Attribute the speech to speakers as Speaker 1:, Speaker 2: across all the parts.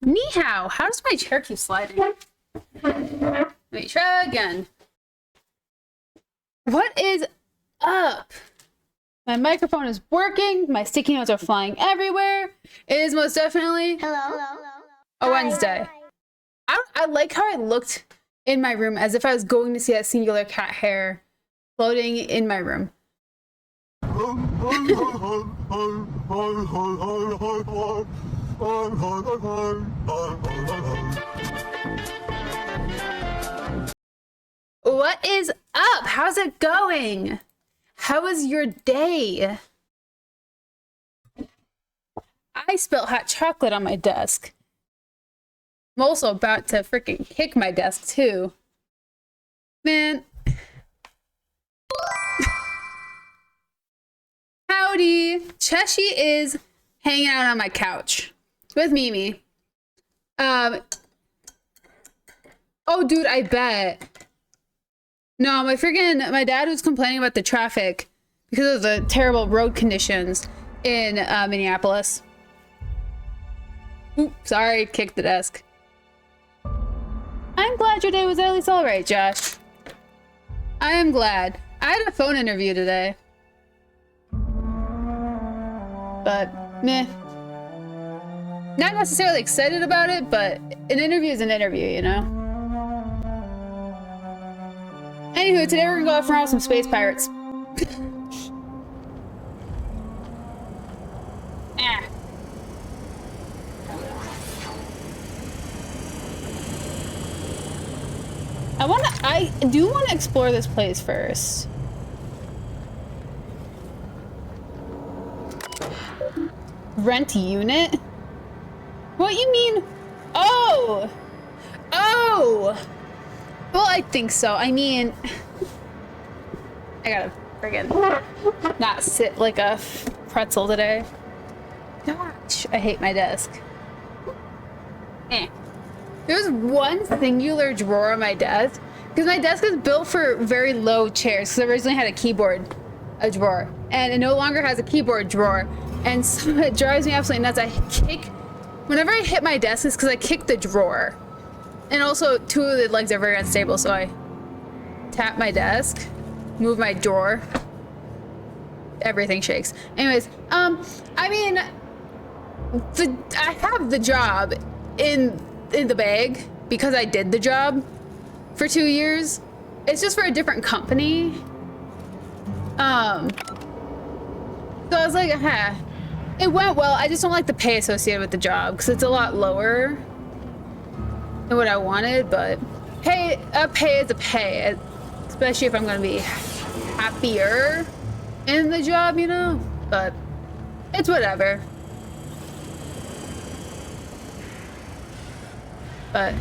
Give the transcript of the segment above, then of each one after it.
Speaker 1: Ni hao. How does my chair keep sliding? Let me try again. What is up? My microphone is working. My sticky notes are flying everywhere. It is most definitely a Wednesday. I like how I looked in my room as if I was going to see that singular cat hair floating in my room. What is up? How's it going? How was your day? I spilled hot chocolate on my desk. I'm also about to freaking kick my desk too. Man. Howdy. Cheshi is hanging out on my couch with Mimi. Oh dude, I bet. No, my dad was complaining about the traffic because of the terrible road conditions in Minneapolis. Oops, sorry, kicked the desk. I'm glad your day was at least all right, Josh. I am glad. I had a phone interview today. But, meh. Not necessarily excited about it, but an interview is an interview, you know? Anywho, today we're gonna go out for some space pirates. I do want to explore this place first. Rent unit? What you mean? Oh! Oh! Well, I think so. I mean, I gotta friggin' not sit like a pretzel today. Gosh, I hate my desk. There's one singular drawer on my desk because my desk is built for very low chairs because I originally had a keyboard drawer and it no longer has a keyboard drawer, and so it drives me absolutely nuts. Whenever I hit my desk, it's because I kick the drawer. And also, two of the legs are very unstable, so I tap my desk, move my drawer, everything shakes. Anyways, I mean, I have the job in the bag because I did the job for 2 years. It's just for a different company. So I was like, it went well. I just don't like the pay associated with the job because it's a lot lower than what I wanted, but hey, a pay is a pay, especially if I'm gonna be happier in the job, you know, but it's whatever. But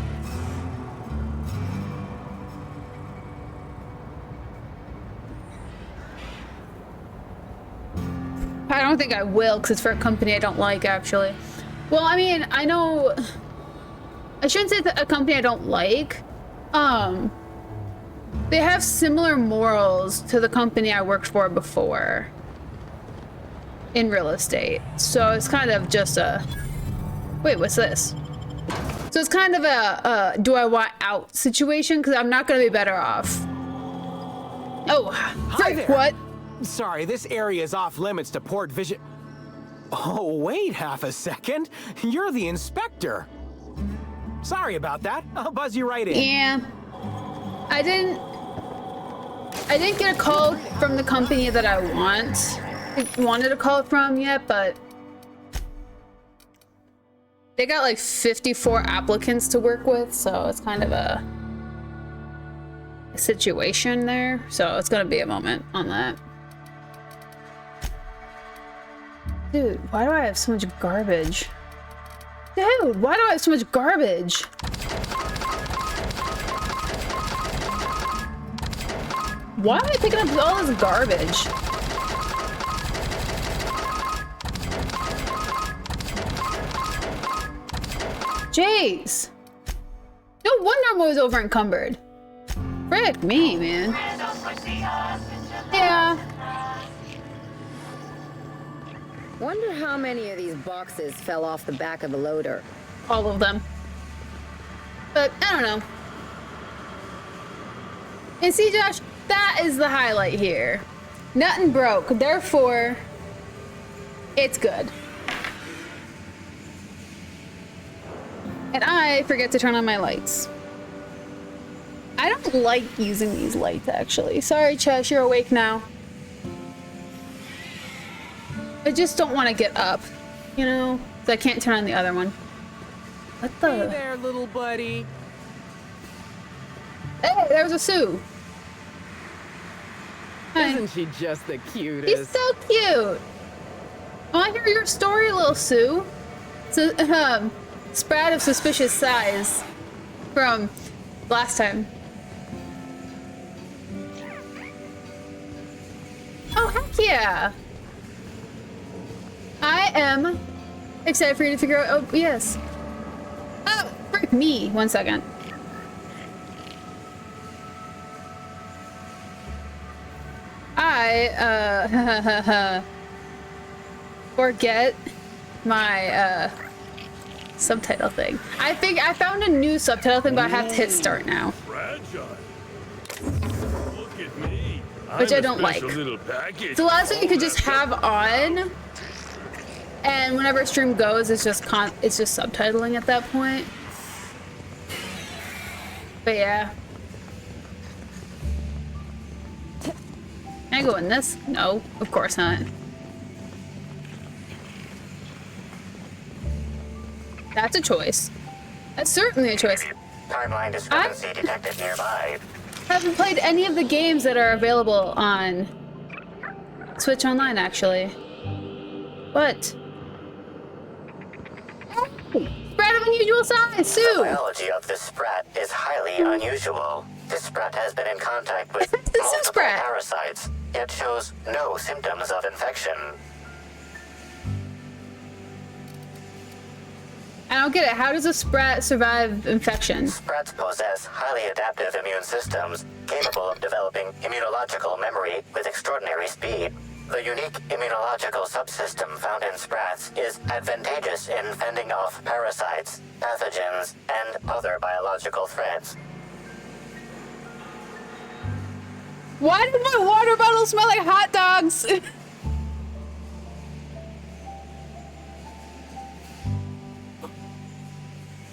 Speaker 1: I don't think I will because it's for a company I don't like, actually. Well, I mean, I know I shouldn't say that a company I don't like. They have similar morals to the company I worked for before in real estate. So it's kind of just a, wait, what's this? So it's kind of a do I want out situation because I'm not going to be better off. Oh,
Speaker 2: hi there.
Speaker 1: What?
Speaker 2: Sorry, this area is off limits to port vision. Oh, wait half a second. You're the inspector. Sorry about that. I'll buzz you right in.
Speaker 1: Yeah. I didn't get a call from the company that I wanted a call from yet, but they got like 54 applicants to work with, so it's kind of a situation there. So it's gonna be a moment on that. Dude, why do I have so much garbage? Dude, why do I have so much garbage? Why am I picking up all this garbage? Jeez. No wonder I'm always over encumbered. Frick me, man. Yeah.
Speaker 3: Wonder how many of these boxes fell off the back of the loader.
Speaker 1: all of them. But I don't know. And see, Josh, that is the highlight here. Nothing broke, therefore, it's good. And I forget to turn on my lights. I don't like using these lights, actually. Sorry, Chesh, you're awake now. I just don't want to get up, you know? So I can't turn on the other one. What the?
Speaker 3: Hey there, little buddy.
Speaker 1: Hey, there's a Sue. Hi.
Speaker 3: Isn't she just the cutest?
Speaker 1: He's so cute. Oh, I hear your story, little Sue. So, sprout of suspicious size from last time. Oh, heck yeah. I am excited for you to figure out. Oh, yes. Oh, frick me. 1 second. I, forget my, subtitle thing. I think I found a new subtitle thing, but I have to hit start now.
Speaker 4: Fragile. Look at me.
Speaker 1: Which I don't like.
Speaker 4: Package.
Speaker 1: So last thing you could just have on, and whenever stream goes, it's just subtitling at that point. But yeah. Can I go in this? No, of course not. That's a choice. That's certainly a choice.
Speaker 5: Timeline discrepancy detected nearby.
Speaker 1: I haven't played any of the games that are available on Switch Online, actually. What? Oh, sprat of unusual size,
Speaker 5: The
Speaker 1: Sue!
Speaker 5: biology of this sprat is highly unusual. This sprat has been in contact with
Speaker 1: The Sue
Speaker 5: multiple
Speaker 1: sprat.
Speaker 5: parasites, yet shows no symptoms of infection.
Speaker 1: I don't get it. How does a sprat survive infection?
Speaker 5: Sprats possess highly adaptive immune systems, capable of developing immunological memory with extraordinary speed. The unique immunological subsystem found in sprats is advantageous in fending off parasites, pathogens, and other biological threats.
Speaker 1: Why does my water bottle smell like hot dogs?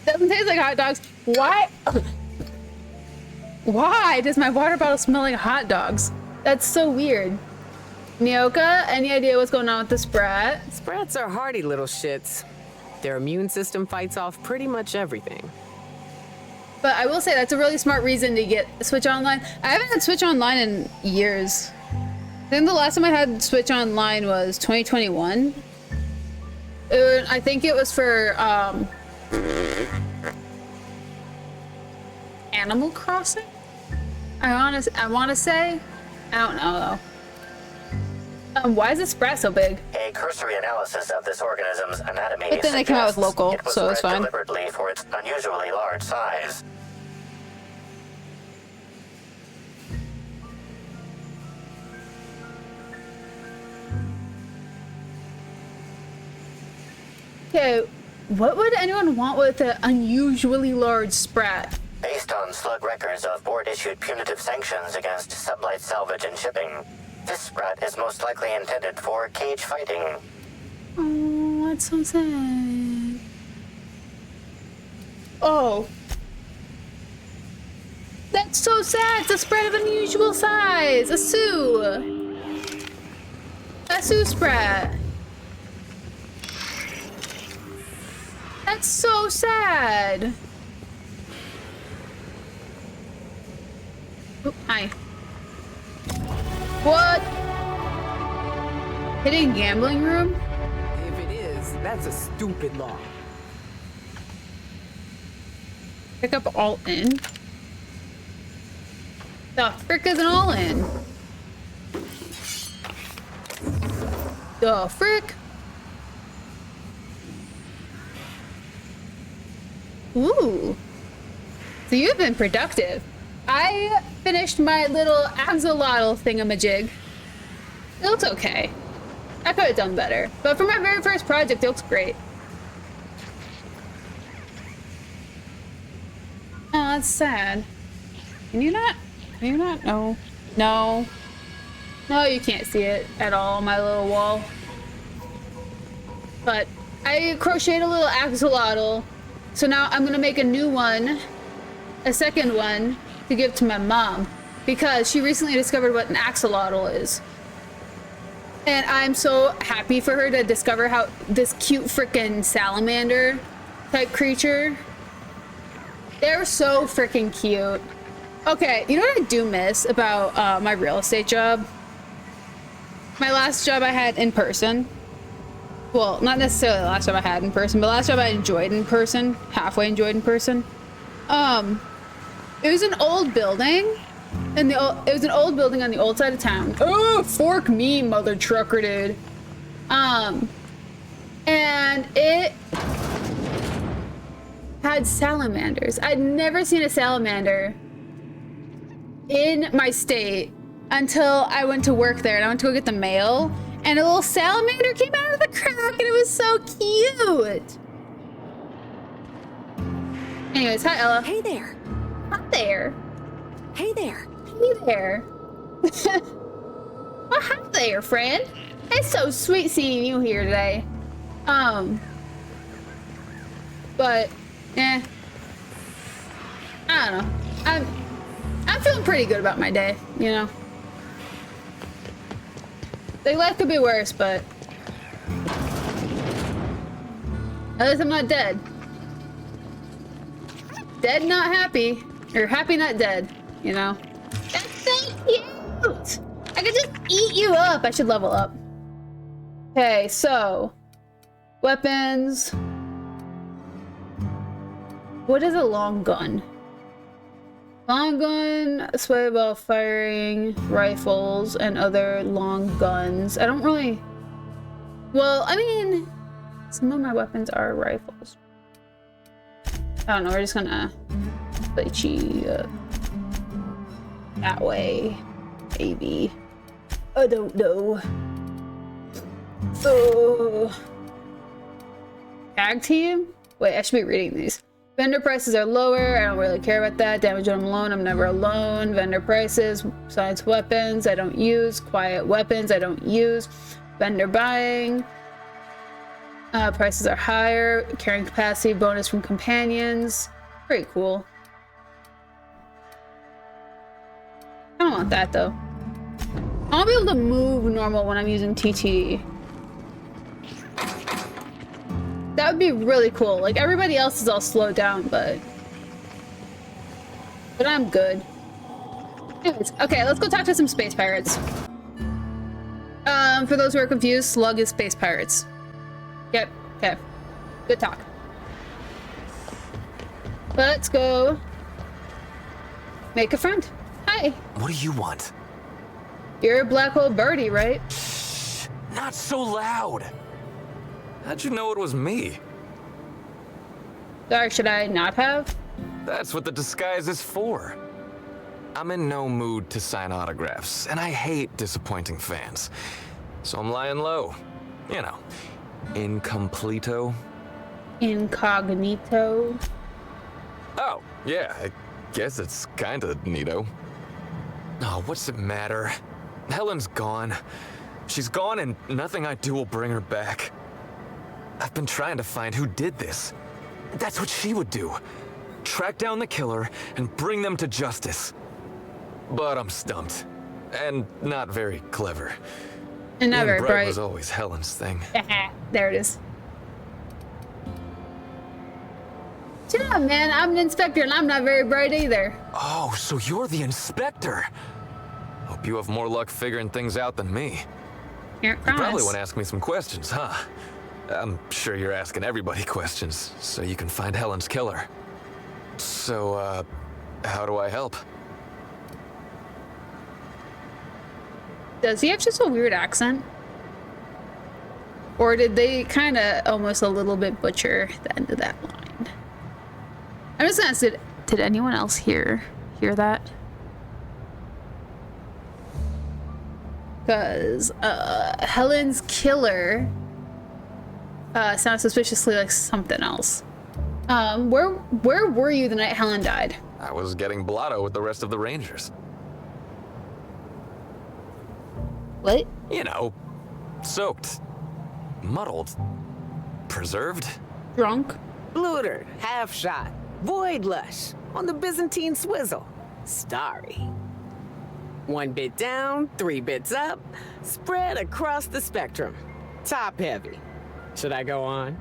Speaker 1: Doesn't taste like hot dogs. Why? Why does my water bottle smell like hot dogs? That's so weird. Nyoka, any idea what's going on with the sprat?
Speaker 3: Sprats are hardy little shits. Their immune system fights off pretty much everything.
Speaker 1: But I will say that's a really smart reason to get Switch Online. I haven't had Switch Online in years. I think the last time I had Switch Online was 2021. I think it was for Animal Crossing? I want to say? I don't know though. Why is this sprat so big?
Speaker 5: A cursory analysis of this organism's anatomy
Speaker 1: But then they came out with
Speaker 5: suggests
Speaker 1: local,
Speaker 5: it was
Speaker 1: so it's
Speaker 5: bred
Speaker 1: fine.
Speaker 5: deliberately for its unusually large size.
Speaker 1: Okay, what would anyone want with an unusually large sprat?
Speaker 5: Based on slug records of board-issued punitive sanctions against sublight salvage and shipping, this sprat is most likely intended for cage fighting.
Speaker 1: Oh, that's so sad. Oh. That's so sad. It's a sprat of unusual size. A Sue. A Sue sprat. That's so sad. Oh, hi. What? Hitting gambling room?
Speaker 3: If it is, that's a stupid law.
Speaker 1: Pick up all in? The frick is an all in? The frick? Ooh. So you've been productive. I finished my little axolotl thingamajig. It looks okay. I could have done better. But for my very first project, it looks great. that's sad. Can you not? Can you not? No. No. No, you can't see it at all on my little wall. But I crocheted a little axolotl. So now I'm gonna make a new one, a second one, to give to my mom. Because she recently discovered what an axolotl is. And I'm so happy for her to discover how this cute freaking salamander type creature. They're so freaking cute. Okay, you know what I do miss about my real estate job? My last job I had in person. Well, not necessarily the last job I had in person, but the last job I enjoyed in person, halfway enjoyed in person. It was an old building. And it was an old building on the old side of town. Oh, fork me, mother trucker, dude. And it had salamanders. I'd never seen a salamander in my state until I went to work there and I went to go get the mail. And a little salamander came out of the crack and it was so cute. Anyways, hi, Ella.
Speaker 6: Hey there.
Speaker 1: Hi there.
Speaker 6: Hey there.
Speaker 1: Hey there. Well, hi there, friend. It's so sweet seeing you here today. But, I don't know. I'm feeling pretty good about my day, you know? Like, life could be worse, but at least I'm not dead. Dead, not happy. Or happy, not dead, you know? That's so cute! I could just eat you up. I should level up. Okay, so weapons. What is a long gun? Long gun, sway ball firing, rifles, and other long guns. I don't really... Well, I mean, some of my weapons are rifles. I don't know, we're just gonna play that way. Maybe. I don't know. Oh. Tag team? Wait, I should be reading these. Vendor prices are lower. I don't really care about that. Damage when I'm alone. I'm never alone. Vendor prices. Science weapons. I don't use. Quiet weapons. I don't use. Vendor buying. Prices are higher. Carrying capacity. Bonus from companions. Pretty cool. I don't want that though. I want to be able to move normal when I'm using TTD. That would be really cool. Like, everybody else is all slowed down, but I'm good. Anyways, okay, let's go talk to some space pirates. For those who are confused, Slug is space pirates. Yep, okay. Good talk. Let's go make a friend. Hi.
Speaker 7: What do you want?
Speaker 1: You're a black hole birdie, right?
Speaker 7: Shh, not so loud. How'd you know it was me?
Speaker 1: Sorry, should I not have?
Speaker 7: That's what the disguise is for. I'm in no mood to sign autographs, and I hate disappointing fans. So I'm lying low. You know, incompleto.
Speaker 1: Incognito.
Speaker 7: Oh, yeah, I guess it's kinda neato. Oh, what's it matter? Helen's gone. She's gone and nothing I do will bring her back. I've been trying to find who did this. That's what she would do. Track down the killer and bring them to justice. But I'm stumped. And not very clever.
Speaker 1: And not very
Speaker 7: Being
Speaker 1: bright.
Speaker 7: was always Helen's thing.
Speaker 1: There it is. Yeah, man, I'm an inspector and I'm not very bright either.
Speaker 7: Oh, so you're the inspector. Hope you have more luck figuring things out than me.
Speaker 1: Here,
Speaker 7: You probably want to ask me some questions, huh? I'm sure you're asking everybody questions, so you can find Helen's killer. So, how do I help?
Speaker 1: Does he have just a weird accent? Or did they kind of almost a little bit butcher the end of that line? I'm just gonna ask, did anyone else hear that? Because Helen's killer sounds suspiciously like something else. Where were you the night Helen died?
Speaker 7: I was getting blotto with the rest of the Rangers.
Speaker 1: What?
Speaker 7: You know, soaked, muddled, preserved.
Speaker 1: Drunk?
Speaker 3: Bluter, half shot, void lush, on the Byzantine swizzle, starry. 1 bit down, 3 bits up, spread across the spectrum. Top heavy. Should I go on?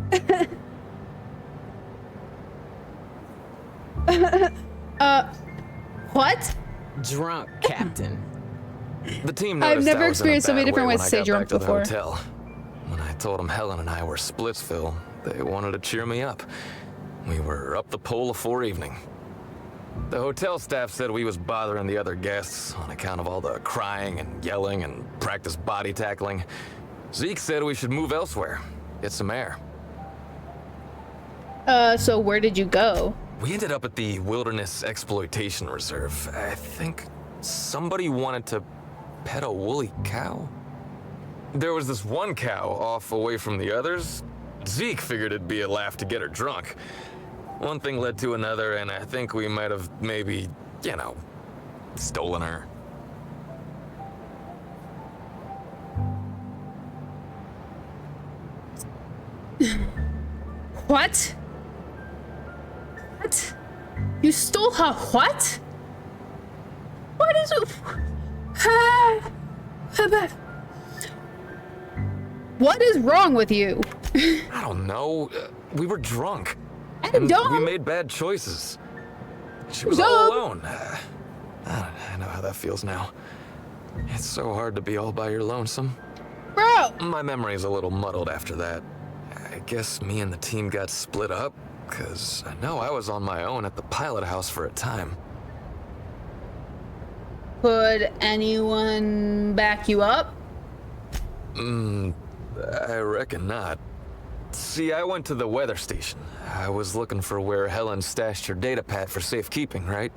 Speaker 1: What?
Speaker 3: Drunk, Captain.
Speaker 7: The team
Speaker 1: I've
Speaker 7: noticed
Speaker 1: never
Speaker 7: I was in a
Speaker 1: experienced so many
Speaker 7: bad
Speaker 1: different
Speaker 7: way
Speaker 1: ways
Speaker 7: when
Speaker 1: to say
Speaker 7: I got
Speaker 1: drunk
Speaker 7: back to the
Speaker 1: before.
Speaker 7: hotel. When I told them Helen and I were Splitsville, they wanted to cheer me up. We were up the pole afore evening. The hotel staff said we was bothering the other guests on account of all the crying and yelling and practice body tackling. Zeke said we should move elsewhere, get some air.
Speaker 1: So where did you go?
Speaker 7: We ended up at the Wilderness Exploitation Reserve. I think somebody wanted to pet a woolly cow. There was this one cow off away from the others. Zeke figured it'd be a laugh to get her drunk. One thing led to another, and I think we might have maybe, you know, stolen her.
Speaker 1: What? What? You stole her what? What is it? What is wrong with you?
Speaker 7: I don't know. We were drunk.
Speaker 1: And dumb.
Speaker 7: we made bad choices. She was
Speaker 1: Dumb.
Speaker 7: all alone. I know how that feels now. It's so hard to be all by your lonesome.
Speaker 1: Bro!
Speaker 7: My memory's a little muddled after that. I guess me and the team got split up, because I know I was on my own at the pilot house for a time.
Speaker 1: Could anyone back you up?
Speaker 7: I reckon not. See, I went to the weather station. I was looking for where Helen stashed her data pad for safekeeping, right?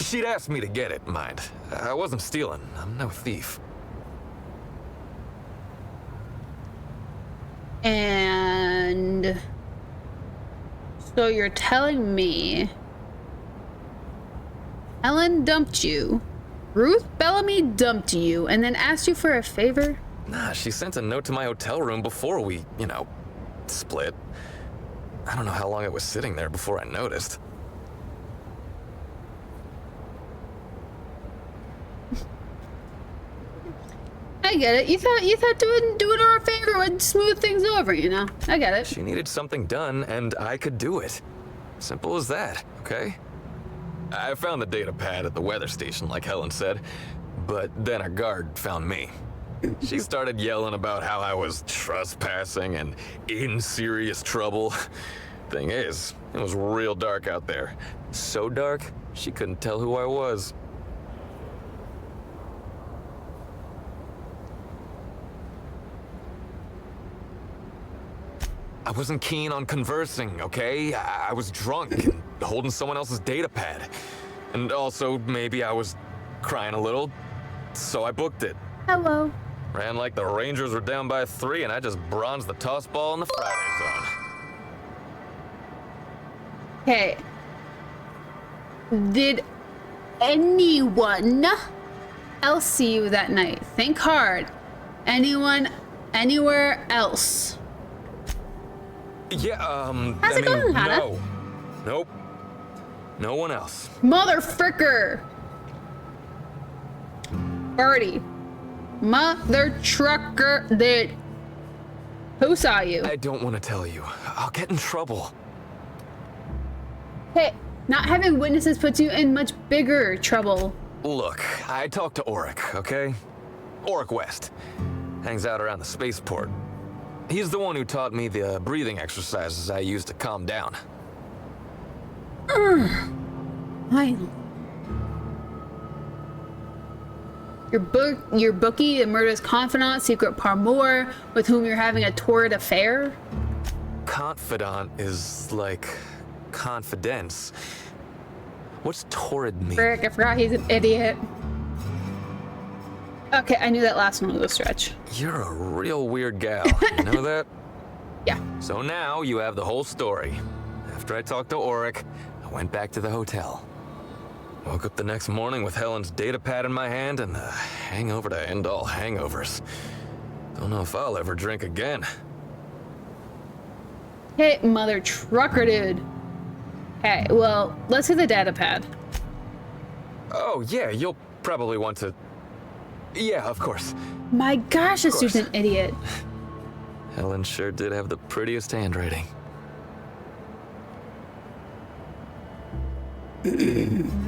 Speaker 7: She'd asked me to get it, mind. I wasn't stealing. I'm no thief.
Speaker 1: And so you're telling me Ellen dumped you, Ruth Bellamy dumped you, and then asked you for a favor?
Speaker 7: Nah, she sent a note to my hotel room before we, you know, split. I don't know how long it was sitting there before I noticed.
Speaker 1: I get it. You thought doing her a favor would smooth things over, you know? I get it.
Speaker 7: She needed something done, and I could do it. Simple as that, okay? I found the data pad at the weather station, like Helen said, but then a guard found me. She started yelling about how I was trespassing and in serious trouble. Thing is, it was real dark out there. So dark, she couldn't tell who I was. I wasn't keen on conversing, okay? I was drunk and holding someone else's data pad. And also, maybe I was crying a little, so I booked it.
Speaker 1: Hello.
Speaker 7: Ran like the Rangers were down by 3, and I just bronzed the toss ball in the Friday zone.
Speaker 1: Okay. Did anyone else see you that night? Think hard. Anyone, anywhere else?
Speaker 7: Yeah,
Speaker 1: How's it going, Hannah?
Speaker 7: no. Nope. No one else.
Speaker 1: Motherfricker. Birdie. Mother trucker did. Who saw you?
Speaker 7: I don't want to tell you. I'll get in trouble.
Speaker 1: Hey, not having witnesses puts you in much bigger trouble.
Speaker 7: Look, I talked to Oric, okay? Oric West. Hangs out around the spaceport. He's the one who taught me the breathing exercises I use to calm down.
Speaker 1: Your bookie, the murderous confidant, secret paramour, with whom you're having a torrid affair?
Speaker 7: Confidant is like confidence. What's torrid mean?
Speaker 1: Frick, I forgot he's an idiot. Okay, I knew that last one was a stretch.
Speaker 7: You're a real weird gal, you know that?
Speaker 1: Yeah.
Speaker 7: So now you have the whole story. After I talked to Oric, I went back to the hotel. Woke up the next morning with Helen's data pad in my hand and the hangover to end all hangovers. Don't know if I'll ever drink again.
Speaker 1: Hey, mother trucker dude. Okay, well, let's hit the data pad.
Speaker 7: Oh, yeah, you'll probably want to... Yeah, of course.
Speaker 1: My gosh, this dude's an idiot.
Speaker 7: Helen sure did have the prettiest handwriting.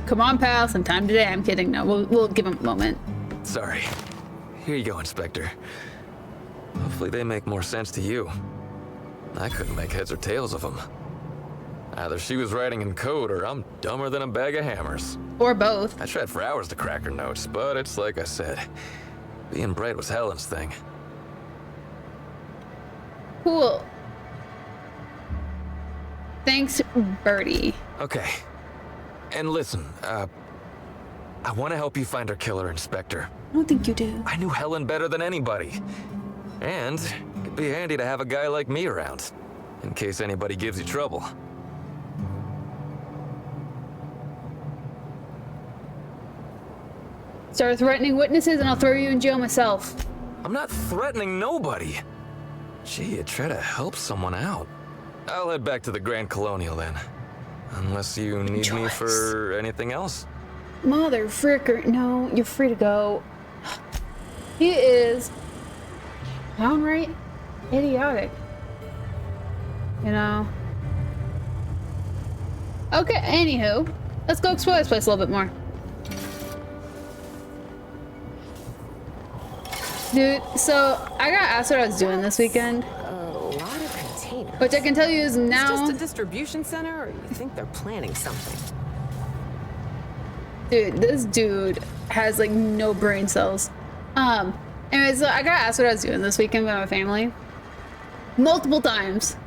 Speaker 1: Come on, pal, sometime today. I'm kidding. No, we'll give him a moment.
Speaker 7: Sorry. Here you go, Inspector. Hopefully they make more sense to you. I couldn't make heads or tails of them. Either she was writing in code or I'm dumber than a bag of hammers.
Speaker 1: Or both.
Speaker 7: I tried for hours to crack her notes, but it's like I said. Being bright was Helen's thing.
Speaker 1: Cool. Thanks, Birdie.
Speaker 7: Okay. And listen, I want to help you find her killer, Inspector.
Speaker 1: I don't think you do.
Speaker 7: I knew Helen better than anybody. And it'd be handy to have a guy like me around, in case anybody gives you trouble.
Speaker 1: Start threatening witnesses and I'll throw you in jail myself.
Speaker 7: I'm not threatening nobody. Gee, try to help someone out. I'll head back to the Grand Colonial then. Unless you need me for anything else.
Speaker 1: Mother fricker. No, you're free to go. He is downright idiotic. You know? Okay, anywho. Let's go explore this place a little bit more. Dude, so I got asked what I was doing this weekend.
Speaker 3: A lot of containers.
Speaker 1: Which I can tell you is now...
Speaker 3: Is this just a distribution center, or you think they're planning something?
Speaker 1: Dude, this dude has like no brain cells. Anyways, so I got asked what I was doing this weekend by my family. Multiple times.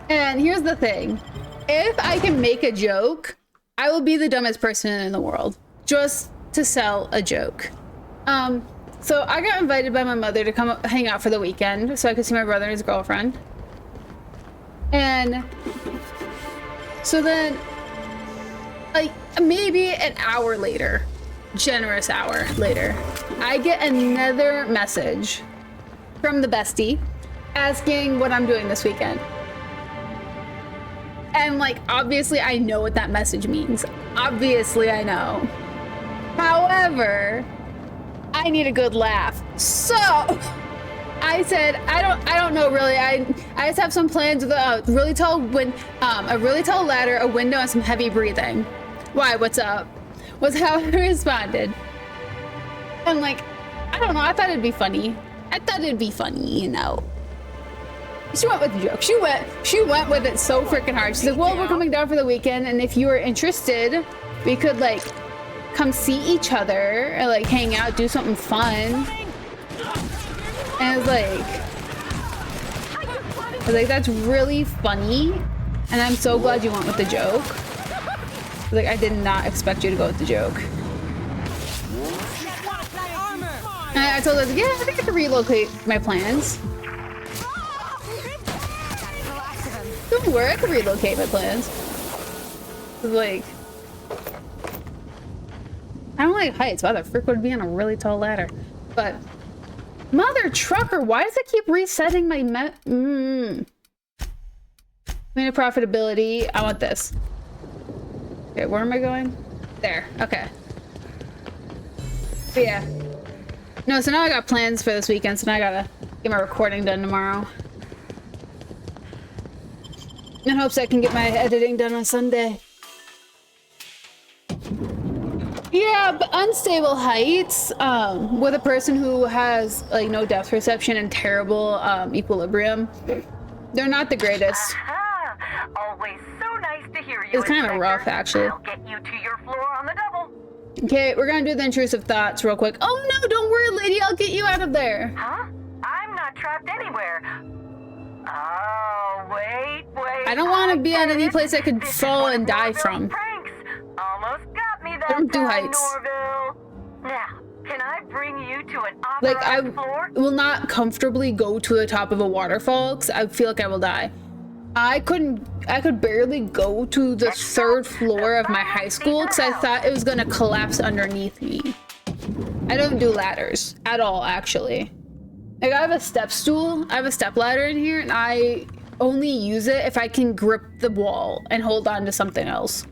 Speaker 1: And here's the thing. If I can make a joke, I will be the dumbest person in the world. Just to sell a joke. So I got invited by my mother to come up, hang out for the weekend so I could see my brother and his girlfriend. And so then, like maybe an hour later, generous hour later, I get another message from the bestie asking what I'm doing this weekend. And like, obviously I know what that message means. Obviously I know. However, I need a good laugh. So I said, I don't know really. I just have some plans with a really tall ladder, a window, and some heavy breathing. Why? What's up? Was how I responded. And like, I don't know. I thought it'd be funny. You know. She went with the joke. She went with it so freaking hard. She's like, well, we're coming down for the weekend, and if you were interested, we could like come see each other or like hang out, do something fun. And I was like, that's really funny. And I'm so glad you went with the joke. Like, I did not expect you to go with the joke. And I told her, yeah, I think I can relocate my plans. Don't worry, I can relocate my plans. Like, I don't like heights. Why the frick would it be on a really tall ladder? But mother trucker, why does it keep resetting my Minute profitability. I want this. Okay, where am I going? There. Okay. But yeah. No, so now I got plans for this weekend, so now I gotta get my recording done tomorrow. In hopes I can get my editing done on Sunday. Yeah, but unstable heights with a person who has like no depth perception and terrible equilibrium, they're not the greatest.
Speaker 6: Always so nice to hear you.
Speaker 1: It's kind of rough, actually.
Speaker 6: I'll get you to your floor on the double.
Speaker 1: Okay, we're gonna do the intrusive thoughts real quick. Oh no, don't worry, lady, I'll get you out of there.
Speaker 6: Huh? I'm not trapped anywhere. Oh, wait.
Speaker 1: I don't want to be on any place I could fall and die from.
Speaker 6: Pranks. Almost got me that
Speaker 1: Don't do
Speaker 6: time,
Speaker 1: heights.
Speaker 6: Norville. Now, can I bring you to an
Speaker 1: Like, I
Speaker 6: authorized floor?
Speaker 1: will not comfortably go to the top of a waterfall because I feel like I will die. I could barely go to the 3rd floor of my high school because I thought it was gonna collapse underneath me. I don't do ladders at all, actually. Like, I have a step stool, I have a step ladder in here, and I only use it if I can grip the wall and hold on to something else.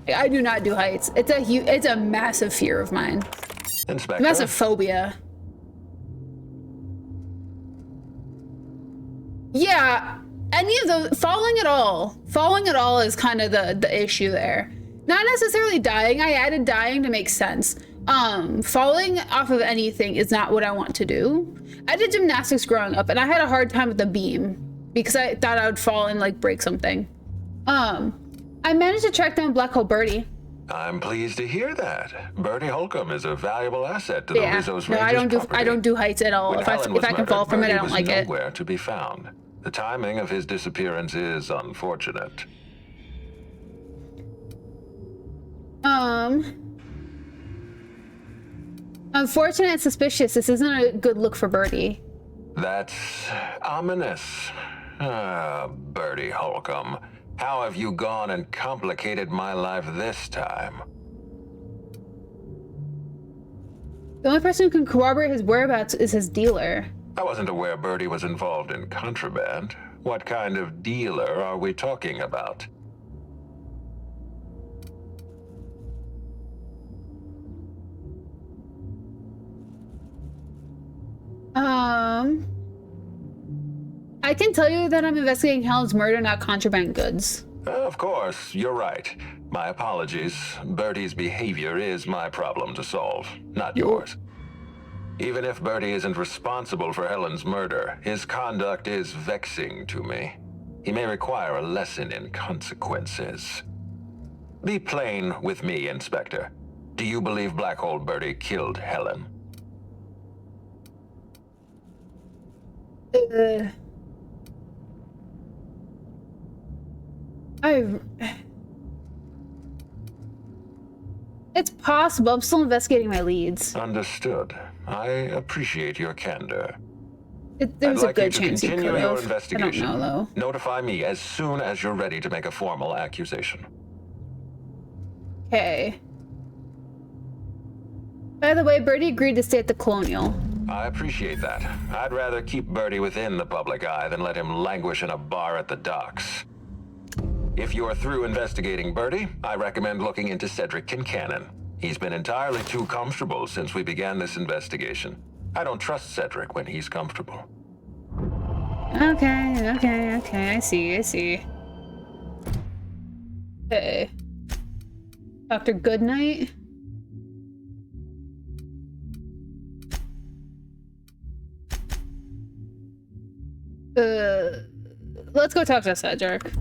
Speaker 1: Like, I do not do heights. It's a massive fear of mine.
Speaker 8: Inspector.
Speaker 1: Massive phobia. Yeah, any of those, falling at all is kind of the issue there. Not necessarily dying. I added dying to make sense. Falling off of anything is not what I want to do. I did gymnastics growing up, and I had a hard time with the beam because I thought I would fall and like break something. I managed to track down Black Hole Birdie.
Speaker 8: I'm pleased to hear that. Bertie Holcomb is a valuable asset to the Rizzo's
Speaker 1: no,
Speaker 8: Rangers
Speaker 1: I don't do heights at all.
Speaker 8: When
Speaker 1: If I can fall from it, I don't like it.
Speaker 8: Nowhere to be found. The timing of his disappearance is unfortunate.
Speaker 1: Unfortunate and suspicious. This isn't a good look for Birdie.
Speaker 8: That's ominous. Bertie Holcomb. How have you gone and complicated my life this time?
Speaker 1: The only person who can corroborate his whereabouts is his dealer.
Speaker 8: I wasn't aware Bertie was involved in contraband. What kind of dealer are we talking about?
Speaker 1: I can tell you that I'm investigating Helen's murder, not contraband goods.
Speaker 8: Of course, you're right. My apologies. Bertie's behavior is my problem to solve, not yours. Even if Bertie isn't responsible for Helen's murder, his conduct is vexing to me. He may require a lesson in consequences. Be plain with me, Inspector. Do you believe Black Hole Birdie killed Helen?
Speaker 1: It's possible. I'm still investigating my leads.
Speaker 8: Understood. I appreciate your candor.
Speaker 1: There's
Speaker 8: I'd
Speaker 1: a good
Speaker 8: like you to
Speaker 1: chance he could
Speaker 8: continue your
Speaker 1: have. I
Speaker 8: investigation.
Speaker 1: don't know, though.
Speaker 8: Notify me as soon as you're ready to make a formal accusation.
Speaker 1: Okay. By the way, Birdie agreed to stay at the Colonial.
Speaker 8: I appreciate that. I'd rather keep Bertie within the public eye than let him languish in a bar at the docks. If you're through investigating Bertie, I recommend looking into Cedric Kincannon. He's been entirely too comfortable since we began this investigation. I don't trust Cedric when he's comfortable.
Speaker 1: Okay. I see. Okay. Dr. Goodnight? Let's go talk to Cedric.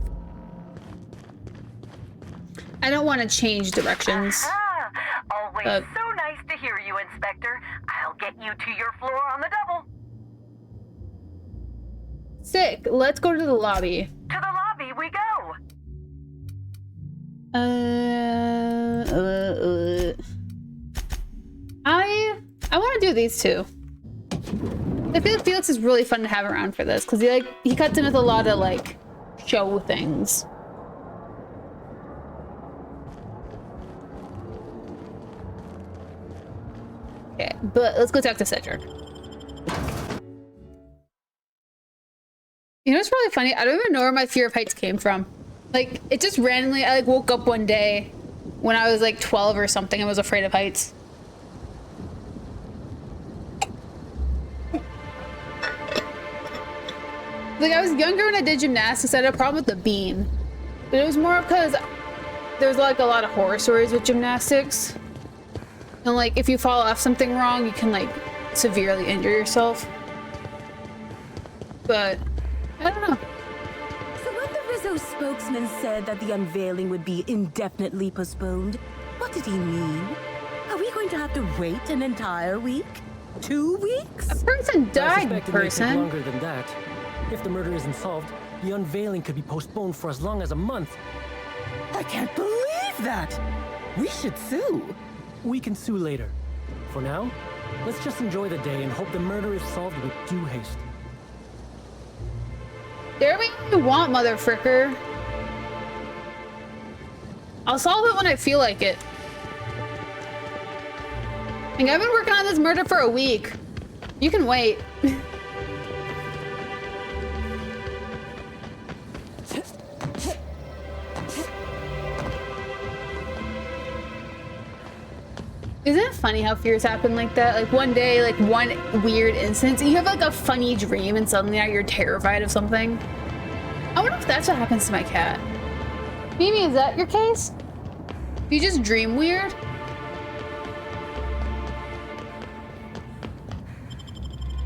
Speaker 1: I don't want to change directions.
Speaker 6: Aha! Always so nice to hear you, Inspector. I'll get you to your floor on the double.
Speaker 1: Sick. Let's go to the lobby.
Speaker 6: To the lobby we go.
Speaker 1: I want to do these two. I feel like Felix is really fun to have around for this because he cuts in with a lot of like show things. Okay, but let's go talk to Cedric. You know what's really funny? I don't even know where my fear of heights came from. Like, it just randomly, I like woke up one day when I was like 12 or something and was afraid of heights. Like, I was younger when I did gymnastics. I had a problem with the beam. But it was more because there's like a lot of horror stories with gymnastics. And like, if you fall off something wrong, you can like severely injure yourself. But I don't know.
Speaker 9: So when the Rizzo spokesman said that the unveiling would be indefinitely postponed, what did he mean? Are we going to have to wait an entire week? 2 weeks?
Speaker 1: A person died,
Speaker 10: It may take longer than that. If the murder isn't solved, the unveiling could be postponed for as long as a month.
Speaker 9: I can't believe that! We should sue.
Speaker 10: We can sue later. For now, let's just enjoy the day and hope the murder is solved with due haste.
Speaker 1: Dare me if you want, mother fricker. I'll solve it when I feel like it. Like, I've been working on this murder for a week. You can wait. Isn't it funny how fears happen like that? Like one day, like one weird instance, you have like a funny dream and suddenly now you're terrified of something. I wonder if that's what happens to my cat. Mimi, is that your case? You just dream weird?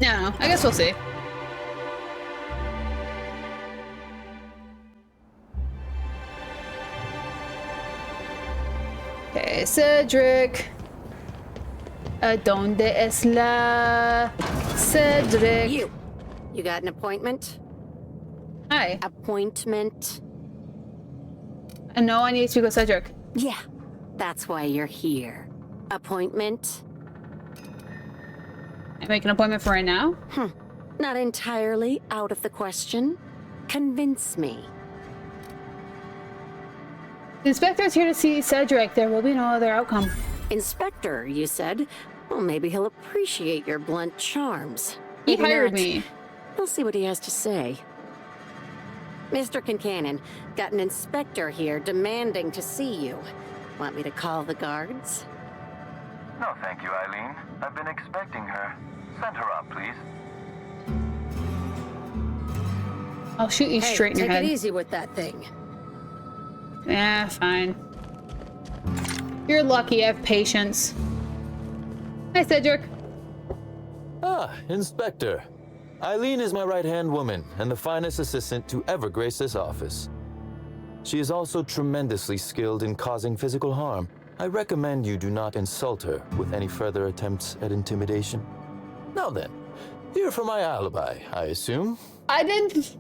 Speaker 1: No, I guess we'll see. Okay, Cedric. ¿Dónde es la Cedric?
Speaker 11: You got an appointment?
Speaker 1: Hi.
Speaker 11: Appointment?
Speaker 1: No, I need to speak with Cedric.
Speaker 11: Yeah, that's why you're here. Appointment?
Speaker 1: I make an appointment for right now?
Speaker 11: Not entirely out of the question. Convince me.
Speaker 1: The inspector's here to see Cedric. There will be no other outcome.
Speaker 11: Inspector, you said? Well, maybe he'll appreciate your blunt charms.
Speaker 1: He
Speaker 11: Maybe
Speaker 1: hired
Speaker 11: not.
Speaker 1: me.
Speaker 11: We'll see what he has to say. Mr. Kincannon, got an inspector here demanding to see you. Want me to call the guards?
Speaker 12: No, thank you, Eileen. I've been expecting her. Send her up, please.
Speaker 1: I'll shoot you straight in your head.
Speaker 11: Take it easy with that thing.
Speaker 1: Yeah, fine. You're lucky I have patience. Hi, Cedric.
Speaker 13: Ah, Inspector. Eileen is my right-hand woman and the finest assistant to ever grace this office. She is also tremendously skilled in causing physical harm. I recommend you do not insult her with any further attempts at intimidation. Now then, here for my alibi, I assume.
Speaker 1: I didn't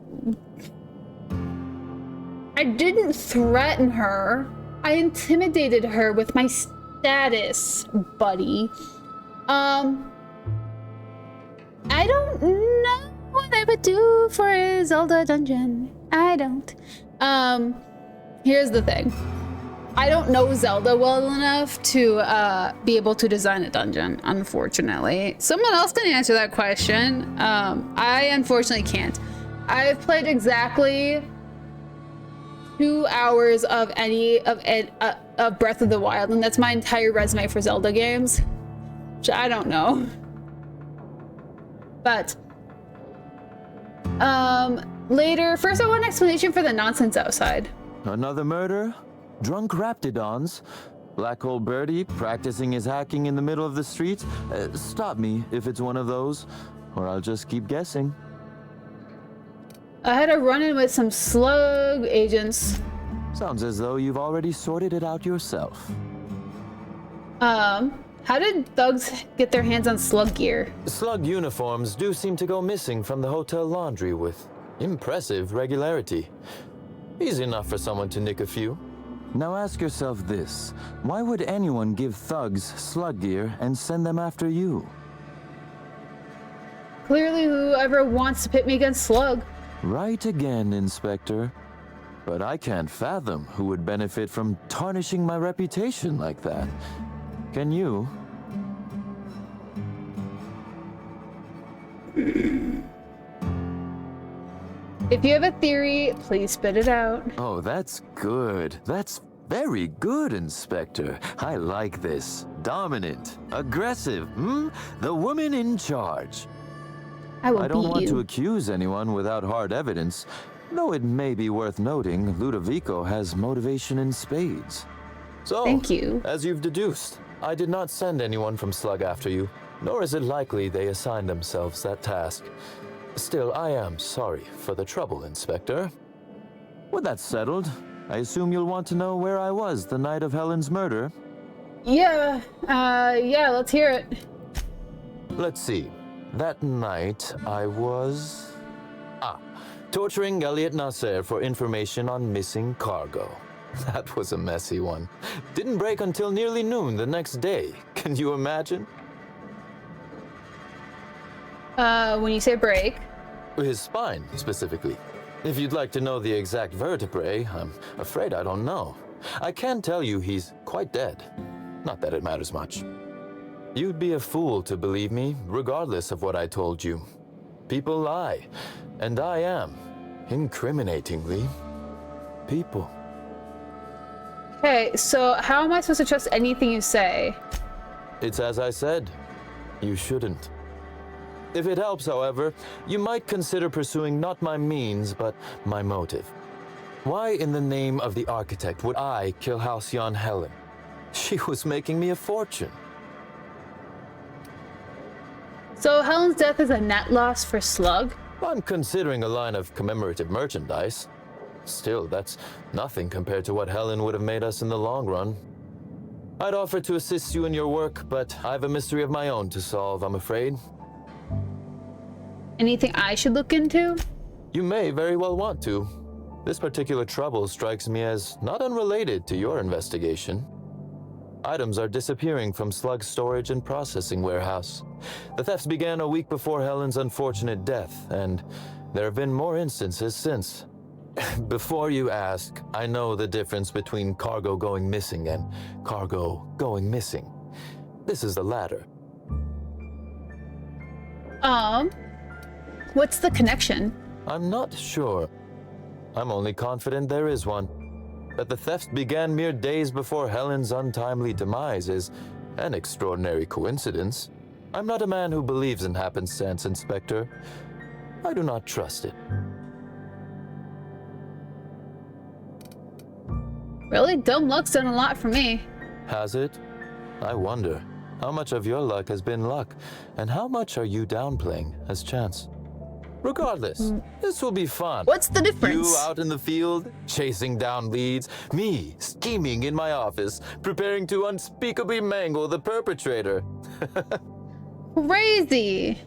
Speaker 1: threaten her. I intimidated her with my status, buddy. I don't know what I would do for a Zelda dungeon. I don't. Here's the thing. I don't know Zelda well enough to be able to design a dungeon, unfortunately. Someone else can answer that question. I unfortunately can't. I've played exactly 2 hours of Breath of the Wild, and that's my entire resume for Zelda games, which I don't know. But later, first I want an explanation for the nonsense outside.
Speaker 13: Another murder? Drunk Raptidons? Black Hole Birdie practicing his hacking in the middle of the streets? Stop me if it's one of those, or I'll just keep guessing.
Speaker 1: I had a run-in with some slug agents.
Speaker 13: Sounds as though you've already sorted it out yourself.
Speaker 1: How did thugs get their hands on slug gear?
Speaker 13: Slug uniforms do seem to go missing from the hotel laundry with impressive regularity. Easy enough for someone to nick a few. Now ask yourself this. Why would anyone give thugs slug gear and send them after you?
Speaker 1: Clearly whoever wants to pit me against slug.
Speaker 13: Right again, Inspector. But I can't fathom who would benefit from tarnishing my reputation like that. Can you?
Speaker 1: If you have a theory, please spit it out.
Speaker 13: Oh, that's good. That's very good, Inspector. I like this. Dominant, aggressive, The woman in charge.
Speaker 1: I will
Speaker 13: I don't
Speaker 1: beat
Speaker 13: want
Speaker 1: you.
Speaker 13: to accuse anyone without hard evidence, though it may be worth noting Ludovico has motivation in spades. So,
Speaker 1: thank you.
Speaker 13: As you've deduced, I did not send anyone from Slug after you, nor is it likely they assigned themselves that task. Still, I am sorry for the trouble, Inspector. With that settled, I assume you'll want to know where I was the night of Helen's murder?
Speaker 1: Yeah, let's hear it.
Speaker 13: Let's see. That night, I was... torturing Elliot Nasser for information on missing cargo. That was a messy one. Didn't break until nearly noon the next day. Can you imagine?
Speaker 1: When you say break?
Speaker 13: His spine, specifically. If you'd like to know the exact vertebrae, I'm afraid I don't know. I can tell you he's quite dead. Not that it matters much. You'd be a fool to believe me, regardless of what I told you. People lie, and I am, incriminatingly, people.
Speaker 1: Okay, so how am I supposed to trust anything you say?
Speaker 13: It's as I said. You shouldn't. If it helps, however, you might consider pursuing not my means, but my motive. Why in the name of the architect would I kill Halcyon Helen? She was making me a fortune.
Speaker 1: So Helen's death is a net loss for Slug?
Speaker 13: I'm considering a line of commemorative merchandise. Still, that's nothing compared to what Helen would have made us in the long run. I'd offer to assist you in your work, but I have a mystery of my own to solve, I'm afraid.
Speaker 1: Anything I should look into?
Speaker 13: You may very well want to. This particular trouble strikes me as not unrelated to your investigation. Items are disappearing from Slug's storage and processing warehouse. The thefts began a week before Helen's unfortunate death, and there have been more instances since. Before you ask, I know the difference between cargo going missing and cargo going missing. This is the latter.
Speaker 1: What's the connection?
Speaker 13: I'm not sure. I'm only confident there is one. That the thefts began mere days before Helen's untimely demise is an extraordinary coincidence. I'm not a man who believes in happenstance, Inspector. I do not trust it.
Speaker 1: Really? Dumb luck's done a lot for me.
Speaker 13: Has it? I wonder. How much of your luck has been luck, and how much are you downplaying as chance? Regardless, this will be fun.
Speaker 1: What's the difference?
Speaker 13: You out in the field, chasing down leads. Me, scheming in my office, preparing to unspeakably mangle the perpetrator.
Speaker 1: Crazy.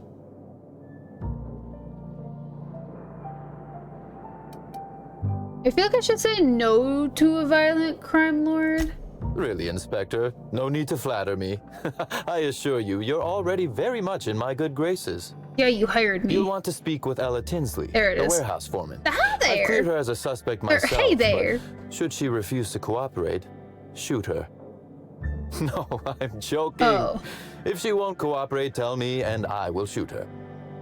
Speaker 1: I feel like I should say no to a violent crime lord.
Speaker 13: Really, Inspector, no need to flatter me. I assure you, you're already very much in my good graces.
Speaker 1: Yeah, you hired me.
Speaker 13: You'll want to speak with Ella Tinsley,
Speaker 1: there it
Speaker 13: the
Speaker 1: is.
Speaker 13: warehouse foreman.
Speaker 1: Hi there.
Speaker 13: I've cleared her as a suspect myself,
Speaker 1: hey there.
Speaker 13: but should she refuse to cooperate, shoot her. No, I'm joking.
Speaker 1: Oh.
Speaker 13: If she won't cooperate, tell me, and I will shoot her.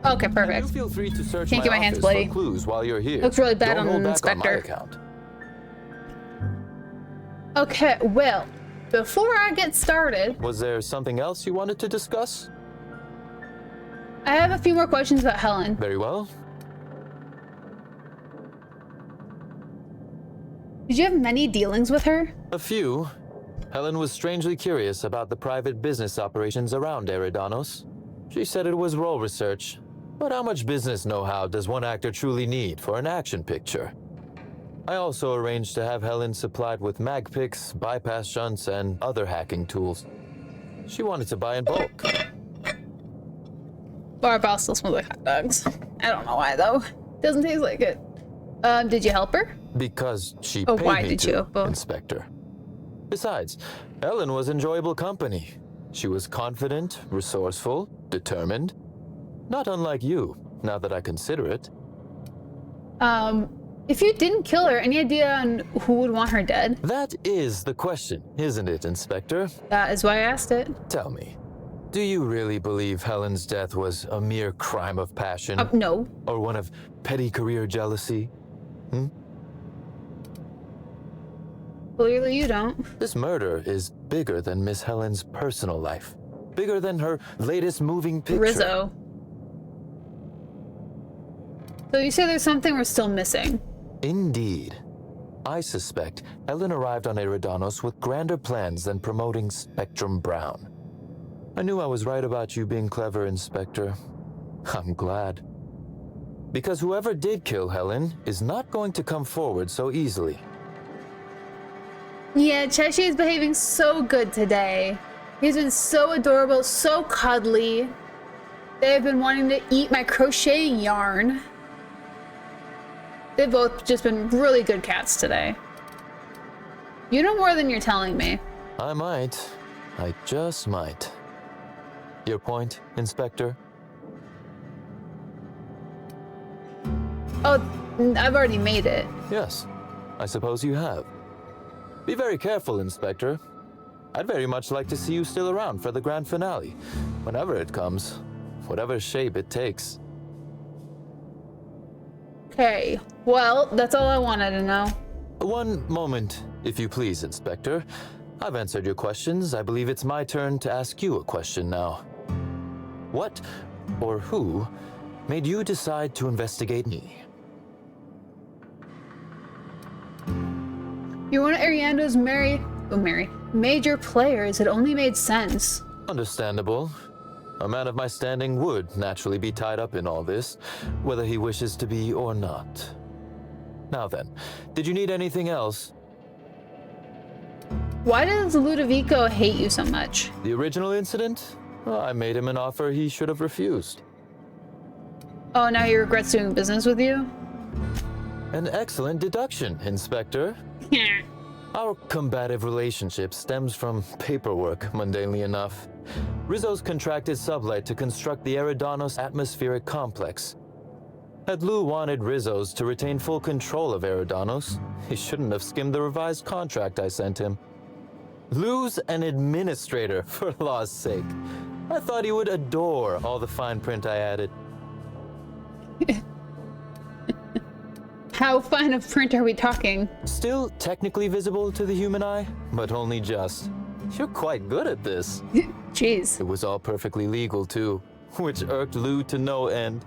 Speaker 1: Okay, perfect.
Speaker 13: And you feel free to search
Speaker 1: Can't get my hands
Speaker 13: office
Speaker 1: bloody.
Speaker 13: for clues while you're here.
Speaker 1: Looks really bad
Speaker 13: Don't
Speaker 1: on
Speaker 13: hold
Speaker 1: the
Speaker 13: back on my
Speaker 1: inspector.
Speaker 13: account.
Speaker 1: Okay, well, before I get started...
Speaker 13: Was there something else you wanted to discuss?
Speaker 1: I have a few more questions about Helen.
Speaker 13: Very well.
Speaker 1: Did you have many dealings with her?
Speaker 13: A few. Helen was strangely curious about the private business operations around Eridanos. She said it was role research. But how much business know-how does one actor truly need for an action picture? I also arranged to have Helen supplied with mag picks, bypass shunts, and other hacking tools. She wanted to buy in bulk.
Speaker 1: Barbell still smells like hot dogs. I don't know why though. Doesn't taste like it. Did you help her?
Speaker 13: Because she
Speaker 1: Oh,
Speaker 13: paid
Speaker 1: why
Speaker 13: me
Speaker 1: did
Speaker 13: to,
Speaker 1: you? Oh.
Speaker 13: Inspector. Besides, Helen was enjoyable company. She was confident, resourceful, determined. Not unlike you, now that I consider it.
Speaker 1: If you didn't kill her, any idea on who would want her dead?
Speaker 13: That is the question, isn't it, Inspector?
Speaker 1: That is why I asked it.
Speaker 13: Tell me, do you really believe Helen's death was a mere crime of passion?
Speaker 1: No.
Speaker 13: Or one of petty career jealousy?
Speaker 1: Clearly you don't.
Speaker 13: This murder is bigger than Miss Helen's personal life. Bigger than her latest moving picture.
Speaker 1: Rizzo. So you say there's something we're still missing?
Speaker 13: Indeed. I suspect Helen arrived on Eridanos with grander plans than promoting Spectrum Brown. I knew I was right about you being clever, Inspector. I'm glad. Because whoever did kill Helen is not going to come forward so easily.
Speaker 1: Yeah, Cheshi is behaving so good today. He's been so adorable, so cuddly. They've been wanting to eat my crocheting yarn. They've both just been really good cats today. You know more than you're telling me.
Speaker 13: I might. I just might. Your point, Inspector?
Speaker 1: Oh, I've already made it.
Speaker 13: Yes, I suppose you have. Be very careful, Inspector. I'd very much like to see you still around for the grand finale, whenever it comes, whatever shape it takes.
Speaker 1: Okay, well, that's all I wanted to know.
Speaker 13: One moment, if you please, Inspector. I've answered your questions. I believe it's my turn to ask you a question now. What, or who, made you decide to investigate me?
Speaker 1: You're one of Ariando's major players. It only made sense.
Speaker 13: Understandable. A man of my standing would naturally be tied up in all this, whether he wishes to be or not. Now then, did you need anything else?
Speaker 1: Why does Ludovico hate you so much?
Speaker 13: The original incident? Well, I made him an offer he should have refused.
Speaker 1: Oh, now he regrets doing business with you?
Speaker 13: An excellent deduction, Inspector. Our combative relationship stems from paperwork, mundanely enough. Rizzo's contracted Sublight to construct the Eridanos atmospheric complex. Had Lou wanted Rizzo's to retain full control of Eridanos, he shouldn't have skimmed the revised contract I sent him. Lou's an administrator, for law's sake. I thought he would adore all the fine print I added.
Speaker 1: How fine of print are we talking?
Speaker 13: Still technically visible to the human eye, but only just. You're quite good at this.
Speaker 1: Jeez.
Speaker 13: It was all perfectly legal, too, which irked Lou to no end.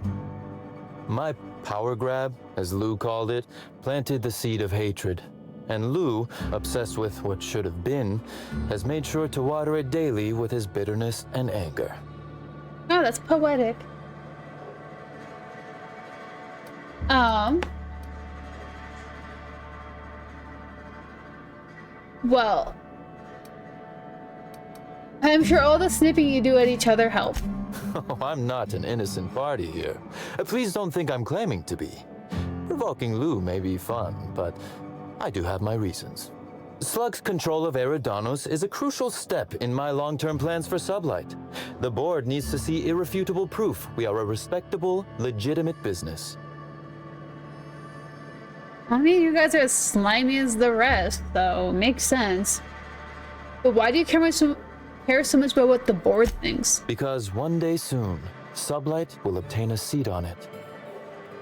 Speaker 13: My power grab, as Lou called it, planted the seed of hatred. And Lou, obsessed with what should have been, has made sure to water it daily with his bitterness and anger.
Speaker 1: Oh, that's poetic. Well, I'm sure all the snipping you do at each other help.
Speaker 13: Oh, I'm not an innocent party here. Please don't think I'm claiming to be. Provoking Lou may be fun, but I do have my reasons. Slug's control of Eridanos is a crucial step in my long-term plans for Sublight. The board needs to see irrefutable proof we are a respectable, legitimate business.
Speaker 1: I mean, you guys are as slimy as the rest, so makes sense. But why do you care so much about what the board thinks?
Speaker 13: Because one day soon, Sublight will obtain a seat on it.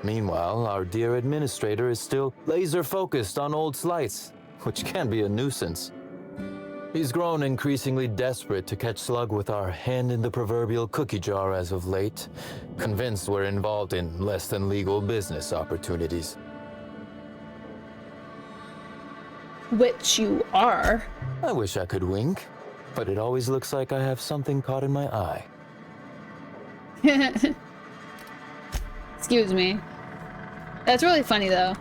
Speaker 13: Meanwhile, our dear administrator is still laser-focused on old slights, which can be a nuisance. He's grown increasingly desperate to catch Slug with our hand in the proverbial cookie jar as of late, convinced we're involved in less than legal business opportunities.
Speaker 1: Which you are.
Speaker 13: I wish I could wink, but it always looks like I have something caught in my eye.
Speaker 1: Excuse me. That's really funny, though.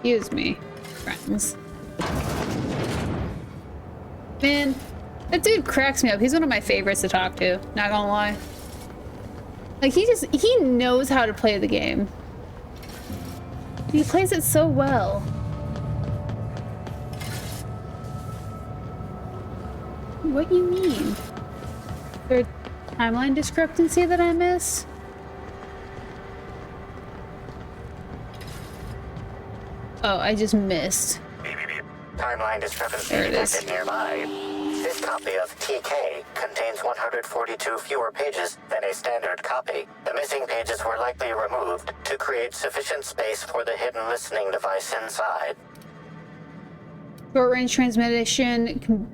Speaker 1: Excuse me, friends. Man, that dude cracks me up. He's one of my favorites to talk to, not gonna lie. Like, he knows how to play the game. He plays it so well. What do you mean? Is there a timeline discrepancy that I miss? Oh, I just missed.
Speaker 5: Timeline discrepancy
Speaker 1: There it is.
Speaker 5: detected nearby. This copy of TK contains 142 fewer pages than a standard copy. The missing pages were likely removed to create sufficient space for the hidden listening device inside.
Speaker 1: Short-range transmission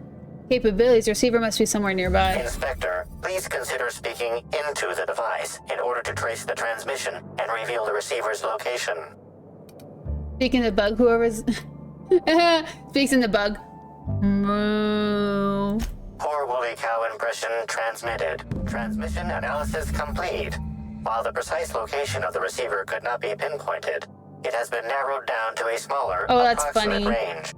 Speaker 1: capabilities. Receiver must be somewhere nearby.
Speaker 5: Inspector, please consider speaking into the device in order to trace the transmission and reveal the receiver's location.
Speaker 1: Speaking the bug, whoever's speaks in the bug. Moo.
Speaker 5: Poor woolly cow impression transmitted. Transmission analysis complete. While the precise location of the receiver could not be pinpointed, it has been narrowed down to a smaller, approximate range.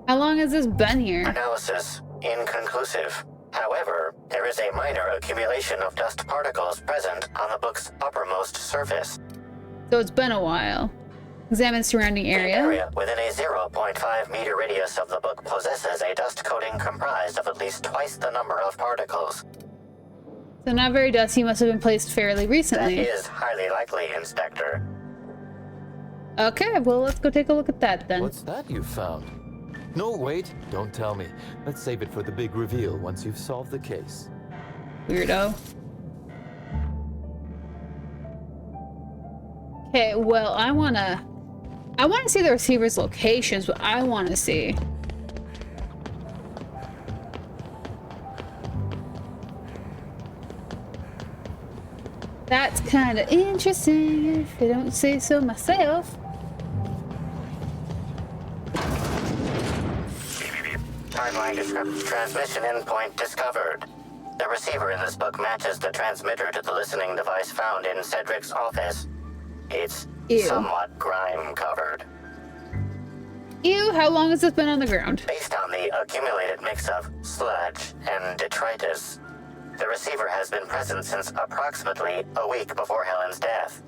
Speaker 1: How long has this been here?
Speaker 5: Analysis inconclusive. However, there is a minor accumulation of dust particles present on the book's uppermost surface.
Speaker 1: So it's been a while. Examine surrounding area.
Speaker 5: The area within a 0.5 meter radius of the book possesses a dust coating comprised of at least twice the number of particles.
Speaker 1: So not very dusty, must have been placed fairly recently.
Speaker 5: That is highly likely, Inspector.
Speaker 1: Okay, well, let's go take a look at that then.
Speaker 13: What's that you found? No, wait, don't tell me. Let's save it for the big reveal once you've solved the case.
Speaker 1: Weirdo. Okay, well, I wanna see the receiver's locations, what I wanna see. That's kind of interesting, if I don't say so myself.
Speaker 5: Timeline transmission endpoint discovered. The receiver in this book matches the transmitter to the listening device found in Cedric's office. It's somewhat grime-covered.
Speaker 1: Ew, how long has this been on the ground?
Speaker 5: Based on the accumulated mix of sludge and detritus, the receiver has been present since approximately a week before Helen's death.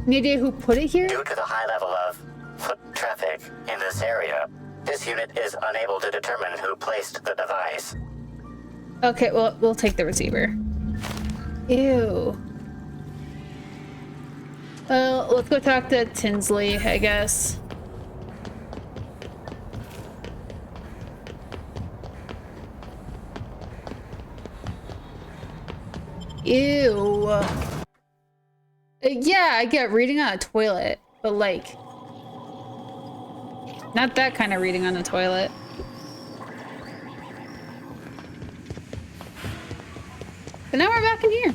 Speaker 1: Any idea who put it here?
Speaker 5: Due to the high level of foot traffic in this area, this unit is unable to determine who placed the device.
Speaker 1: Okay, well, we'll take the receiver. Ew. Well, let's go talk to Tinsley, I guess. Ew. Yeah, I get reading on a toilet, but like, not that kind of reading on the toilet. But now we're back in here.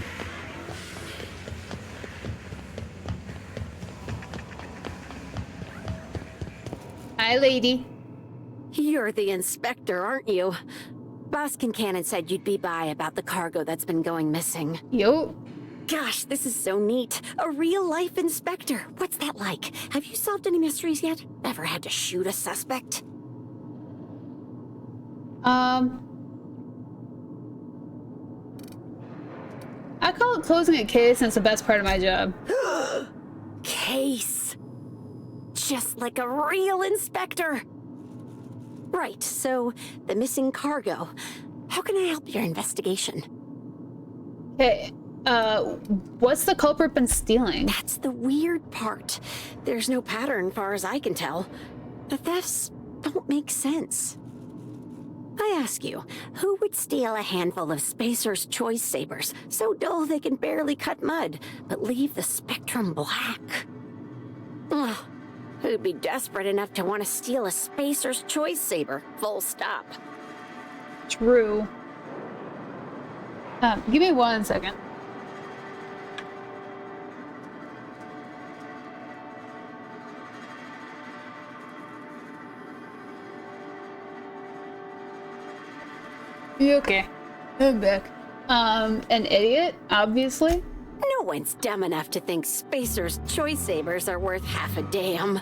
Speaker 1: Hi, lady.
Speaker 11: You're the inspector, aren't you? Boss Kincannon said you'd be by about the cargo that's been going missing.
Speaker 1: Yo.
Speaker 11: Gosh, this is so neat. A real-life inspector. What's that like? Have you solved any mysteries yet? Ever had to shoot a suspect?
Speaker 1: I call it closing a case, and it's the best part of my job.
Speaker 11: Case. Just like a real inspector. Right, so the missing cargo. How can I help your investigation?
Speaker 1: Hey, what's the culprit been stealing?
Speaker 11: That's the weird part. There's no pattern far as I can tell. The thefts don't make sense. I ask you, who would steal a handful of Spacer's Choice Sabers so dull they can barely cut mud, but leave the spectrum black? Ugh. Who'd be desperate enough to want to steal a Spacer's Choice Saber, full stop?
Speaker 1: True. Give me 1 second. You okay? I'm back. An idiot, obviously.
Speaker 11: No one's dumb enough to think Spacer's Choice Sabers are worth half a damn.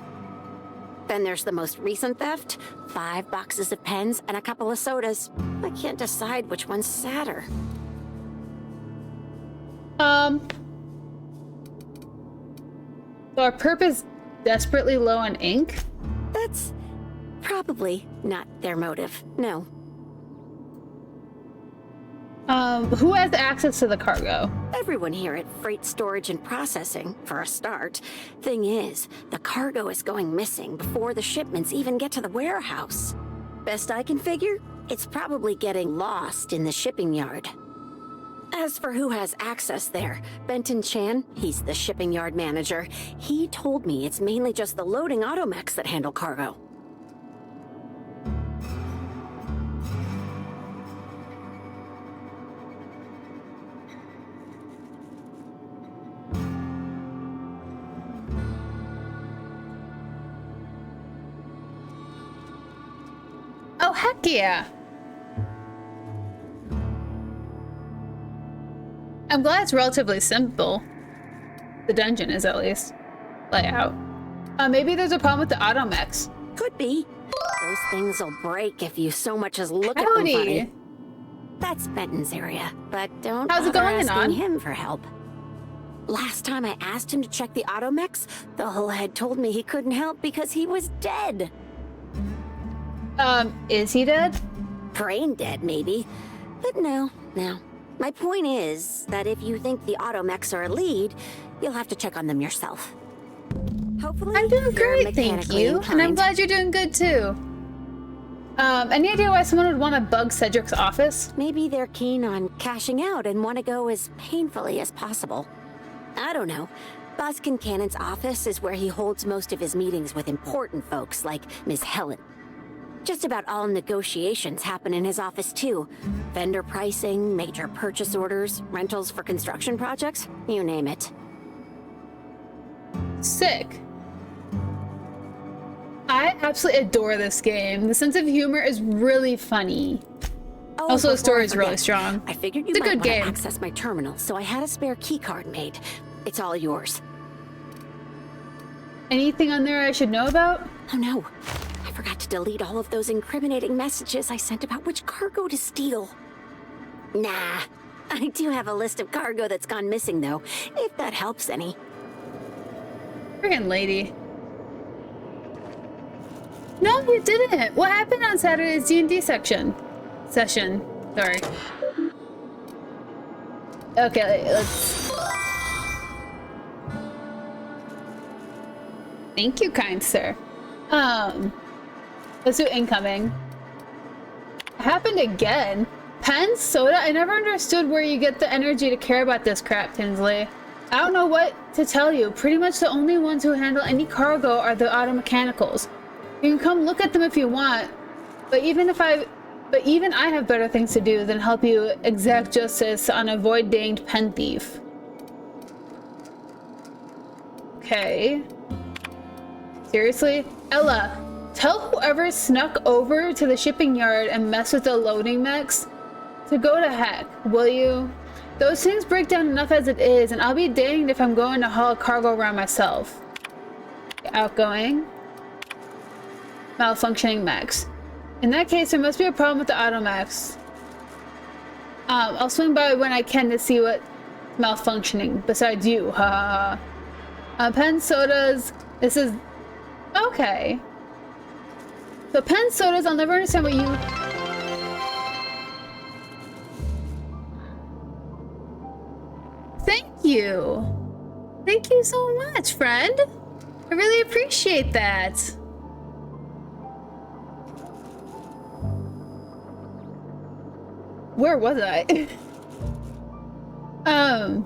Speaker 11: Then there's the most recent theft. 5 boxes of pens and a couple of sodas. I can't decide which one's sadder.
Speaker 1: So our purpose desperately low on ink?
Speaker 11: That's probably not their motive, no.
Speaker 1: Who has access to the cargo?
Speaker 11: Everyone here at Freight Storage and Processing, for a start. Thing is, the cargo is going missing before the shipments even get to the warehouse. Best I can figure, it's probably getting lost in the shipping yard. As for who has access there, Benton Chan, he's the shipping yard manager. He told me it's mainly just the loading automechs that handle cargo.
Speaker 1: Oh, heck yeah. I'm glad it's relatively simple. The dungeon is, at least. Layout. Maybe there's a problem with the automechs.
Speaker 11: Could be. Those things will break if you so much as look at them
Speaker 1: Howdy.
Speaker 11: funny. That's Benton's area, but don't
Speaker 1: How's it
Speaker 11: bother
Speaker 1: going,
Speaker 11: asking
Speaker 1: Anon?
Speaker 11: him for help. Last time I asked him to check the automechs, the whole head told me he couldn't help because he was dead.
Speaker 1: Is he dead?
Speaker 11: Brain dead, maybe. But no. My point is that if you think the automechs are a lead, you'll have to check on them yourself. Hopefully,
Speaker 1: I'm doing
Speaker 11: you're
Speaker 1: great, thank
Speaker 11: mechanically
Speaker 1: you. And I'm
Speaker 11: inclined.
Speaker 1: glad you're doing good too. Any idea why someone would want to bug Cedric's office?
Speaker 11: Maybe they're keen on cashing out and want to go as painfully as possible. I don't know. Boss Kincannon's office is where he holds most of his meetings with important folks like Miss Helen. Just about all negotiations happen in his office too. Vendor pricing, major purchase orders, rentals for construction projects, you name it.
Speaker 1: Sick. I absolutely adore this game. The sense of humor is really funny.
Speaker 11: Oh,
Speaker 1: Also, the
Speaker 11: before
Speaker 1: story
Speaker 11: I
Speaker 1: is really
Speaker 11: forget,
Speaker 1: strong.
Speaker 11: I figured you
Speaker 1: It's a
Speaker 11: might
Speaker 1: good
Speaker 11: want to
Speaker 1: game.
Speaker 11: access my terminal, so I had a spare key card made. It's all yours.
Speaker 1: Anything on there I should know about?
Speaker 11: Oh no, I forgot to delete all of those incriminating messages I sent about which cargo to steal. Nah, I do have a list of cargo that's gone missing though, if that helps any.
Speaker 1: Friggin' lady. No, you didn't. What happened on Saturday's D&D session? Sorry. Okay, let's... Thank you, kind sir. Let's do incoming. Happened again. Pen soda? I never understood where you get the energy to care about this crap, Tinsley. I don't know what to tell you. Pretty much the only ones who handle any cargo are the auto mechanicals. You can come look at them if you want, but even I have better things to do than help you exact justice on a void-danged pen thief. Okay. Seriously? Ella, tell whoever snuck over to the shipping yard and messed with the loading mechs to go to heck, will you? Those things break down enough as it is, and I'll be danged if I'm going to haul cargo around myself. Outgoing. Malfunctioning mechs. In that case, there must be a problem with the automechs. I'll swing by when I can to see what's malfunctioning, besides you, ha ha ha. Pen sodas, this is... Okay. So pen sodas, I'll never understand what you... Thank you. Thank you so much, friend. I really appreciate that. Where was I? I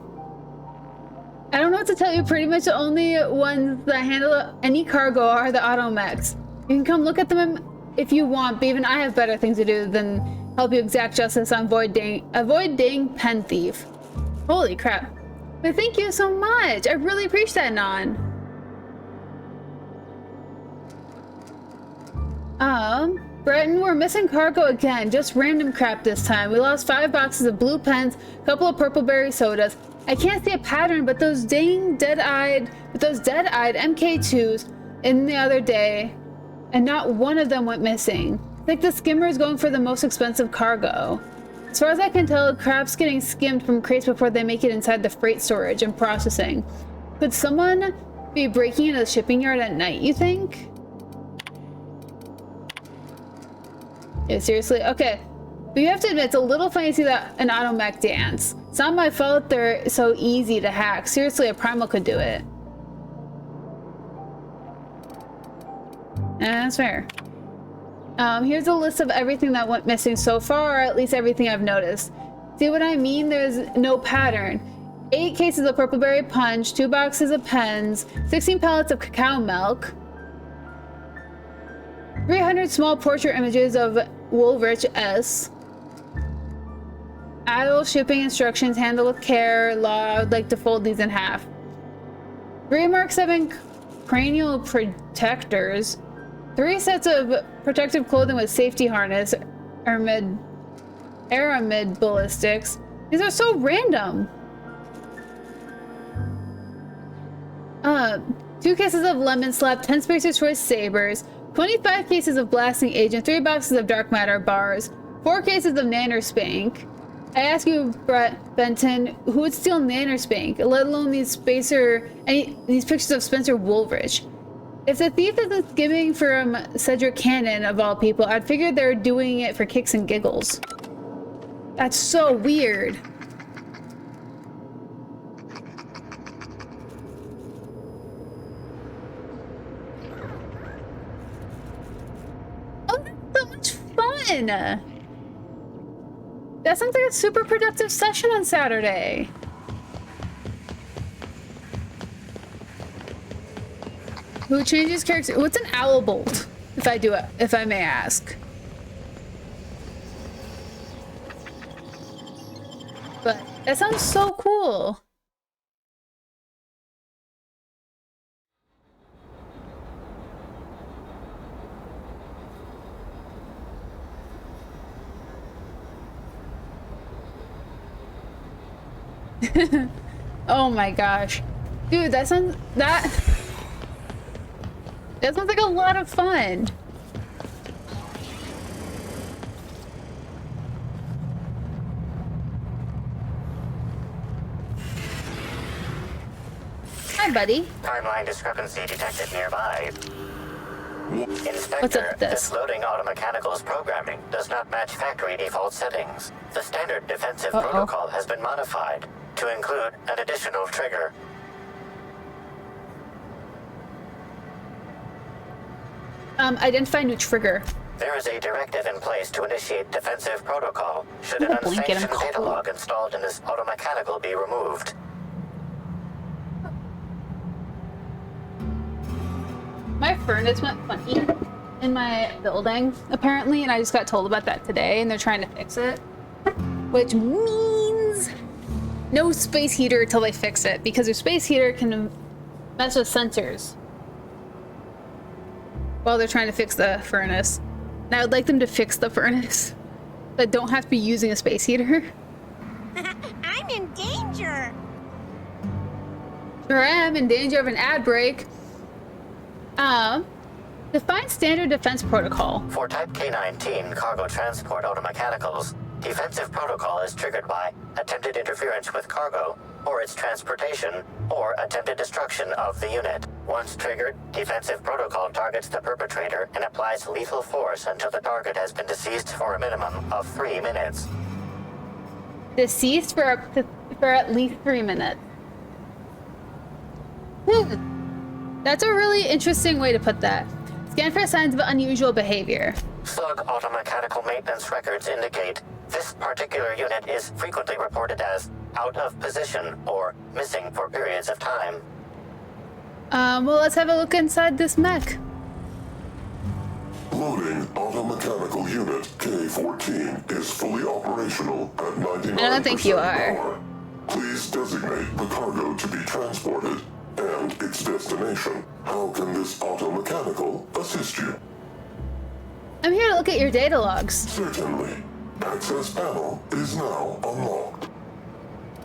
Speaker 1: don't know what to tell you. Pretty much the only ones that handle any cargo are the automechs. You can come look at them if you want, but even I have better things to do than help you exact justice on a void-dang pen thief. Holy crap. But thank you so much. I really appreciate that, Non. Breton, we're missing cargo again. Just random crap this time. We lost 5 boxes of blue pens, a couple of purple berry sodas. I can't see a pattern, but those dead-eyed MK2s in the other day, and not one of them went missing. It's like the skimmer is going for the most expensive cargo. As far as I can tell, crap's getting skimmed from crates before they make it inside the freight storage and processing. Could someone be breaking into the shipping yard at night, you think? Yeah, seriously? Okay. But you have to admit, it's a little funny to see that an automech dance. It's not my fault they're so easy to hack. Seriously, a primal could do it. That's fair. Here's a list of everything that went missing so far, or at least everything I've noticed. See what I mean? There's no pattern. 8 cases of purple berry punch, 2 boxes of pens, 16 pallets of cacao milk, 300 small portrait images of Woolrich S. Idle shipping instructions, handle with care, law. I would like to fold these in half. 3 Mark 7 cranial protectors, 3 sets of protective clothing with safety harness, aramid ballistics. These are so random. 2 cases of lemon slap, 10 Spacer's Choice sabers, 25 cases of blasting agent, 3 boxes of dark matter bars, 4 cases of nanospank. I ask you, Brett Benton, who would steal nanospank, let alone these pictures of Spencer Woolrich? If the thief is skimming from Cedric Cannon, of all people, I'd figure they're doing it for kicks and giggles. That's so weird. fun! That sounds like a super productive session on Saturday. Who changes character? What's an owl bolt? If I may ask. But that sounds so cool. Oh my gosh. Dude, that sounds like a lot of fun. Hi, buddy.
Speaker 5: Timeline discrepancy detected nearby. Inspector,
Speaker 1: What's up with this?
Speaker 5: loading automechanical's programming does not match factory default settings. The standard defensive protocol has been modified to include an additional trigger.
Speaker 1: Identify new trigger.
Speaker 5: There is a directive in place to initiate defensive protocol should an unsanctioned data log installed in this automechanical be removed.
Speaker 1: My furnace went funny in my building, apparently, and I just got told about that today, and they're trying to fix it. Which means no space heater until they fix it, because a space heater can mess with sensors while they're trying to fix the furnace. And I would like them to fix the furnace. I don't have to be using a space heater.
Speaker 14: I'm in danger.
Speaker 1: Sure am in danger of an ad break. Define standard defense protocol.
Speaker 5: For Type K-19 cargo transport automechanicals, defensive protocol is triggered by attempted interference with cargo, or its transportation, or attempted destruction of the unit. Once triggered, defensive protocol targets the perpetrator and applies lethal force until the target has been deceased for a minimum of 3 minutes.
Speaker 1: Deceased for at least 3 minutes. That's a really interesting way to put that. Scan for signs of unusual behavior.
Speaker 5: Slug automechanical maintenance records indicate this particular unit is frequently reported as out of position or missing for periods of time.
Speaker 1: Well, let's have a look inside this mech.
Speaker 15: Loading automechanical unit K-14 is fully operational at 99%.
Speaker 1: I don't think you are.
Speaker 15: Power. Please designate the cargo to be transported and its destination. How can this automechanical assist you?
Speaker 1: I'm here to look at your data logs.
Speaker 15: Certainly. Access panel is now unlocked.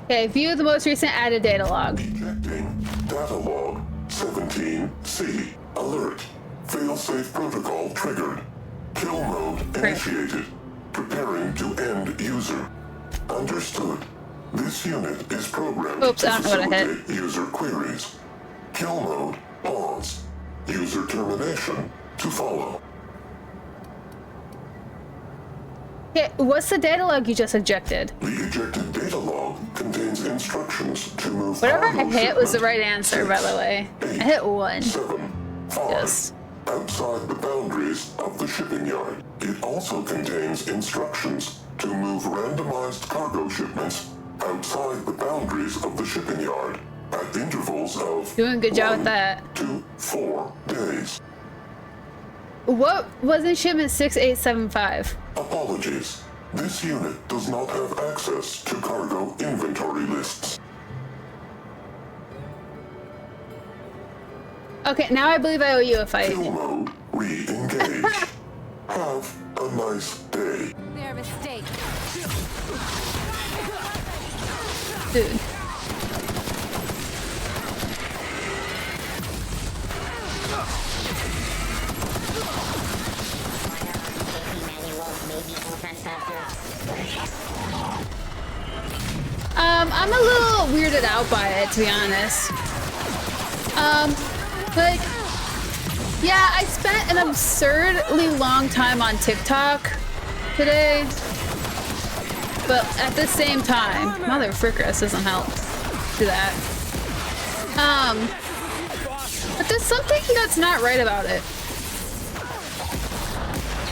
Speaker 1: Okay, view the most recent added data log.
Speaker 15: Ejecting data log 17C. Alert. Failsafe protocol triggered. Kill mode initiated. Preparing to end user. Understood. This unit is programmed to facilitate user queries. Kill mode pause. User termination to follow.
Speaker 1: Okay, what's the data log you just ejected?
Speaker 15: The ejected data log contains instructions to move.
Speaker 1: Whatever I hit was the right answer, by the way. I hit 1.
Speaker 15: 7, 5.
Speaker 1: Yes.
Speaker 15: Outside the boundaries of the shipping yard. It also contains instructions to move randomized cargo shipments outside the boundaries of the shipping yard at intervals of
Speaker 1: doing a good job with that.
Speaker 15: 2 to 4 days.
Speaker 1: What was in shipment 6875?
Speaker 15: Apologies. This unit does not have access to cargo inventory lists.
Speaker 1: Okay, now I believe I owe you a fight.
Speaker 15: Kill mode re-engage. Have a nice day.
Speaker 14: They're a mistake.
Speaker 1: Dude. I'm a little weirded out by it, to be honest. Like, yeah, I spent an absurdly long time on TikTok today, but at the same time, mother frickers doesn't help do that. But there's something that's not right about it.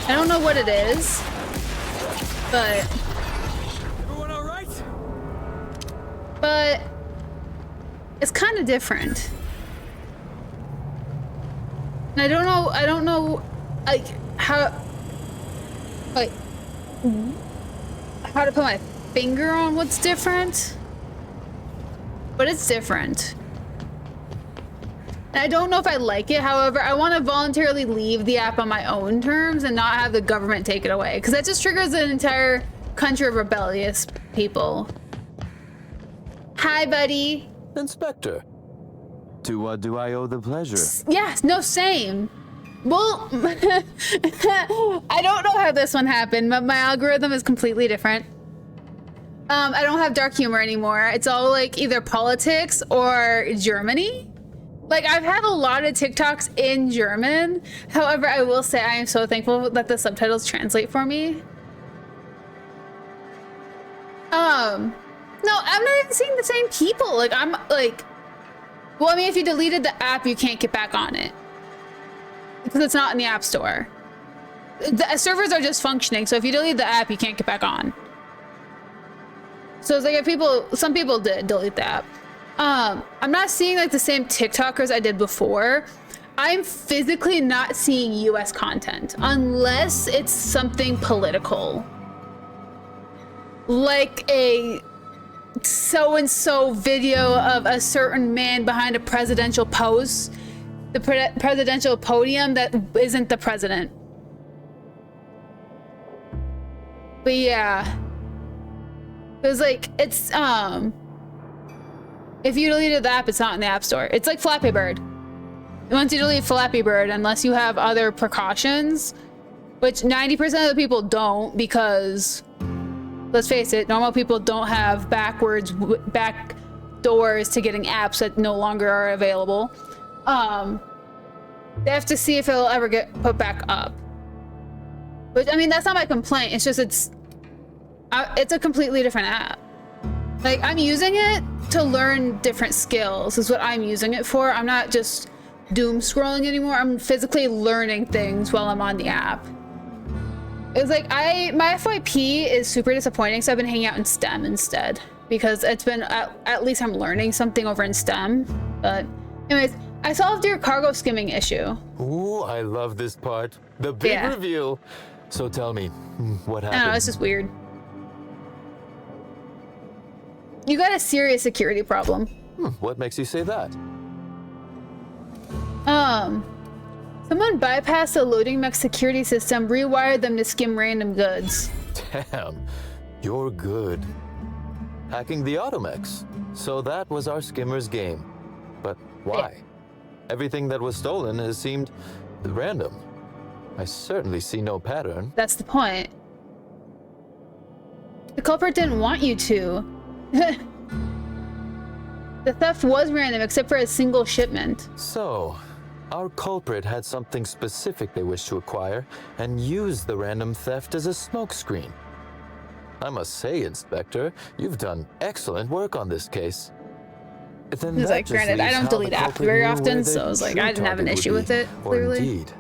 Speaker 1: I don't know what it is. But
Speaker 4: Everyone all right?
Speaker 1: but it's kind of different. And I don't know like how to put my finger on what's different. But it's different. And I don't know if I like it. However, I want to voluntarily leave the app on my own terms and not have the government take it away, because that just triggers an entire country of rebellious people. Hi, buddy.
Speaker 13: Inspector. To what do I owe the pleasure?
Speaker 1: Yeah, no, same. Well, I don't know how this one happened, but my algorithm is completely different. I don't have dark humor anymore. It's all like either politics or Germany. Like, I've had a lot of TikToks in German. However, I will say I am so thankful that the subtitles translate for me. No, I'm not even seeing the same people. Like, I'm like, well, I mean, if you deleted the app, you can't get back on it because it's not in the App Store. The servers are just functioning, so if you delete the app, you can't get back on. So it's like if some people did delete the app. I'm not seeing like the same TikTokers I did before. I'm physically not seeing US content unless it's something political. Like a so-and-so video of a certain man behind a presidential pose, the presidential podium that isn't the president. But yeah, it was like, it's if you deleted the app, it's not in the App Store. It's like Flappy Bird. Once you delete Flappy Bird, unless you have other precautions, which 90% of the people don't, because let's face it, normal people don't have back doors to getting apps that no longer are available. They have to see if it'll ever get put back up. But I mean, that's not my complaint. It's just it's a completely different app. Like, I'm using it to learn different skills is what I'm using it for. I'm not just doom scrolling anymore. I'm physically learning things while I'm on the app. It's like my FYP is super disappointing, so I've been hanging out in STEM instead, because it's been at least I'm learning something over in STEM. But anyways, I solved your cargo skimming issue.
Speaker 13: Ooh, I love this part. The big reveal. So tell me, what happened?
Speaker 1: I don't know, it's just weird. You got a serious security problem.
Speaker 13: What makes you say that?
Speaker 1: Someone bypassed the loading mech security system, rewired them to skim random goods.
Speaker 13: Damn, you're good. Hacking the automechs. So that was our skimmer's game. But why?
Speaker 1: Yeah.
Speaker 13: Everything that was stolen has seemed random. I certainly see no pattern.
Speaker 1: That's the point. The culprit didn't want you to. The theft was random except for a single shipment.
Speaker 13: So, our culprit had something specific they wished to acquire and used the random theft as a smokescreen. I must say, Inspector, you've done excellent work on this case. Then
Speaker 1: It's like, granted, I don't delete apps very often, so I was like, I didn't have an issue with it, clearly.
Speaker 13: Or indeed,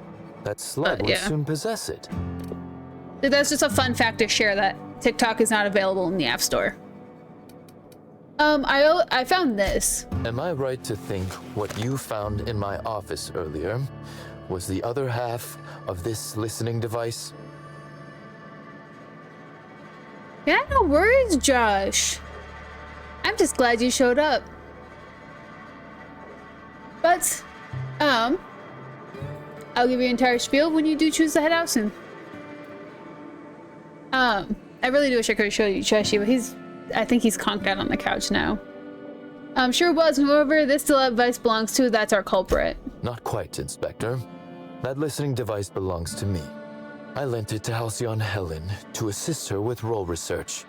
Speaker 13: that slut will soon possess it.
Speaker 1: That's just a fun fact to share, that TikTok is not available in the App Store. I found this.
Speaker 13: Am I right to think what you found in my office earlier was the other half of this listening device?
Speaker 1: Yeah, no worries, Josh. I'm just glad you showed up. But, I'll give you an entire spiel when you do choose to head out soon. I really do wish I could show you Trashy, but I think he's conked out on the couch now. Sure was. Whoever this device belongs to, that's our culprit.
Speaker 13: Not quite, Inspector. That listening device belongs to me. I lent it to Halcyon Helen to assist her with role research.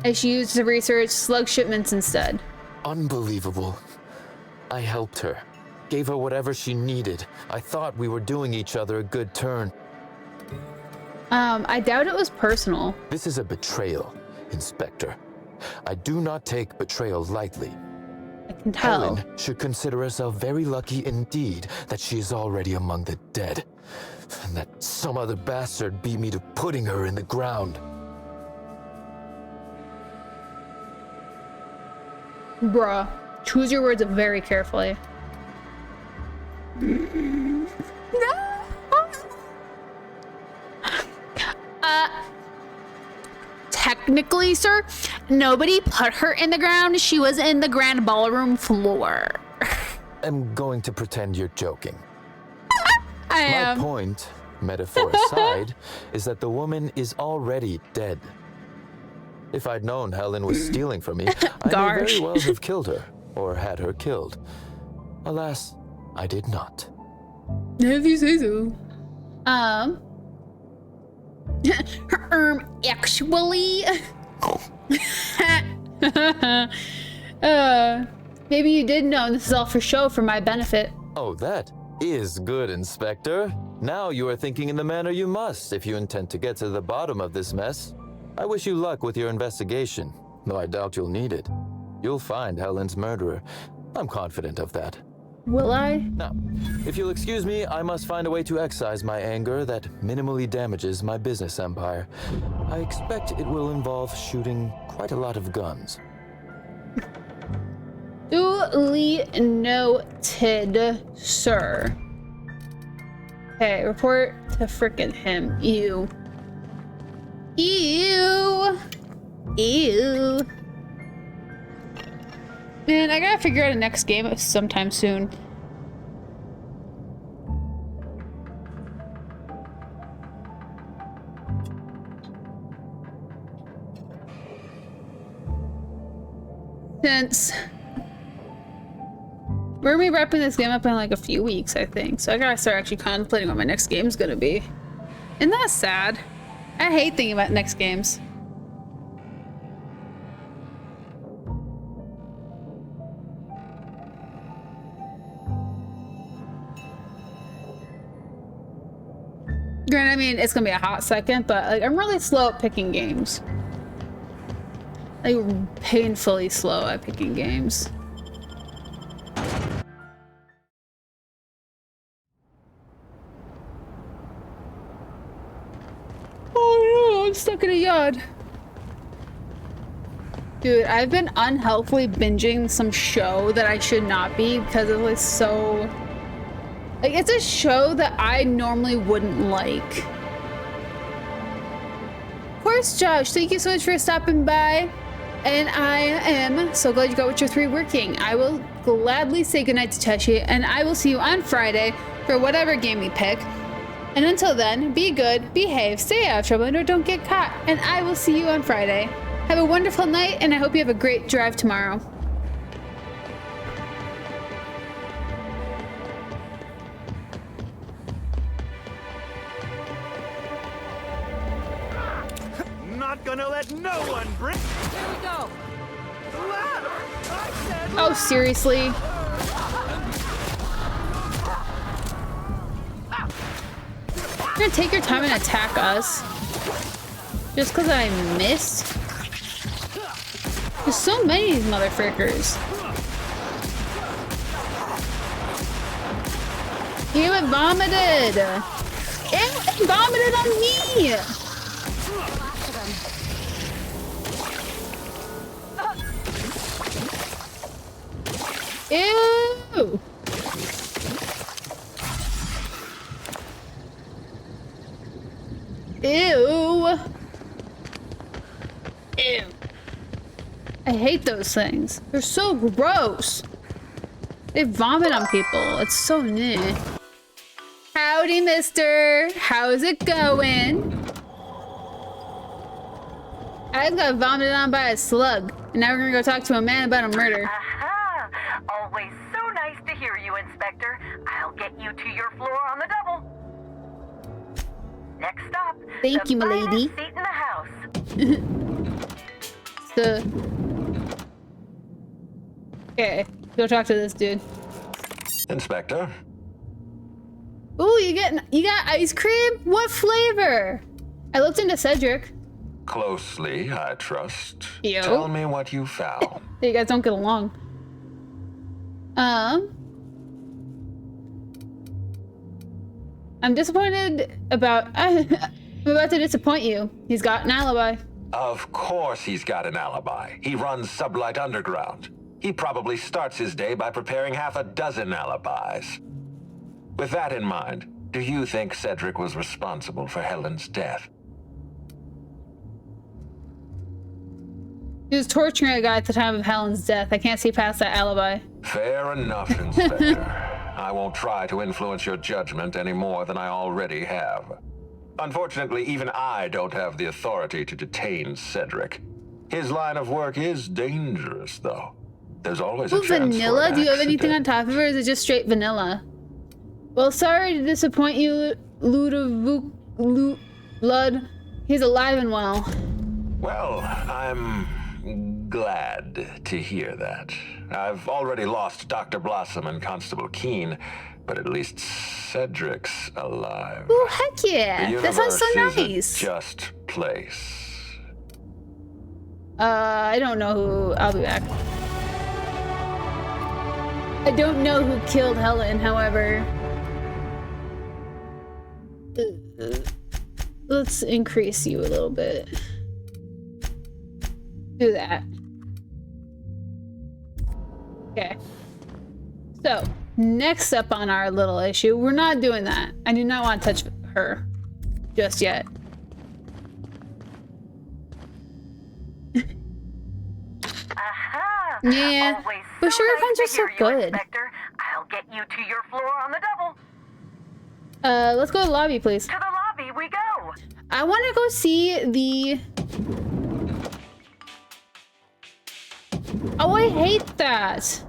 Speaker 1: And she used to research slug shipments instead.
Speaker 13: Unbelievable. I helped her. Gave her whatever she needed. I thought we were doing each other a good turn.
Speaker 1: I doubt it was personal.
Speaker 13: This is a betrayal, Inspector. I do not take betrayal lightly.
Speaker 1: I can tell.
Speaker 13: Helen should consider herself very lucky indeed that she is already among the dead. And that some other bastard beat me to putting her in the ground.
Speaker 1: Bruh, choose your words very carefully. No! Technically, sir, nobody put her in the ground. She was in the grand ballroom floor.
Speaker 13: I'm going to pretend you're joking.
Speaker 1: I am.
Speaker 13: My point, metaphor aside, is that the woman is already dead. If I'd known Helen was stealing from me, I may very well have killed her, or had her killed. Alas, I did not.
Speaker 1: If you say so. Actually, maybe you did know, and this is all for show for my benefit.
Speaker 13: Oh, that is good, Inspector. Now you are thinking in the manner you must if you intend to get to the bottom of this mess. I wish you luck with your investigation, though I doubt you'll need it. You'll find Helen's murderer. I'm confident of that.
Speaker 1: Will I?
Speaker 13: Now, if you'll excuse me, I must find a way to excise my anger that minimally damages my business empire. I expect it will involve shooting quite a lot of guns.
Speaker 1: Duly noted, sir. Okay, report to frickin' him. Ew. Ew. Ew. Man, I gotta figure out a next game sometime soon. Since we're gonna be wrapping this game up in like a few weeks, I think. So I gotta start actually contemplating what my next game's gonna be. Isn't that sad? I hate thinking about next games. Granted, I mean, it's gonna be a hot second, but like, I'm really slow at picking games. Like, painfully slow at picking games. Oh no, I'm stuck in a yard. Dude, I've been unhealthily binging some show that I should not be because it was so... Like, it's a show that I normally wouldn't like. Of course, Josh, thank you so much for stopping by. And I am so glad you got Witcher 3 working. I will gladly say goodnight to Teshi, and I will see you on Friday for whatever game we pick. And until then, be good, behave, stay out of trouble, and don't get caught. And I will see you on Friday. Have a wonderful night, and I hope you have a great drive tomorrow.
Speaker 4: Not gonna let no one bring. Here we go.
Speaker 1: Oh, seriously? You're gonna take your time and attack us? Just because I missed? There's so many of these motherfuckers. You have vomited! It vomited on me! Ew! Ew! Ew. I hate those things. They're so gross. They vomit on people. It's so new. Howdy, mister. How's it going? I just got vomited on by a slug. And now we're gonna go talk to a man about a murder.
Speaker 6: Aha! Always so nice to hear you, Inspector. I'll get you to your floor on the double. Next stop.
Speaker 1: Thank you, my lady.
Speaker 6: Seat in the house.
Speaker 1: Okay, go talk to this dude.
Speaker 8: Inspector?
Speaker 1: Ooh, you got ice cream? What flavor? I looked into Cedric.
Speaker 8: Closely, I trust.
Speaker 1: Yo.
Speaker 8: Tell me what you found.
Speaker 1: You guys don't get along. I'm disappointed about... I'm about to disappoint you. He's got an alibi.
Speaker 8: Of course he's got an alibi. He runs Sublight Underground. He probably starts his day by preparing half a dozen alibis. With that in mind, do you think Cedric was responsible for Helen's death?
Speaker 1: He was torturing a guy at the time of Helen's death. I can't see past that alibi.
Speaker 8: Fair enough, Inspector. I won't try to influence your judgment any more than I already have. Unfortunately, even I don't have the authority to detain Cedric. His line of work is dangerous, though. There's always a chance
Speaker 1: vanilla?
Speaker 8: for an
Speaker 1: Do you have anything on
Speaker 8: accident.
Speaker 1: top of it, or is it just straight vanilla? Well, sorry to disappoint you, Blood. He's alive and well.
Speaker 8: Well, I'm glad to hear that. I've already lost Dr. Blossom and Constable Keene, but at least Cedric's alive.
Speaker 1: Oh, heck yeah!
Speaker 8: The
Speaker 1: That sounds so
Speaker 8: universe is a
Speaker 1: nice.
Speaker 8: just place.
Speaker 1: I don't know who. I'll be back. I don't know who killed Helen, however. Let's increase you a little bit. Do that. Okay. So, next up on our little issue, we're not doing that. I do not want to touch her just yet.
Speaker 6: Aha!
Speaker 1: Yeah,
Speaker 6: Always
Speaker 1: but
Speaker 6: so
Speaker 1: sugar
Speaker 6: nice
Speaker 1: cones
Speaker 6: to
Speaker 1: are so
Speaker 6: hear you,
Speaker 1: good.
Speaker 6: Inspector. I'll get you to your floor on the double.
Speaker 1: Let's go to the lobby, please.
Speaker 6: To the lobby we go.
Speaker 1: I want to go see the... Oh, I hate that.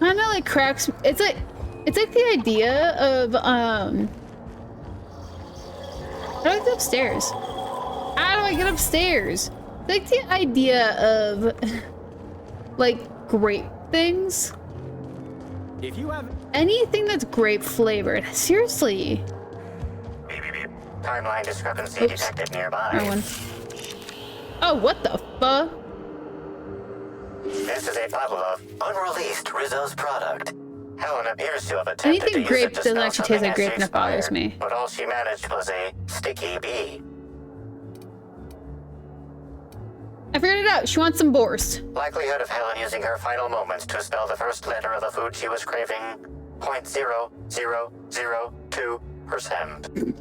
Speaker 1: Kind of like cracks. It's like the idea of How do I get upstairs? How do I get upstairs? It's like the idea of like grape things.
Speaker 2: If you have
Speaker 1: Anything that's grape flavored. Seriously.
Speaker 5: Timeline discrepancy
Speaker 1: Oops.
Speaker 5: detected nearby.
Speaker 1: Wrong one. Oh, what the fuck?
Speaker 5: This is a bottle of unreleased Rizzo's product. Helen appears to have attempted
Speaker 1: Anything
Speaker 5: to use
Speaker 1: grape
Speaker 5: it to
Speaker 1: doesn't
Speaker 5: spell
Speaker 1: actually taste
Speaker 5: something
Speaker 1: like grape
Speaker 5: as
Speaker 1: and it bothers
Speaker 5: she
Speaker 1: me.
Speaker 5: expired, but all she managed was a sticky bee.
Speaker 1: I figured it out. She wants some Borst.
Speaker 5: Likelihood of Helen using her final moments to spell the first letter of the food she was craving, 0.0002%.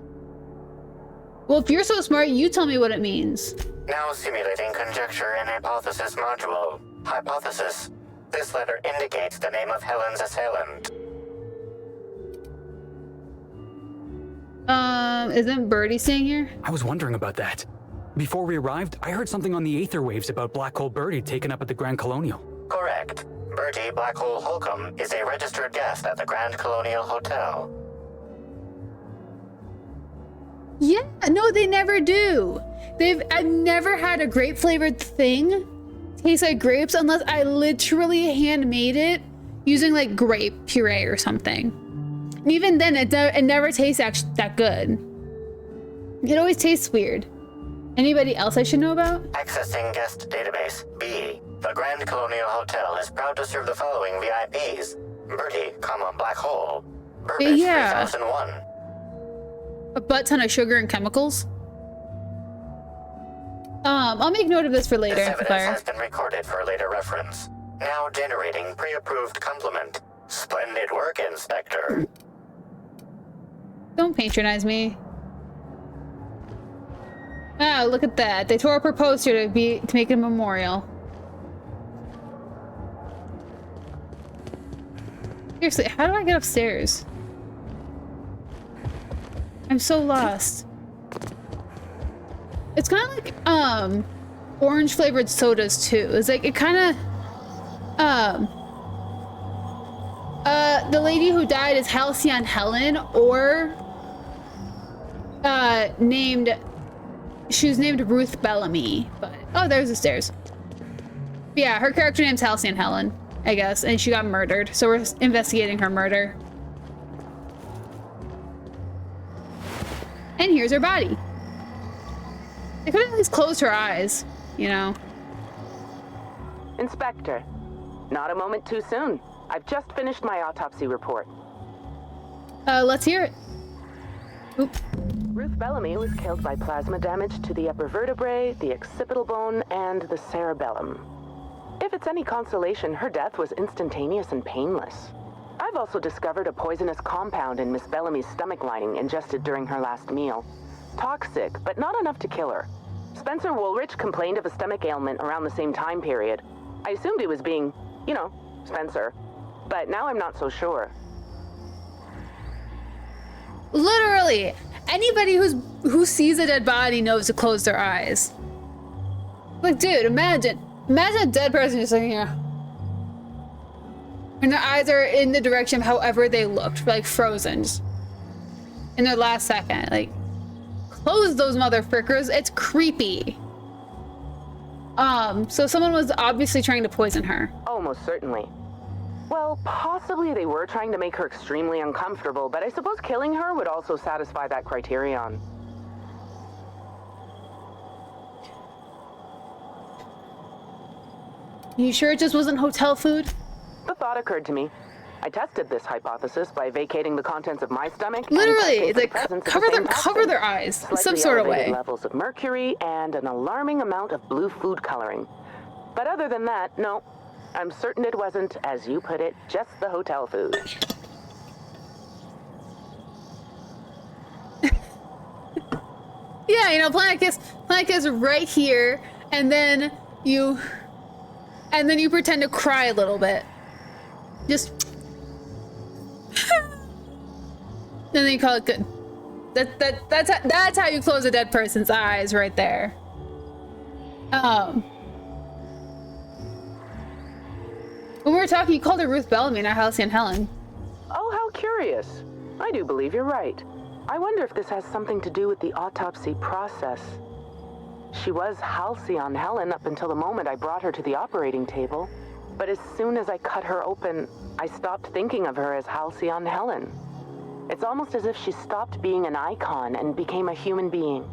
Speaker 1: Well, if you're so smart, you tell me what it means.
Speaker 5: Now simulating conjecture in hypothesis module. Hypothesis. This letter indicates the name of Helen's assailant.
Speaker 1: Isn't Birdie staying here?
Speaker 16: I was wondering about that. Before we arrived, I heard something on the aether waves about Black Hole Birdie taken up at the Grand Colonial.
Speaker 5: Correct. Bertie Black Hole Holcomb is a registered guest at the Grand Colonial Hotel.
Speaker 1: Yeah, no, they never do. I've never had a grape flavored thing taste like grapes unless I literally handmade it using like grape puree or something. And even then, it never tastes actually that good. It always tastes weird. Anybody else I should know about?
Speaker 5: Accessing guest database. B. The Grand Colonial Hotel is proud to serve the following VIPs. Bertie, Black Hole. Burbage
Speaker 1: Yeah.
Speaker 5: 3001.
Speaker 1: A butt ton of sugar and chemicals. I'll make note of this for later.
Speaker 5: This evidence
Speaker 1: Fire.
Speaker 5: has been recorded for later reference. Now generating pre-approved compliment. Splendid work, Inspector.
Speaker 1: Don't patronize me. Wow, look at that. They tore up her poster to make it a memorial. Seriously, how do I get upstairs? I'm so lost. It's kind of like orange flavored sodas too. It's like it kind of the lady who died is Halcyon Helen, or she was named Ruth Bellamy, but oh, there's the stairs. But yeah, her character name's Halcyon Helen, I guess, and she got murdered, so we're investigating her murder. And here's her body. They could have at least closed her eyes, you know.
Speaker 3: Inspector, Not a moment too soon. I've just finished my autopsy report.
Speaker 1: Let's hear it. Oop.
Speaker 3: Ruth Bellamy was killed by plasma damage to the upper vertebrae, the occipital bone, and the cerebellum. If it's any consolation, her death was instantaneous and painless. I've also discovered a poisonous compound in Miss Bellamy's stomach lining ingested during her last meal. Toxic, but not enough to kill her. Spencer Woolrich complained of a stomach ailment around the same time period. I assumed he was being, you know, Spencer. But now I'm not so sure.
Speaker 1: Literally, anybody who sees a dead body knows to close their eyes. Like, dude, imagine a dead person just sitting here. And their eyes are in the direction of however they looked, like frozen. Just in their last second. Like, close those motherfuckers. It's creepy. So someone was obviously trying to poison her.
Speaker 3: Almost certainly. Well, possibly they were trying to make her extremely uncomfortable, but I suppose killing her would also satisfy that criterion.
Speaker 1: You sure it just wasn't hotel food?
Speaker 3: The thought occurred to me. I tested this hypothesis by vacating the contents of my stomach.
Speaker 1: Literally, it's like cover their eyes some sort of way.
Speaker 3: Levels of mercury and an alarming amount of blue food coloring. But other than that, no. I'm certain it wasn't, as you put it, just the hotel food.
Speaker 1: Yeah, you know, Planet Kiss right here, and then you pretend to cry a little bit. Just and then you call it good. That's how you close a dead person's eyes right there. When we were talking, you called her Ruth Bellamy, not Halcyon Helen.
Speaker 3: Oh, how curious. I do believe you're right. I wonder if this has something to do with the autopsy process. She was Halcyon Helen up until the moment I brought her to the operating table. But as soon as I cut her open, I stopped thinking of her as Halcyon Helen. It's almost as if she stopped being an icon and became a human being.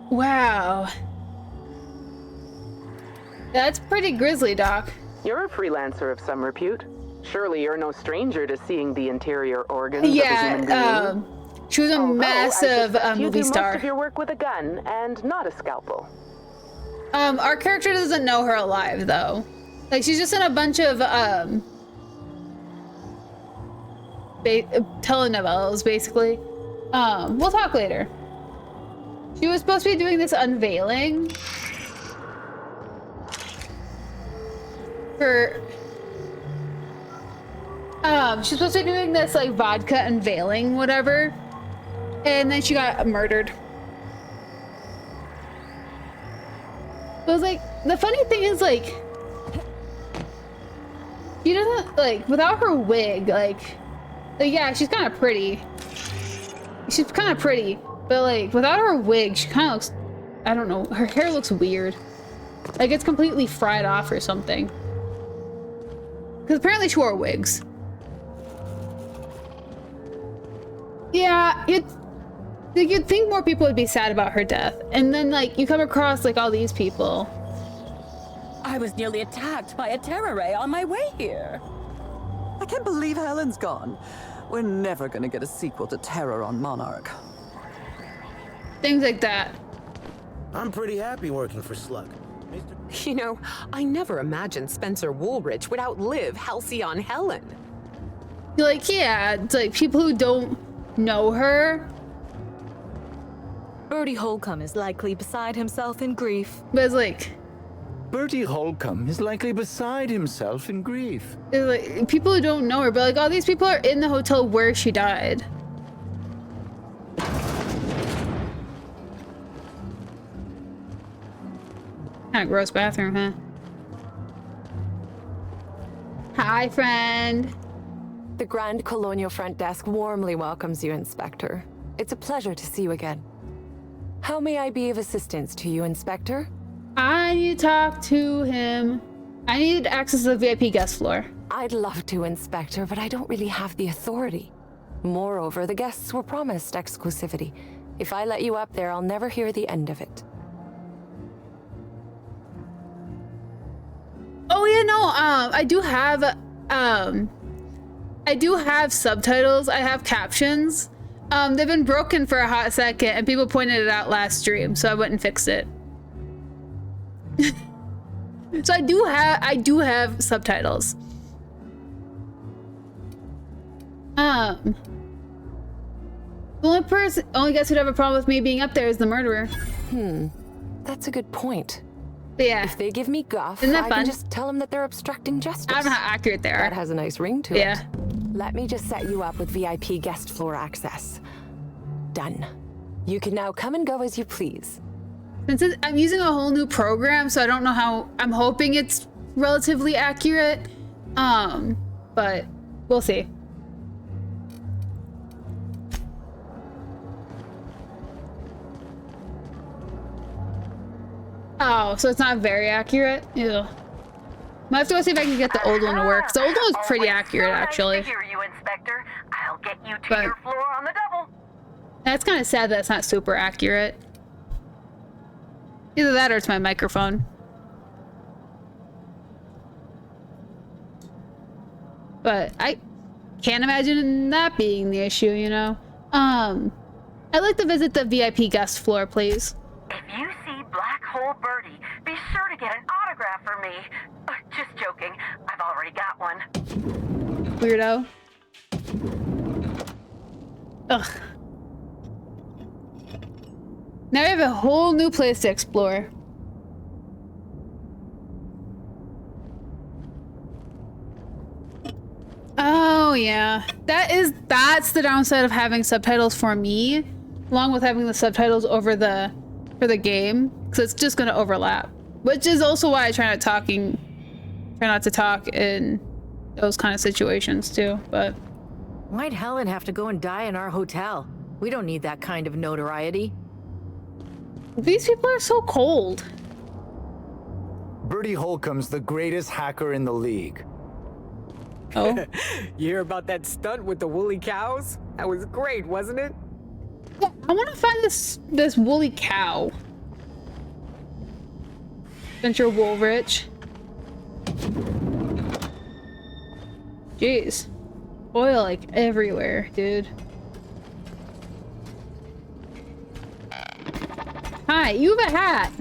Speaker 1: Wow. That's pretty grisly, Doc.
Speaker 3: You're a freelancer of some repute. Surely you're no stranger to seeing the interior organs of a human being.
Speaker 1: She was a massive movie star.
Speaker 3: Most of your work with a gun and not a scalpel.
Speaker 1: Our character doesn't know her alive, though. Like, she's just in a bunch of telenovelas, basically. We'll talk later. She was supposed to be doing this unveiling for she's supposed to be doing this like vodka unveiling, whatever, and then she got murdered. It was like, the funny thing is, like, she doesn't, like, without her wig, like yeah, she's kind of pretty. She's kind of pretty, but like without her wig, she kind of looks, I don't know, her hair looks weird. Like it's completely fried off or something. Because apparently she wore wigs. Yeah, you'd think more people would be sad about her death. And then, like, you come across, like, all these people.
Speaker 9: I was nearly attacked by a terror ray on my way here.
Speaker 17: I can't believe Helen's gone. We're never gonna get a sequel to Terror on Monarch.
Speaker 1: Things like that.
Speaker 18: I'm pretty happy working for Slug.
Speaker 3: You know, I never imagined Spencer Woolrich would outlive Halcyon Helen.
Speaker 1: You're like, yeah, it's like people who don't know her.
Speaker 19: Bertie Holcomb is likely beside himself in grief.
Speaker 1: But it's like,
Speaker 20: Bertie Holcomb is likely beside himself in grief.
Speaker 1: It's like people who don't know her, but like all these people are in the hotel where she died. Kind of gross bathroom, huh? Hi, friend.
Speaker 21: The Grand Colonial Front Desk warmly welcomes you, Inspector. It's a pleasure to see you again. How may I be of assistance to you, Inspector?
Speaker 1: I need to talk to him. I need access to the VIP guest floor.
Speaker 21: I'd love to, Inspector, but I don't really have the authority. Moreover, the guests were promised exclusivity. If I let you up there, I'll never hear the end of it.
Speaker 1: Oh yeah, no. I do have subtitles. I have captions. They've been broken for a hot second, and people pointed it out last stream, so I went and fixed it. So I do have subtitles. The only guess who'd have a problem with me being up there is the murderer.
Speaker 21: That's a good point.
Speaker 1: But yeah.
Speaker 21: If they give me guff,
Speaker 1: Isn't that
Speaker 21: I
Speaker 1: fun?
Speaker 21: can just tell them that they're obstructing justice.
Speaker 1: I don't know how accurate they are.
Speaker 21: That has a nice ring to
Speaker 1: Yeah.
Speaker 21: it. Let me just set you up with VIP guest floor access. Done. You can now come and go as you please.
Speaker 1: Since I'm using a whole new program, so I don't know how. I'm hoping it's relatively accurate. But we'll see. Oh, so it's not very accurate? Ew. Might have to go see if I can get the old one to work. 'Cause the old one was pretty accurate, actually.
Speaker 6: Nice to hear you, Inspector. I'll get you to
Speaker 1: But
Speaker 6: your floor on the double.
Speaker 1: that's kind of sad that it's not super accurate. Either that or it's my microphone. But I can't imagine that being the issue, you know? I'd like to visit the VIP guest floor, please.
Speaker 6: If you see Black Hole Birdie, be sure to get an autograph for me. Just joking. I've already got one.
Speaker 1: Weirdo. Ugh. Now we have a whole new place to explore. Oh yeah, that's the downside of having subtitles for me, along with having the subtitles over for the game, because it's just gonna overlap. Which is also why I try not to talk in those kind of situations too. But
Speaker 7: why'd Helen have to go and die in our hotel? We don't need that kind of notoriety.
Speaker 1: These people are so cold.
Speaker 22: Bertie Holcomb's the greatest hacker in the league.
Speaker 1: Oh.
Speaker 3: You hear about that stunt with the woolly cows? That was great, wasn't it?
Speaker 1: Yeah, I want to find this woolly cow. Venture Woolrich. Jeez. Oil like everywhere, dude. Hi, you have a hat.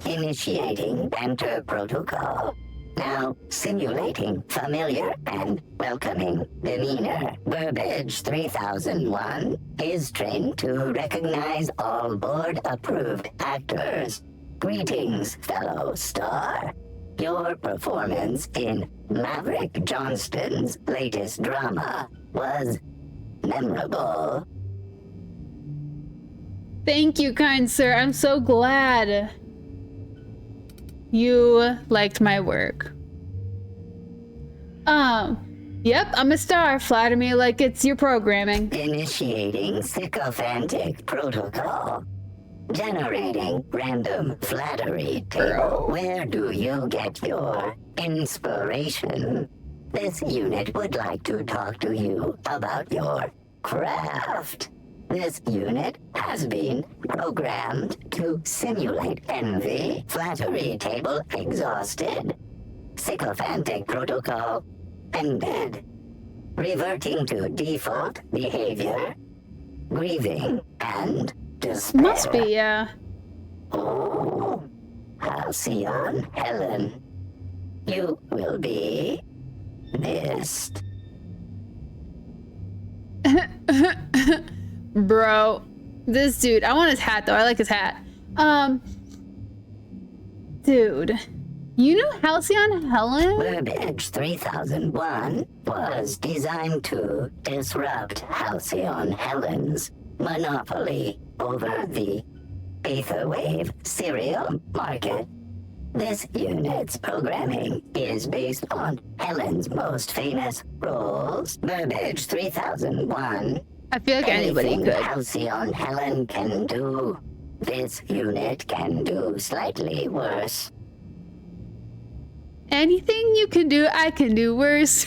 Speaker 5: Initiating enter protocol. Now simulating familiar and welcoming demeanor. Burbage 3001 is trained to recognize all board-approved actors. Greetings, fellow star. Your performance in Maverick Johnston's latest drama was memorable.
Speaker 1: Thank you, kind sir. I'm so glad you liked my work. Yep, I'm a star. Flatter me like it's your programming.
Speaker 5: Initiating sycophantic protocol. Generating random flattery table. Where do you get your inspiration? This unit would like to talk to you about your craft. This unit has been programmed to simulate envy. Flattery table exhausted. Sycophantic protocol ended. Reverting to default behavior. Grieving and despair.
Speaker 1: Must be, yeah.
Speaker 5: Oh, Halcyon Helen. You will be missed.
Speaker 1: Bro, this dude, I want his hat though. I like his hat. Dude, you know Halcyon Helen?
Speaker 5: Burbage 3001 was designed to disrupt Halcyon Helen's monopoly over the Aetherwave serial market. This unit's programming is based on Helen's most famous roles. Burbage 3001.
Speaker 1: I feel like anybody could.
Speaker 5: Halcyon Helen can do, this unit can do slightly worse.
Speaker 1: Anything you can do, I can do worse.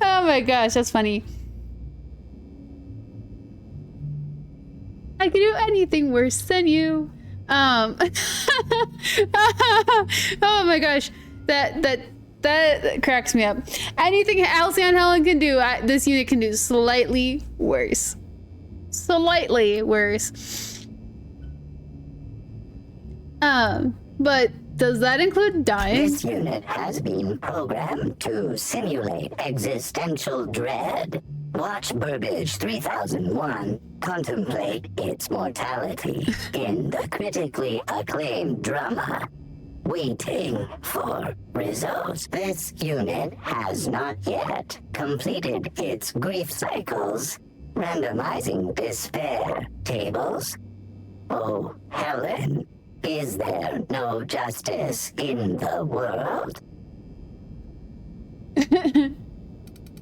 Speaker 1: Oh my gosh, that's funny. I can do anything worse than you. Oh my gosh, that cracks me up. Anything Halcyon Helen can do, this unit can do slightly worse. Slightly worse. But does that include dying?
Speaker 10: This unit has been programmed to simulate existential dread. Watch Burbage 3001 contemplate its mortality in the critically acclaimed drama, Waiting for Results. This unit has not yet completed its grief cycles, randomizing despair tables. Oh, Helen, is there no justice in the world?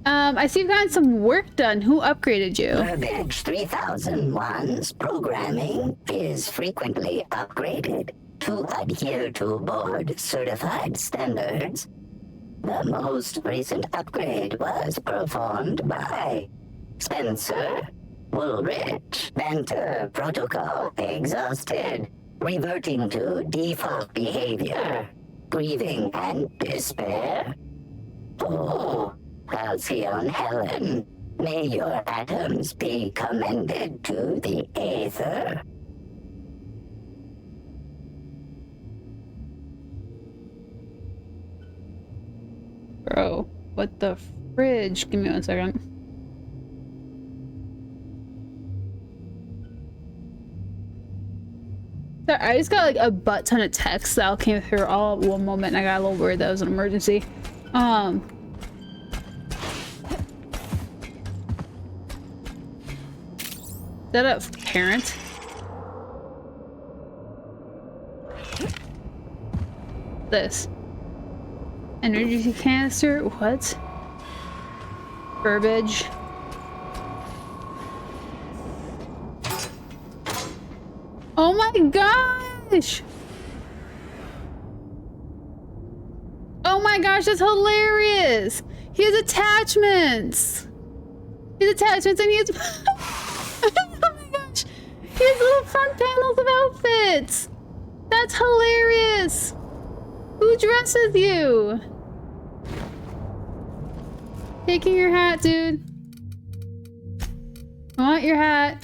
Speaker 1: I see you've gotten some work done. Who upgraded you?
Speaker 10: Burbage 3001's programming is frequently upgraded to adhere to board-certified standards. The most recent upgrade was performed by Spencer Woolrich. Banter protocol exhausted, reverting to default behavior, grieving and despair. Oh, Halcyon Helen, may your atoms be commended to the Aether.
Speaker 1: Bro, what the fridge? Give me 1 second. So I just got like a butt ton of texts that all came through all at one moment, and I got a little worried that was an emergency. Is that a parent? This. Energy canister? What? Burbage. Oh my gosh! Oh my gosh, that's hilarious! He has attachments! He has attachments and he has... Oh my gosh! He has little front panels of outfits! That's hilarious! Who dresses you? Taking your hat, dude. I want your hat.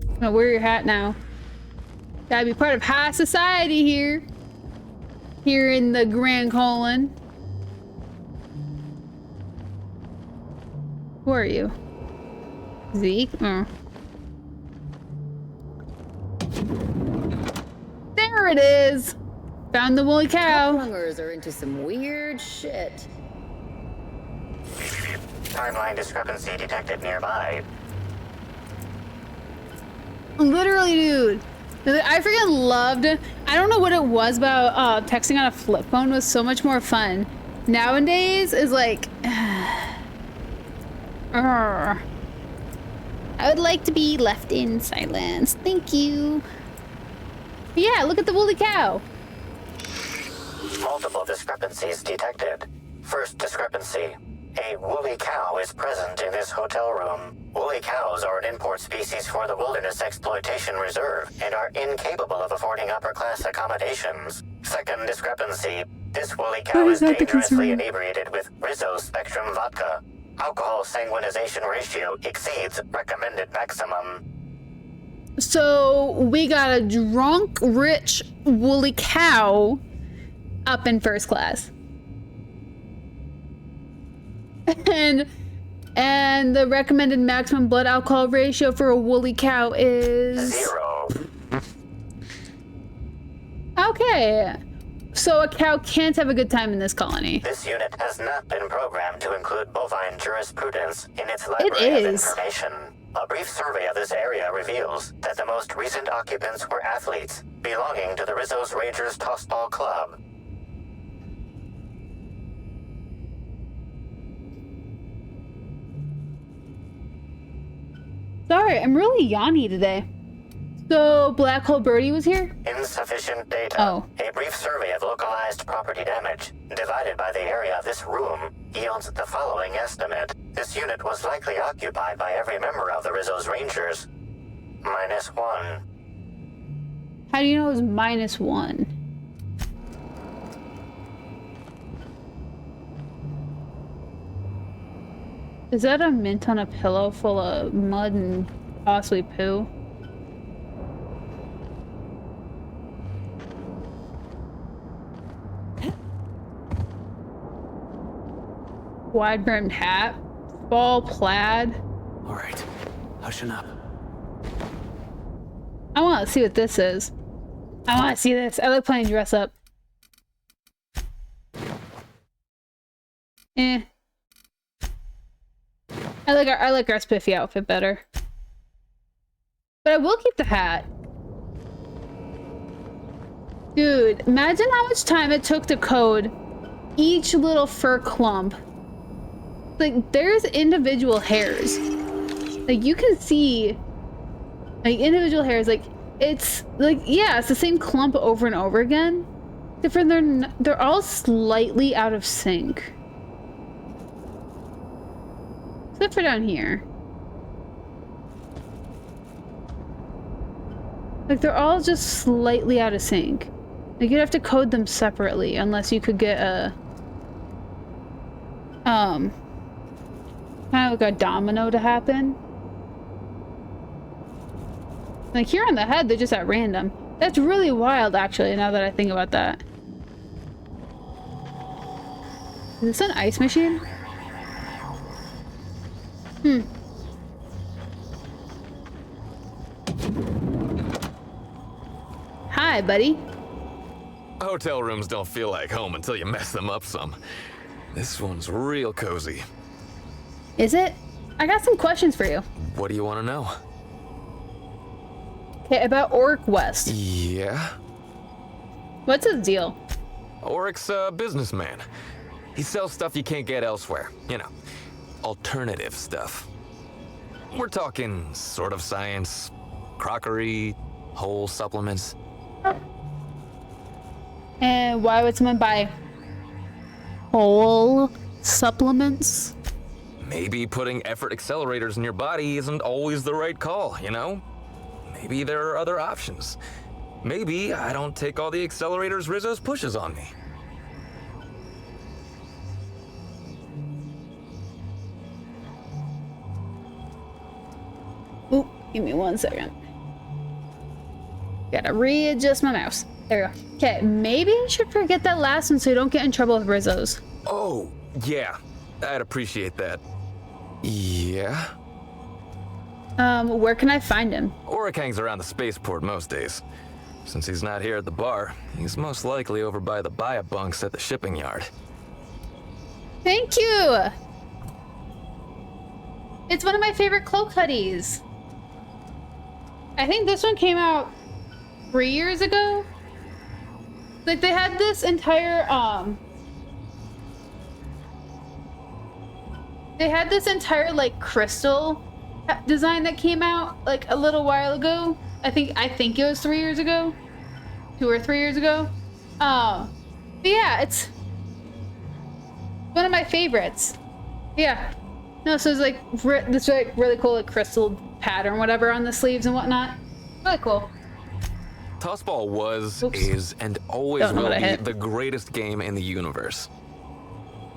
Speaker 1: I'm gonna wear your hat now. Gotta be part of high society here. Here in the Grand Colon. Who are you? Zeke? Oh. There it is! Found the woolly cow.
Speaker 12: Hungers are into some weird shit.
Speaker 5: Timeline discrepancy detected nearby.
Speaker 1: Literally, dude. I freaking loved it. I don't know what it was about texting on a flip phone was so much more fun. Nowadays is like... I would like to be left in silence. Thank you. Yeah, look at the woolly cow.
Speaker 5: Multiple discrepancies detected. First discrepancy. A woolly cow is present in this hotel room. Woolly cows are an import species for the Wilderness Exploitation Reserve and are incapable of affording upper-class accommodations. Second discrepancy. This woolly cow is dangerously inebriated with Rizzo Spectrum vodka. Alcohol sanguinization ratio exceeds recommended maximum.
Speaker 1: So we got a drunk, rich, woolly cow up in first class. And the recommended maximum blood alcohol ratio for a woolly cow is
Speaker 5: 0.
Speaker 1: Okay. So a cow can't have a good time in this colony.
Speaker 5: This unit has not been programmed to include bovine jurisprudence in its library of information. A brief survey of this area reveals that the most recent occupants were athletes belonging to the Rizzo's Rangers Tossball Club.
Speaker 1: Sorry, I'm really yawny today. So Black Hole Birdie was here?
Speaker 5: Insufficient data.
Speaker 1: Oh.
Speaker 5: A brief survey of localized property damage, divided by the area of this room, yields the following estimate. This unit was likely occupied by every member of the Rizzo's Rangers. -1.
Speaker 1: How do you know it was -1? Is that a mint on a pillow full of mud and possibly poo? Wide-brimmed hat, fall plaid.
Speaker 16: All right, hushing up.
Speaker 1: I want to see what this is. I want to see this. I like playing dress up. Eh. I like our spiffy outfit better. But I will keep the hat. Dude, imagine how much time it took to code each little fur clump. Like, there's individual hairs. Like, you can see, like, individual hairs. Like, it's, like, yeah, it's the same clump over and over again. Different, they're all slightly out of sync. Except for down here. Like, they're all just slightly out of sync. Like, you'd have to code them separately unless you could get a... kind of like a domino to happen. Like, here on the head, they're just at random. That's really wild, actually, now that I think about that. Is this an ice machine? Hmm. Hi, buddy.
Speaker 11: Hotel rooms don't feel like home until you mess them up some. This one's real cozy.
Speaker 1: Is it? I got some questions for you.
Speaker 11: What do you want to know?
Speaker 1: Okay, about Oric West.
Speaker 11: Yeah?
Speaker 1: What's his deal?
Speaker 11: Oric's a businessman. He sells stuff you can't get elsewhere. You know, alternative stuff. We're talking sort of science, crockery, whole supplements.
Speaker 1: And why would someone buy whole supplements?
Speaker 11: Maybe putting effort accelerators in your body isn't always the right call, you know? Maybe there are other options. Maybe I don't take all the accelerators Rizzo's pushes on me.
Speaker 1: Oop, give me 1 second. Gotta readjust my mouse. There we go. Okay, maybe I should forget that last one so you don't get in trouble with Rizzo's.
Speaker 11: Oh, yeah. I'd appreciate that. Yeah?
Speaker 1: Where can I find him?
Speaker 11: Oric hangs around the spaceport most days. Since he's not here at the bar, he's most likely over by the buy-a-bunks at the shipping yard.
Speaker 1: Thank you! It's one of my favorite cloak hoodies. I think this one came out 3 years ago. Like, they had this entire, they had this entire, like, crystal design that came out, like, a little while ago. I think it was 3 years ago. 2 or 3 years ago. But yeah, it's one of my favorites. Yeah. No, so it's like this like really cool like crystal pattern, whatever, on the sleeves and whatnot. Really cool.
Speaker 11: Tossball was, is, and always will be the greatest game in the universe.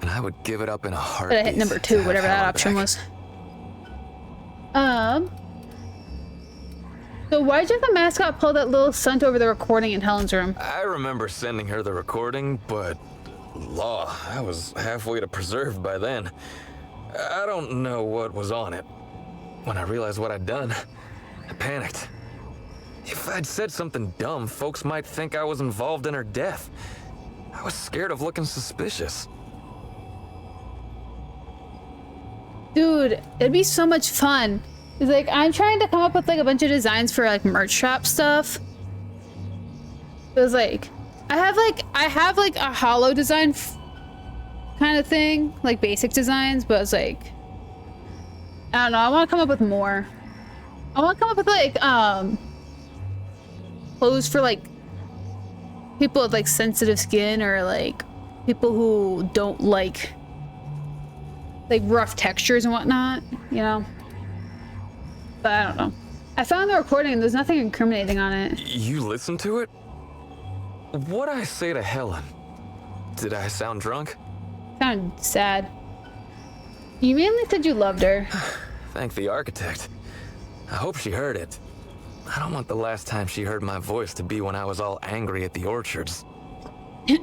Speaker 11: And I would give it up in a heartbeat.
Speaker 1: But I hit number 2, whatever that option was. So why'd you have the mascot pull that little stunt over the recording in Helen's room?
Speaker 11: I remember sending her the recording, but law, I was halfway to preserved by then. I don't know what was on it. When I realized what I'd done, I panicked. If I'd said something dumb, folks might think I was involved in her death. I was scared of looking suspicious.
Speaker 1: Dude, it'd be so much fun. It's like, I'm trying to come up with like a bunch of designs for like merch shop stuff. It was like, I have like a hollow design kind of thing, like basic designs, but it's like, I don't know, I want to come up with more. I want to come up with like, clothes for like people with like sensitive skin or like people who don't like like rough textures and whatnot, you know. But I don't know. I found the recording and there's nothing incriminating on it.
Speaker 11: You listened to it? What'd I say to Helen? Did I sound drunk?
Speaker 1: Sounded sad. You mainly said you loved her.
Speaker 11: Thank the architect. I hope she heard it. I don't want the last time she heard my voice to be when I was all angry at the orchards.
Speaker 1: I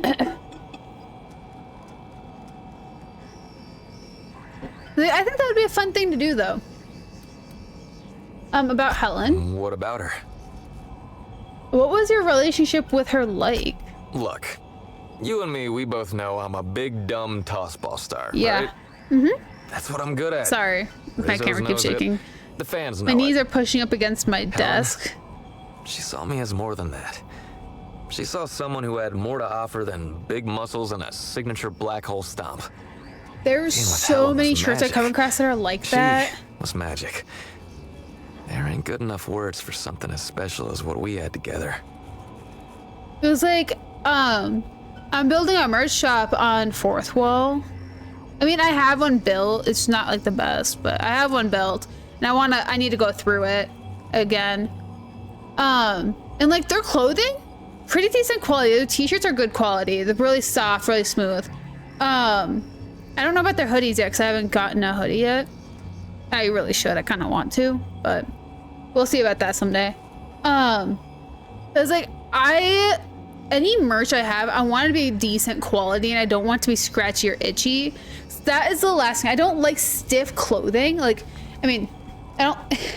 Speaker 1: think that would be a fun thing to do, though. About Helen.
Speaker 11: What about her?
Speaker 1: What was your relationship with her like?
Speaker 11: Look, you and me, we both know I'm a big, dumb tossball star,
Speaker 1: Yeah.
Speaker 11: right?
Speaker 1: Mm-hmm.
Speaker 11: That's what I'm good at.
Speaker 1: Sorry, my
Speaker 11: Rizzo's
Speaker 1: camera keeps
Speaker 11: knows it.
Speaker 1: shaking.
Speaker 11: The fans know
Speaker 1: My knees
Speaker 11: it.
Speaker 1: are pushing up against my desk.
Speaker 11: She saw me as more than that. She saw someone who had more to offer than big muscles and a signature black hole stomp.
Speaker 1: There's
Speaker 11: Being with
Speaker 1: so
Speaker 11: Helen
Speaker 1: many
Speaker 11: was
Speaker 1: shirts I
Speaker 11: magic.
Speaker 1: come across that are like
Speaker 11: She
Speaker 1: that.
Speaker 11: was magic. There ain't good enough words for something as special as what we had together.
Speaker 1: It was like, I'm building a merch shop on Fourth Wall. I mean, I have one built. It's not like the best, but I have one built, and I need to go through it again. And like their clothing, pretty decent quality. The t-shirts are good quality. They're really soft, really smooth. I don't know about their hoodies yet, because I haven't gotten a hoodie yet. I really should. I kind of want to, but we'll see about that someday. It's like any merch I have, I want it to be decent quality, and I don't want it to be scratchy or itchy. So that is the last thing. I don't like stiff clothing. Like, I mean, I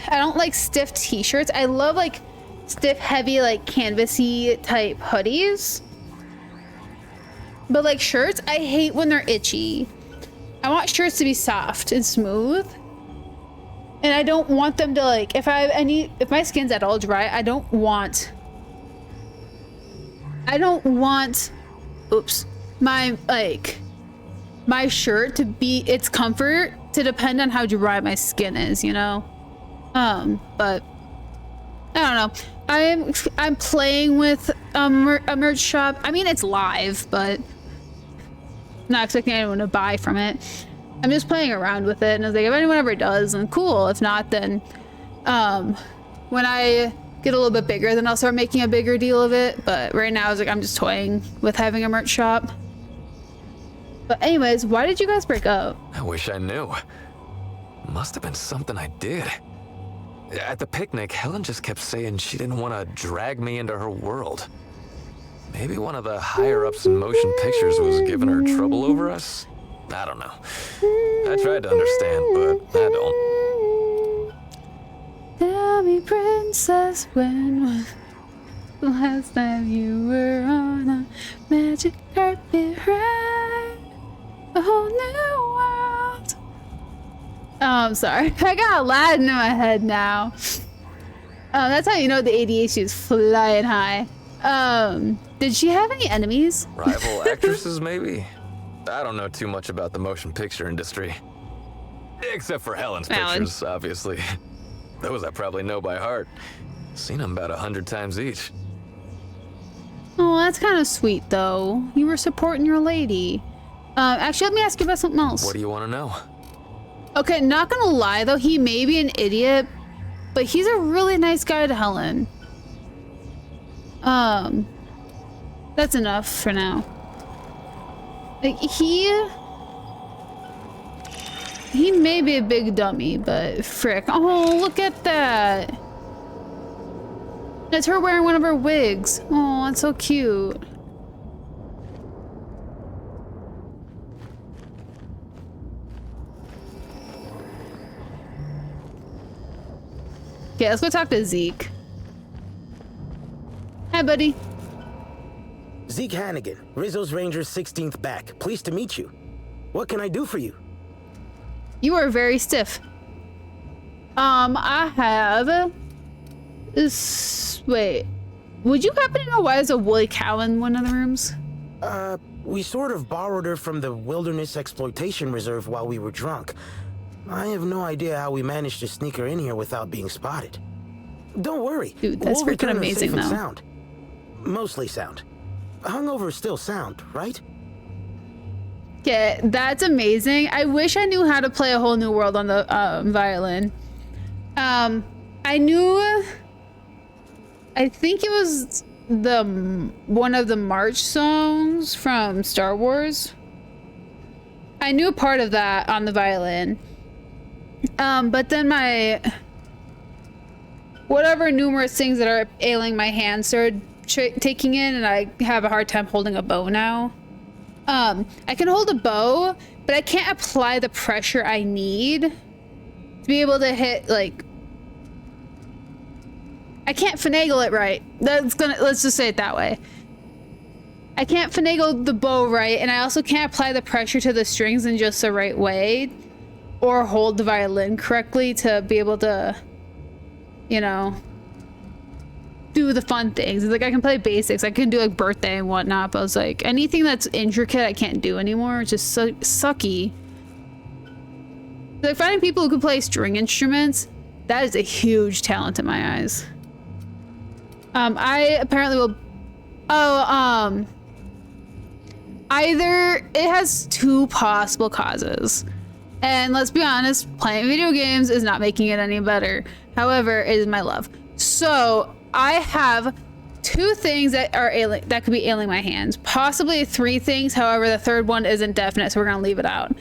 Speaker 1: don't like stiff t-shirts. I love like stiff, heavy, like canvasy type hoodies. But like shirts, I hate when they're itchy. I want shirts to be soft and smooth. And I don't want them to like, if my skin's at all dry, I don't want my shirt to be, its comfort to depend on how dry my skin is, you know? But I don't know. I'm playing with a merch shop. I mean, it's live, but not expecting anyone to buy from it. I'm just playing around with it, and I was like, if anyone ever does, then cool. If not, then when I get a little bit bigger, then I'll start making a bigger deal of it. But right now, I was like, I'm just toying with having a merch shop. But anyways, why did you guys break up?
Speaker 11: I wish I knew. Must have been something I did. At the picnic, Helen just kept saying she didn't want to drag me into her world. Maybe one of the higher-ups in motion pictures was giving her trouble over us? I don't know. I tried to understand, but I don't.
Speaker 1: Tell me, princess, when was the last time you were on a magic carpet ride? A whole new world. Oh, I'm sorry. I got Aladdin in my head now. That's how you know the ADHD is flying high. Did she have any enemies?
Speaker 11: Rival actresses, maybe? I don't know too much about the motion picture industry. Except for Helen's pictures, obviously. Those I probably know by heart. Seen them about 100 times each.
Speaker 1: Oh, that's kind of sweet, though. You were supporting your lady. Actually, let me ask you about something else.
Speaker 11: What do you want to know?
Speaker 1: Okay, not gonna lie, though, he may be an idiot, but he's a really nice guy to Helen. That's enough for now. Like, he may be a big dummy, but frick. Oh, look at that. That's her wearing one of her wigs. Oh, that's so cute. Okay, let's go talk to Zeke. Hi, buddy.
Speaker 18: Zeke Hannigan, Rizzo's Rangers 16th back. Pleased to meet you. What can I do for you?
Speaker 1: You are very stiff. I have this. Wait, would you happen to know why there's a woolly cow in one of the rooms?
Speaker 18: We sort of borrowed her from the Wilderness Exploitation Reserve while we were drunk. I have no idea how we managed to sneak her in here without being spotted. Don't worry.
Speaker 1: Dude, that's
Speaker 18: we'll
Speaker 1: freaking
Speaker 18: return her
Speaker 1: amazing,
Speaker 18: safe and
Speaker 1: though.
Speaker 18: sound. Mostly sound. Hungover is still sound, right?
Speaker 1: Okay, that's amazing. I wish I knew how to play A Whole New World on the violin. I knew, I think it was one of the march songs from Star Wars. I knew a part of that on the violin. But then my whatever numerous things that are ailing my hands started taking in, and I have a hard time holding a bow now. I can hold a bow, but I can't apply the pressure I need to be able to hit, like, I can't finagle it right. Let's just say it that way. I can't finagle the bow right, and I also can't apply the pressure to the strings in just the right way, or hold the violin correctly to be able to, you know, do the fun things. It's like I can play basics, I can do like birthday and whatnot, but I was like, anything that's intricate I can't do anymore. It's just so sucky. Like finding people who can play string instruments, that is a huge talent in my eyes. I apparently will, either it has two possible causes, and let's be honest, playing video games is not making it any better. However, it is my love. So I have two things that are that could be ailing my hands, possibly three things. However, the third one isn't definite, so we're gonna leave it out.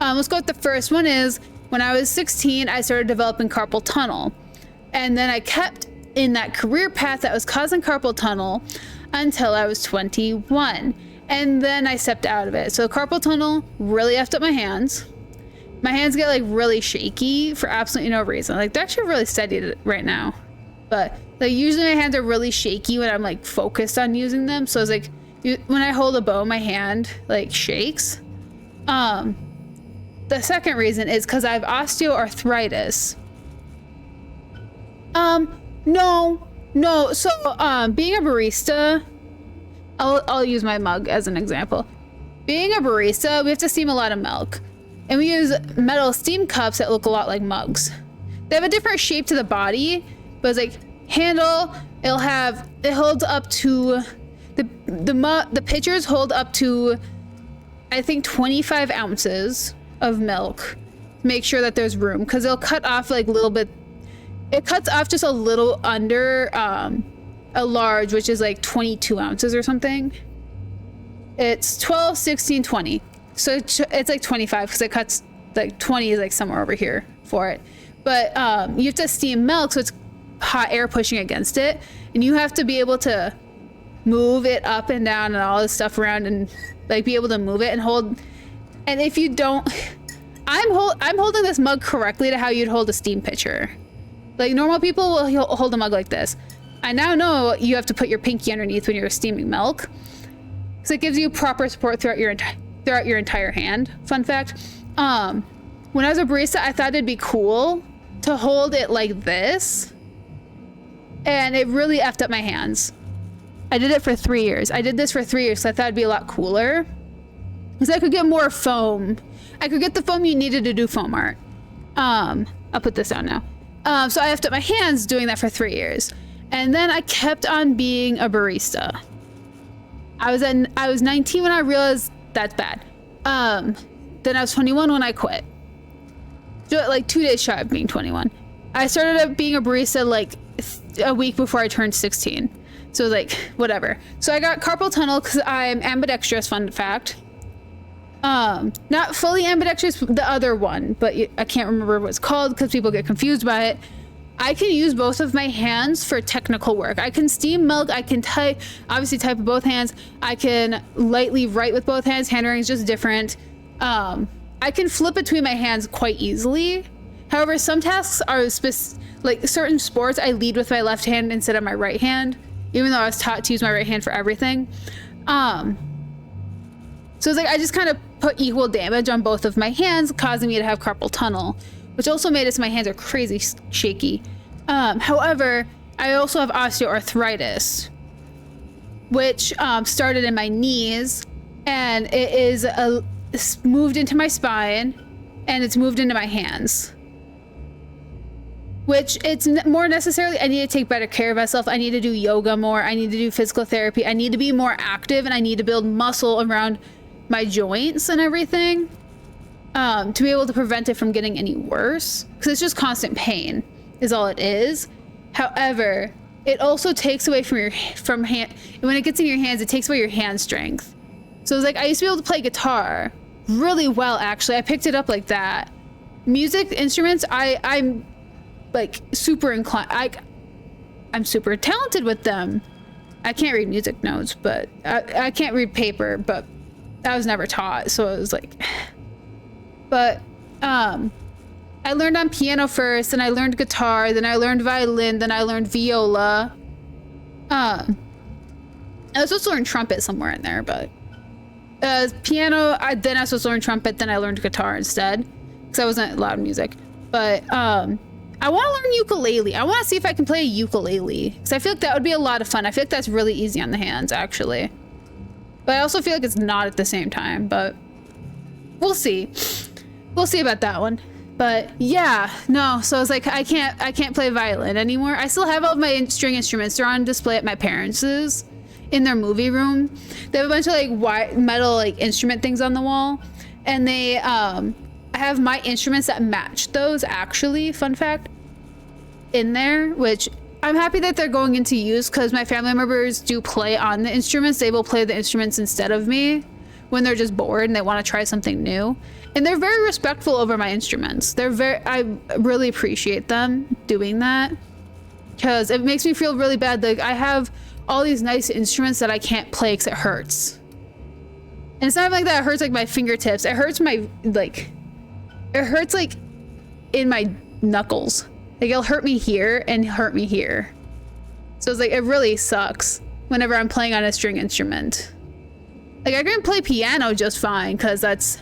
Speaker 1: Let's go with the first one. Is when I was 16, I started developing carpal tunnel, and then I kept in that career path that was causing carpal tunnel until I was 21, and then I stepped out of it. So carpal tunnel really effed up my hands. My hands get like really shaky for absolutely no reason. Like they're actually really steady right now, but like usually my hands are really shaky when I'm like focused on using them. So it's like when I hold a bow, my hand like shakes. The second reason is because I have osteoarthritis. No. So, being a barista, I'll use my mug as an example. Being a barista, we have to steam a lot of milk, and we use metal steam cups that look a lot like mugs. They have a different shape to the body, but it's like handle. It holds up to the pitchers hold up to, I think, 25 ounces of milk. Make sure that there's room, because they'll cut off like a little bit. It cuts off just a little under a large, which is like 22 ounces or something. It's 12, 16, 20. So it's like 25 because it cuts, like 20 is like somewhere over here for it. But you have to steam milk, so it's hot air pushing against it. And you have to be able to move it up and down and all this stuff around and like be able to move it and hold. And if you don't, I'm holding this mug correctly to how you'd hold a steam pitcher. Like normal people will hold a mug like this. I now know you have to put your pinky underneath when you're steaming milk, because it gives you proper support throughout your entire hand. Fun fact. When I was a barista, I thought it'd be cool to hold it like this, and it really effed up my hands. I did it for 3 years. I did this for 3 years, so I thought it'd be a lot cooler, because I could get more foam. I could get the foam you needed to do foam art. I'll put this down now. So I effed up my hands doing that for 3 years. And then I kept on being a barista. I was 19 when I realized that's bad. Then I was 21 when I quit. Like 2 days shy of being 21. I started being a barista like a week before I turned 16. So like, whatever. So I got carpal tunnel because I'm ambidextrous, fun fact. Not fully ambidextrous, the other one, but I can't remember what it's called because people get confused by it. I can use both of my hands for technical work. I can steam milk, I can obviously type with both hands. I can lightly write with both hands, handwriting is just different. I can flip between my hands quite easily. However, some tasks are like certain sports, I lead with my left hand instead of my right hand, even though I was taught to use my right hand for everything. So it's like I just kind of put equal damage on both of my hands, causing me to have carpal tunnel, which also made it so my hands are crazy shaky. However, I also have osteoarthritis, which started in my knees, and it is moved into my spine, and it's moved into my hands. Which it's more necessarily, I need to take better care of myself. I need to do yoga more. I need to do physical therapy. I need to be more active, and I need to build muscle around my joints and everything, to be able to prevent it from getting any worse, because it's just constant pain is all it is. However, it also takes away from hand, when it gets in your hands, it takes away your hand strength. So it's like, I used to be able to play guitar really well, actually. I picked it up like that. Music instruments, I'm like super inclined. I'm super talented with them. I can't read music notes, but I can't read paper, but I was never taught, so it was like, but I learned on piano first, then I learned guitar, then I learned violin, then I learned viola. I was supposed to learn trumpet somewhere in there, but piano, then I was supposed to learn trumpet, then I learned guitar instead, because I wasn't allowed music. But I want to learn ukulele. I want to see if I can play a ukulele, because I feel like that would be a lot of fun. I feel like that's really easy on the hands, actually. But I also feel like it's not at the same time, but we'll see. We'll see about that one. But yeah, no, so it's like I can't play violin anymore. I still have all of my string instruments. They're on display at my parents' in their movie room. They have a bunch of like white metal like instrument things on the wall, and they I have my instruments that match those, actually, fun fact, in there, which I'm happy that they're going into use, because my family members do play on the instruments. They will play the instruments instead of me when they're just bored and they want to try something new. And they're very respectful over my instruments. I really appreciate them doing that, because it makes me feel really bad. Like, I have all these nice instruments that I can't play because it hurts. And it's not like that, it hurts like my fingertips. It hurts my, like, it hurts like in my knuckles. Like, it'll hurt me here and hurt me here. So it's like, it really sucks whenever I'm playing on a string instrument. Like, I can play piano just fine, because that's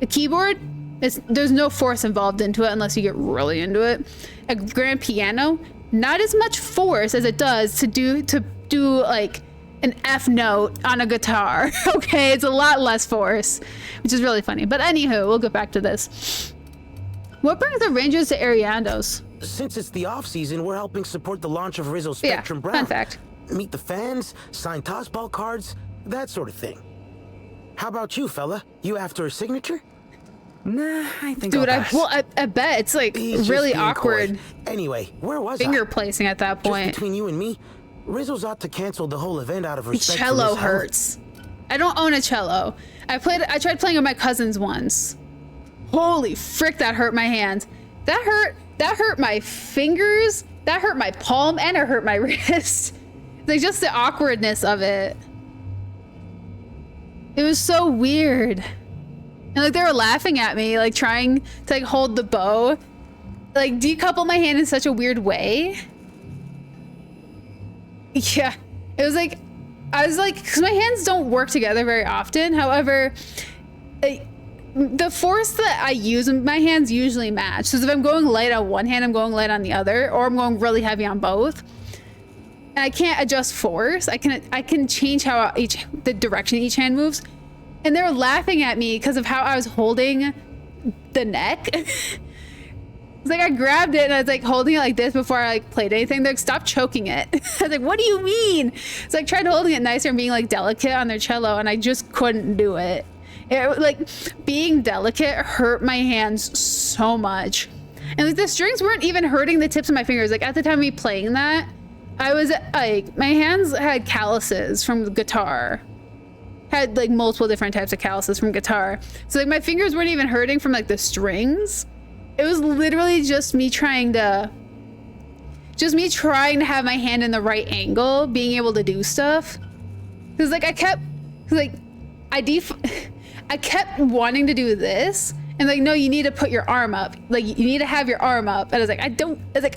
Speaker 1: a keyboard. There's no force involved into it unless you get really into it. A grand piano, not as much force as it does to do like an F note on a guitar. Okay, it's a lot less force, which is really funny. But anywho, we'll get back to this. What brings the Rangers to Ariandos?
Speaker 18: Since it's the off-season, we're helping support the launch of Rizzo Spectrum Brown.
Speaker 1: Fun fact.
Speaker 18: Meet the fans, sign tossball cards, that sort of thing. How about you, fella? You after a signature?
Speaker 16: Nah, I think
Speaker 1: Dude, I bet it's like really awkward.
Speaker 18: Anyway, where was
Speaker 1: finger placing at that point?
Speaker 18: Just between you and me, Rizzo's ought to cancel the whole event out of respect for
Speaker 1: Cello
Speaker 18: Miss Helen.
Speaker 1: hurts. I don't own a cello. I tried playing with my cousins once. Holy frick, that hurt my hands. That hurt my fingers. That hurt my palm, and it hurt my wrist. Like, just the awkwardness of it. It was so weird. And like, they were laughing at me, like trying to like hold the bow, like decouple my hand in such a weird way. Yeah, it was like, I was like, because my hands don't work together very often. However, the force that I use in my hands usually match. So if I'm going light on one hand, I'm going light on the other, or I'm going really heavy on both. And I can't adjust force. I can change how the direction each hand moves. And they were laughing at me because of how I was holding the neck. It's like, I grabbed it and I was like holding it like this before I like played anything. They're like, stop choking it. I was like, what do you mean? It's like, tried holding it nicer and being like delicate on their cello, and I just couldn't do it. Like, being delicate hurt my hands so much. And like, the strings weren't even hurting the tips of my fingers. Like, at the time of me playing that, I was like, my hands had calluses from the guitar. Had like multiple different types of calluses from guitar. So like, my fingers weren't even hurting from like the strings. It was literally just me trying to have my hand in the right angle, being able to do stuff. Cause like, I kept wanting to do this, and like, no, you need to put your arm up. Like, you need to have your arm up. And I was like,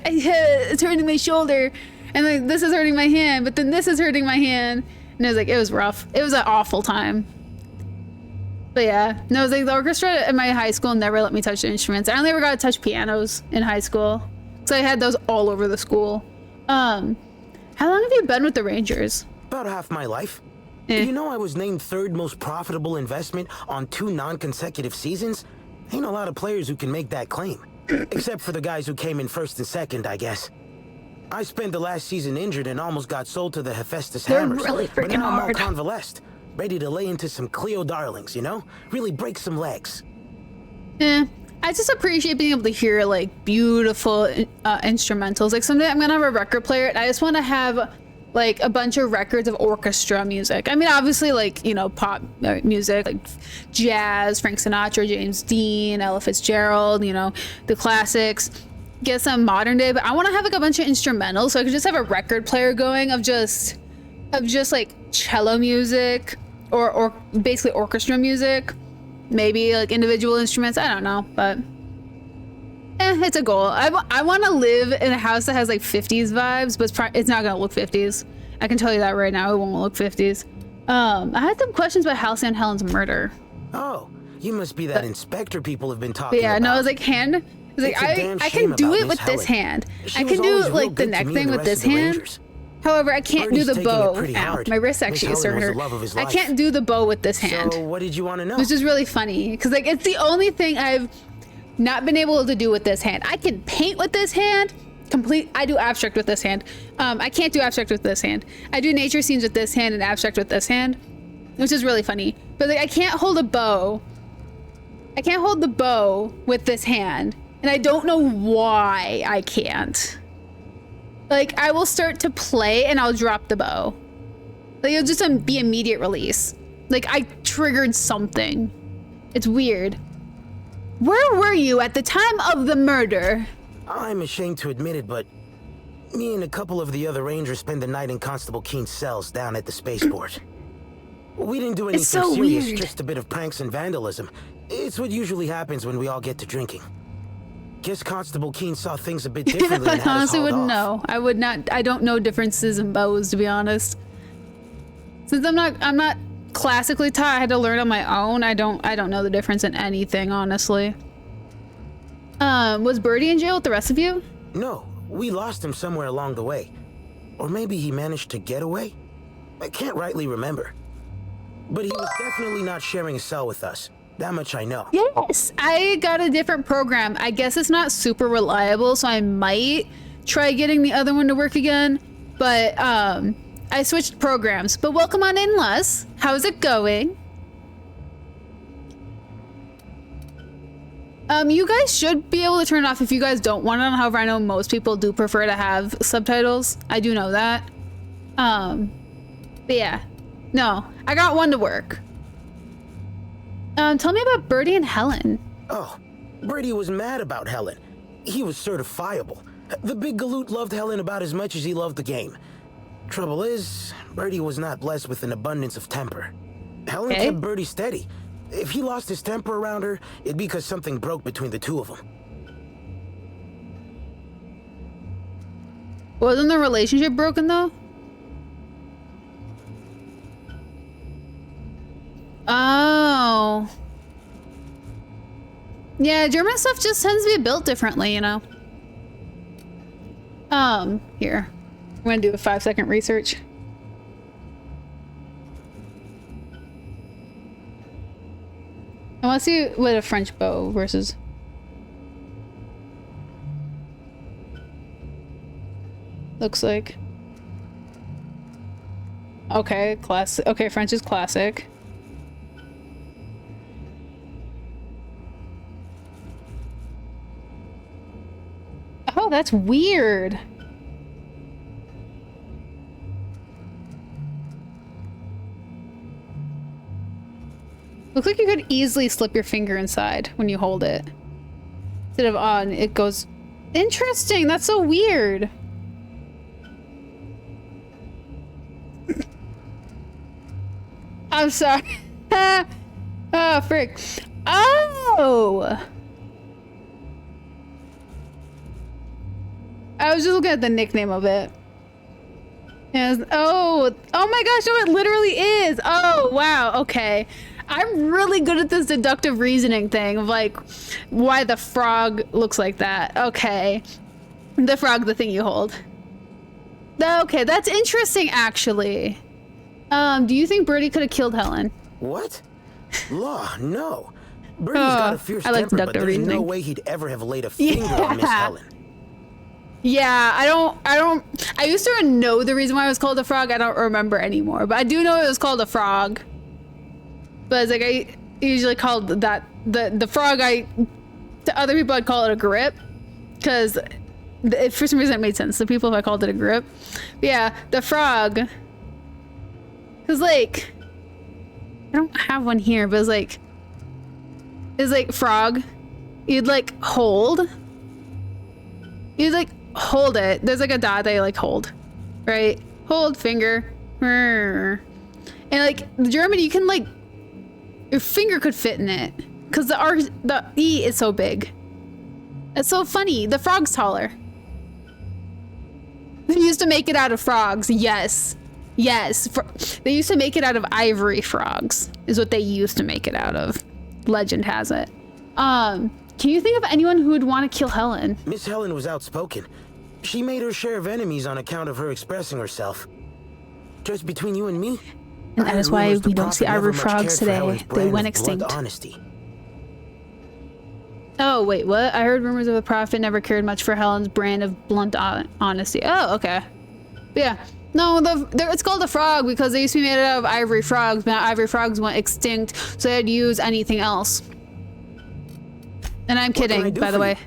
Speaker 1: it's hurting my shoulder, and like, this is hurting my hand, but then this is hurting my hand. And it was like, it was rough. It was an awful time. But yeah, no, it was like, the orchestra at my high school never let me touch the instruments. I only ever got to touch pianos in high school, so I had those all over the school. How long have you been with the Rangers?
Speaker 18: About half my life. You know, I was named third most profitable investment on 2 non-consecutive seasons. Ain't a lot of players who can make that claim. Except for the guys who came in first and second, I guess. I spent the last season injured and almost got sold to the Hephaestus Hammers.
Speaker 1: Really freaking
Speaker 18: but now I'm all
Speaker 1: hard.
Speaker 18: convalesced. Ready to lay into some Cleo darlings, you know? Really break some legs.
Speaker 1: I just appreciate being able to hear like beautiful instrumentals. Like someday I'm gonna have a record player and I just want to have like a bunch of records of orchestra music. I mean, obviously like, you know, pop music, like jazz, Frank Sinatra, James Dean, Ella Fitzgerald, you know, the classics. Get some modern day, but I want to have like a bunch of instrumentals so I could just have a record player going of just like cello music or basically orchestra music. Maybe like individual instruments, I don't know, but it's a goal. I want to live in a house that has like 50s vibes, but it's not gonna look 50s. I can tell you that right now, it won't look 50s. I had some questions about Halcyon and Helen's murder.
Speaker 18: Oh, you must be that inspector people have been talking
Speaker 1: about. Yeah, no, I was like, I can do it with this hand. I can do like the neck thing with this hand. However, I can't do the bow. Ow, my wrist actually is hurt. I can't do the bow with this hand.
Speaker 18: So what did you want to know?
Speaker 1: Which is really funny because like it's the only thing I've not been able to do with this hand. I can paint with this hand. I do abstract with this hand. I can't do abstract with this hand. I do nature scenes with this hand and abstract with this hand, which is really funny. But like I can't hold a bow. I can't hold the bow with this hand, and I don't know why I can't. Like I will start to play and I'll drop the bow. Like it'll just be immediate release. Like I triggered something. It's weird. Where were you at the time of the murder?
Speaker 18: I'm ashamed to admit it, but me and a couple of the other rangers spent the night in Constable Keen's cells down at the spaceport. We didn't do anything serious, just a bit of pranks and vandalism. It's what usually happens when we all get to drinking. Guess Constable Keen saw things a bit differently.
Speaker 1: I honestly wouldn't know. I would not. I don't know differences in bows, to be honest. Since I'm not classically taught, I had to learn on my own. I don't know the difference in anything, honestly. Was Birdie in jail with the rest of you?
Speaker 18: No, we lost him somewhere along the way. Or maybe he managed to get away? I can't rightly remember. But he was definitely not sharing a cell with us. That much I know.
Speaker 1: Yes, I got a different program. I guess it's not super reliable, so I might try getting the other one to work again. But I switched programs. But welcome on in, Les. How's it going? You guys should be able to turn it off if you guys don't want it on. However, I know most people do prefer to have subtitles. I do know that. But yeah. No, I got one to work. Tell me about Birdie and Helen.
Speaker 18: Oh, Birdie was mad about Helen. He was certifiable. The big galoot loved Helen about as much as he loved the game. Trouble is, Birdie was not blessed with an abundance of temper. Helen kept Birdie steady. If he lost his temper around her, it'd be because something broke between the two of them.
Speaker 1: Wasn't the relationship broken though? Oh. Yeah, German stuff just tends to be built differently, you know. Here. I'm gonna do a 5-second research. I wanna see what a French bow versus... looks like. Okay, classic. Okay, French is classic. Oh, that's weird. Looks like you could easily slip your finger inside when you hold it. Instead of on, it goes... Interesting, that's so weird. I'm sorry. Oh, frick. Oh! I was just looking at the nickname of it. Yes. Oh my gosh, no, it literally is. Oh, wow, okay. I'm really good at this deductive reasoning thing of like why the frog looks like that. Okay. The frog, the thing you hold. Okay, that's interesting actually. Do you think Birdie could have killed Helen?
Speaker 18: What? Law, no. Birdie's got a fierce temper, but there's no way he'd ever have laid a finger on Miss Helen.
Speaker 1: Yeah, I used to know the reason why it was called a frog. I don't remember anymore, but I do know it was called a frog. but it's like I usually called that the frog. To other people, I'd call it a grip, because for some reason it made sense. The people, if I called it a grip, but yeah, the frog. Because like, I don't have one here, but it's like frog. You'd like hold. You'd like hold it. There's like a dot that you like hold, right? Hold finger. And like German, you can like, your finger could fit in it because the E is so big. It's so funny. The frog's taller. They used to make it out of frogs. Yes. Yes. They used to make it out of ivory frogs is what they used to make it out of. Legend has it. Can you think of anyone who would want to kill Helen?
Speaker 18: Miss Helen was outspoken. She made her share of enemies on account of her expressing herself. Just between you and me.
Speaker 1: And that is why we don't see ivory frogs today. They went extinct.
Speaker 18: Honesty.
Speaker 1: Oh, wait, what? I heard rumors of the prophet never cared much for Helen's brand of blunt honesty. Oh, okay. But yeah. No, it's called a frog because they used to be made out of ivory frogs, but ivory frogs went extinct, so they had to use anything else. And I'm kidding, by the way.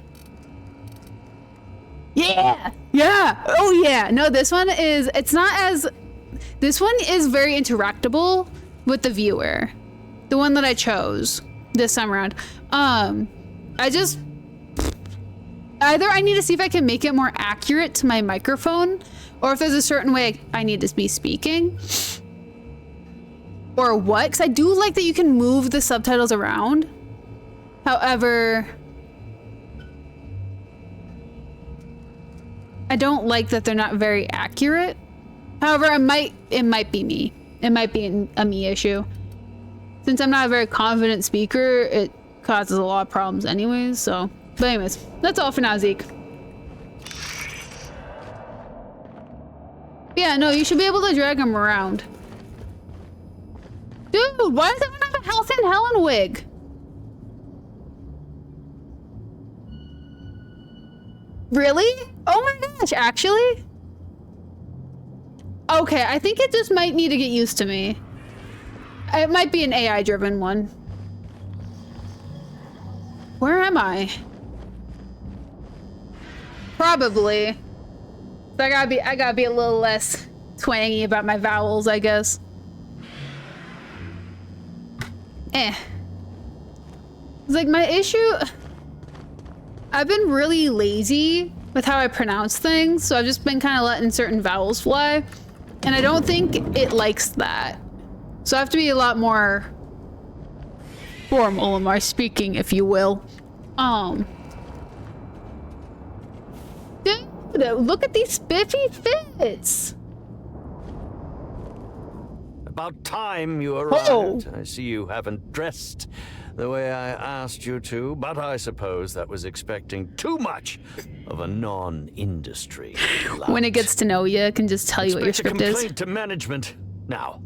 Speaker 1: Yeah! Yeah! Oh yeah! No, this one is, this one is very interactable with the viewer. The one that I chose this time around. Either I need to see if I can make it more accurate to my microphone, or if there's a certain way I need to be speaking, or what, because I do like that you can move the subtitles around. However, I don't like that they're not very accurate. However, it might be me. It might be a me issue. Since I'm not a very confident speaker, it causes a lot of problems anyways, so. But anyways, that's all for now, Zeke. Yeah, no, you should be able to drag him around. Dude, why does everyone have a Health and Helen wig? Really? Oh my gosh, actually? Okay, I think it just might need to get used to me. It might be an AI-driven one. Where am I? Probably. So I gotta be a little less twangy about my vowels, I guess. It's like my issue. I've been really lazy with how I pronounce things, so I've just been kind of letting certain vowels fly, and I don't think it likes that. So I have to be a lot more formal in my speaking, if you will. Dude, look at these spiffy fits.
Speaker 4: About time you arrived. I see you haven't dressed the way I asked you to, but I suppose that was expecting too much of a non-industry.
Speaker 1: When it gets to know you, it can just tell you what your script is.
Speaker 4: Complaint to management. Now,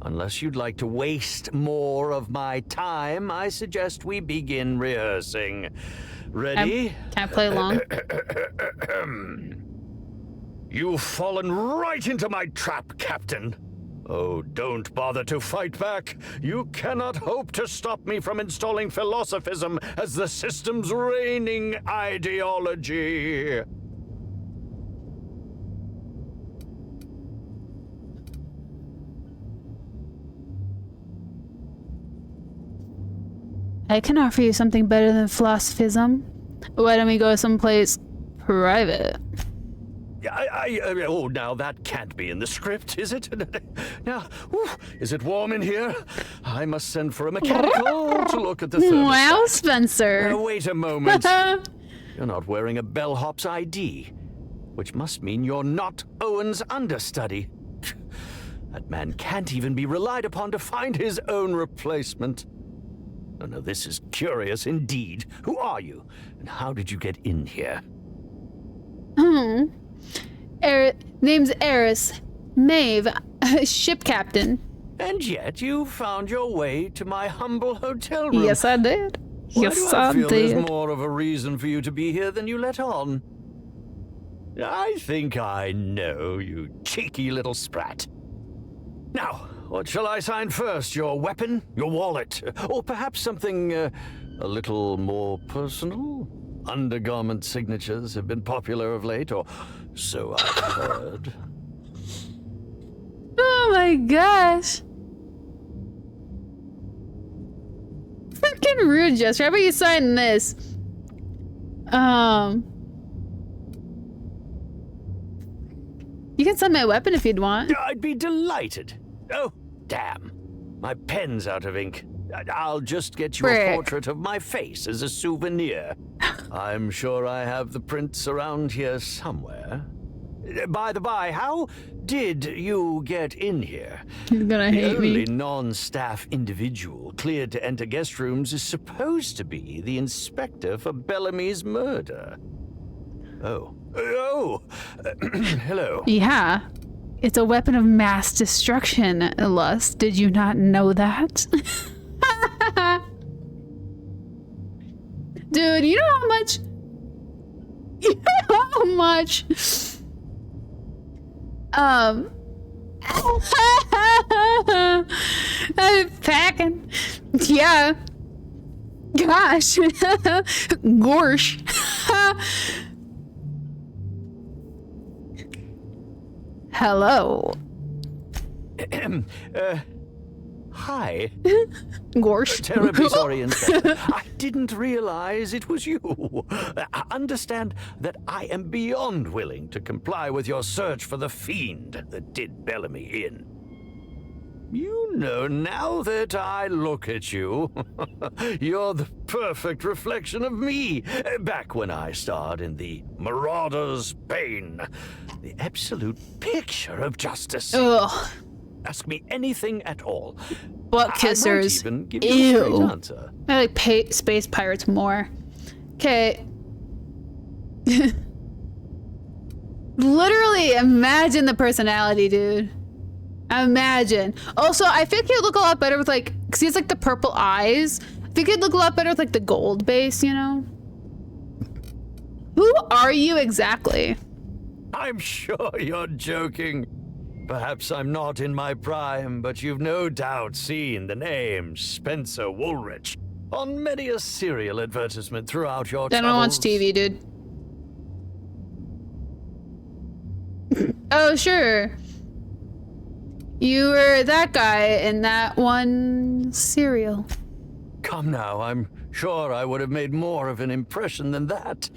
Speaker 4: unless you'd like to waste more of my time, I suggest we begin rehearsing. Ready?
Speaker 1: Can I play along?
Speaker 4: You've fallen right into my trap, Captain. Oh, don't bother to fight back. You cannot hope to stop me from installing philosophism as the system's reigning ideology.
Speaker 1: I can offer you something better than philosophism. Why don't we go someplace private?
Speaker 4: Oh, now that can't be in the script, is it? Now, is it warm in here? I must send for a mechanical to look at the thermostat.
Speaker 1: Wow, Spencer.
Speaker 4: Wait a moment. You're not wearing a bellhop's ID, which must mean you're not Owen's understudy. That man can't even be relied upon to find his own replacement. Oh, no, this is curious indeed. Who are you, and how did you get in here?
Speaker 1: Name's Eriss. Maeve, ship captain.
Speaker 4: And yet you found your way to my humble hotel room.
Speaker 1: Yes, I did.
Speaker 4: Yes, I feel there's more of a reason for you to be here than you let on. I think I know, you cheeky little sprat. Now, what shall I sign first? Your weapon? Your wallet? Or perhaps something a little more personal? Undergarment signatures have been popular of late, or so I've heard.
Speaker 1: Oh my gosh. Fucking rude gesture. How about you sign this? You can sign my weapon if you'd want.
Speaker 4: I'd be delighted. Oh, damn. My pen's out of ink. I'll just get you a portrait of my face as a souvenir. I'm sure I have the prints around here somewhere. By the by, how did you get in here?
Speaker 1: He's gonna hate me.
Speaker 4: The only non-staff individual cleared to enter guest rooms is supposed to be the inspector for Bellamy's murder. Oh. Hello.
Speaker 1: Yeah. It's a weapon of mass destruction, Lust. Did you not know that? Dude, you know how much... You know how much... I'm packing. Yeah. Gosh. Gorsh. Hello.
Speaker 4: Hi.
Speaker 1: Gorsh.
Speaker 4: Terribly sorry, Inspector. I didn't realize it was you. Understand that I am beyond willing to comply with your search for the fiend that did Bellamy in. You know, now that I look at you, you're the perfect reflection of me, back when I starred in the Marauder's Bane. The absolute picture of justice.
Speaker 1: Ugh.
Speaker 4: Ask me anything at all.
Speaker 1: Butt kissers.
Speaker 4: I might even give you a straight answer.
Speaker 1: I like space pirates more. Okay. Literally imagine the personality, dude. Imagine. Also, I think he'd look a lot better with like, because he has like the purple eyes. I think he'd look a lot better with like the gold base, you know? Who are you exactly?
Speaker 4: I'm sure you're joking. Perhaps I'm not in my prime, but you've no doubt seen the name Spencer Woolrich on many a serial advertisement throughout your
Speaker 1: I don't watch TV, dude. Oh, sure. You were that guy in that one serial.
Speaker 4: Come now, I'm sure I would have made more of an impression than that.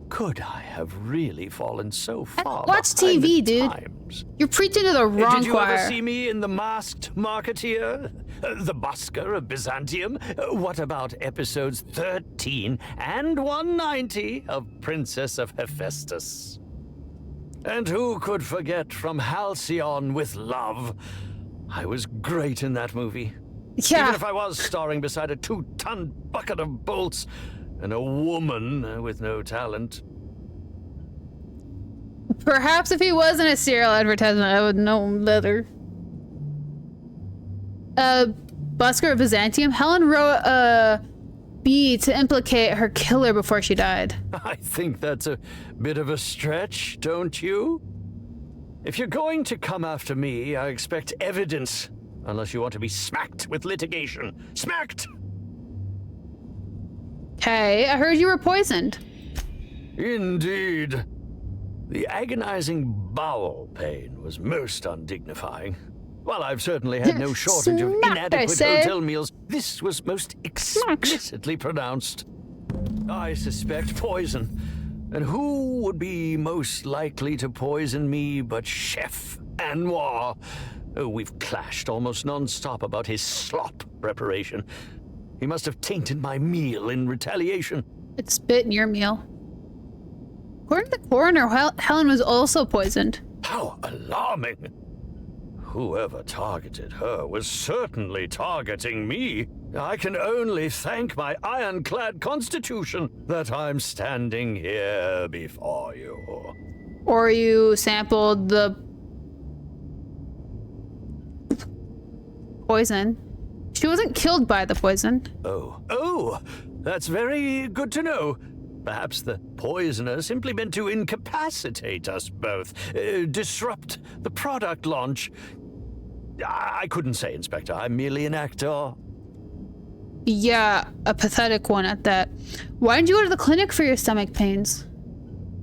Speaker 4: Could I have really fallen so far?
Speaker 1: Watch TV, dude.
Speaker 4: Times?
Speaker 1: You're preaching to the wrong
Speaker 4: Did you
Speaker 1: choir.
Speaker 4: ever see me in The Masked Marketeer? The Busker of Byzantium? What about episodes 13 and 190 of Princess of Hephaestus? And who could forget From Halcyon with Love? I was great in that movie.
Speaker 1: Yeah.
Speaker 4: Even if I was starring beside a 2-ton bucket of bolts and a woman with no talent.
Speaker 1: Perhaps if he wasn't a serial advertisement, I would know better. Busker of Byzantium. Helen wrote a B to implicate her killer before she died.
Speaker 4: I think that's a bit of a stretch, don't you? If you're going to come after me, I expect evidence. Unless you want to be smacked with litigation. Smacked!
Speaker 1: Hey, I heard you were poisoned.
Speaker 4: Indeed. The agonizing bowel pain was most undignifying. While I've certainly had no shortage of inadequate hotel meals, this was most explicitly pronounced. I suspect poison. And who would be most likely to poison me but Chef Anwar? Oh, we've clashed almost non-stop about his slop preparation. He must have tainted my meal in retaliation.
Speaker 1: It spit in your meal. According to the coroner, Helen was also poisoned.
Speaker 4: How alarming! Whoever targeted her was certainly targeting me. I can only thank my ironclad constitution that I'm standing here before you.
Speaker 1: Or you sampled the poison. She wasn't killed by the poison.
Speaker 4: Oh, that's very good to know. Perhaps the poisoner simply meant to incapacitate us both, disrupt the product launch. I couldn't say, Inspector. I'm merely an actor.
Speaker 1: Yeah, a pathetic one at that. Why didn't you go to the clinic for your stomach pains?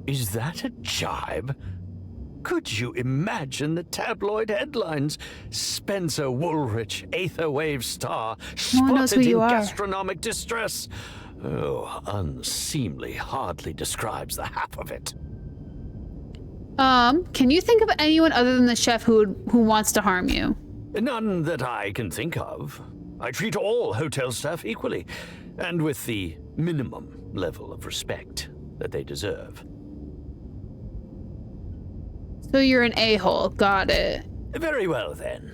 Speaker 4: Is that a jibe? Could you imagine the tabloid headlines? Spencer Woolrich, Aetherwave star,
Speaker 1: No one knows
Speaker 4: spotted
Speaker 1: who you
Speaker 4: in
Speaker 1: are.
Speaker 4: gastronomic distress. Oh, unseemly hardly describes the half of it.
Speaker 1: Can you think of anyone other than the chef who wants to harm you?
Speaker 4: None that I can think of. I treat all hotel staff equally, and with the minimum level of respect that they deserve.
Speaker 1: So you're an a-hole. Got it.
Speaker 4: Very well, then.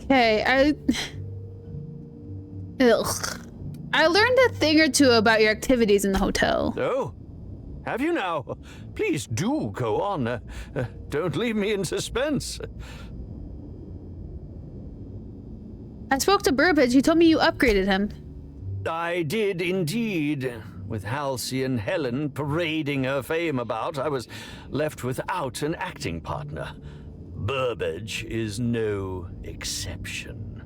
Speaker 1: Okay, Ugh. I learned a thing or two about your activities in the hotel.
Speaker 4: Oh? Have you now? Please do go on. Don't leave me in suspense.
Speaker 1: I spoke to Burbage. He told me you upgraded him.
Speaker 4: I did indeed. With Halcyon Helen parading her fame about, I was left without an acting partner. Burbage is no exception.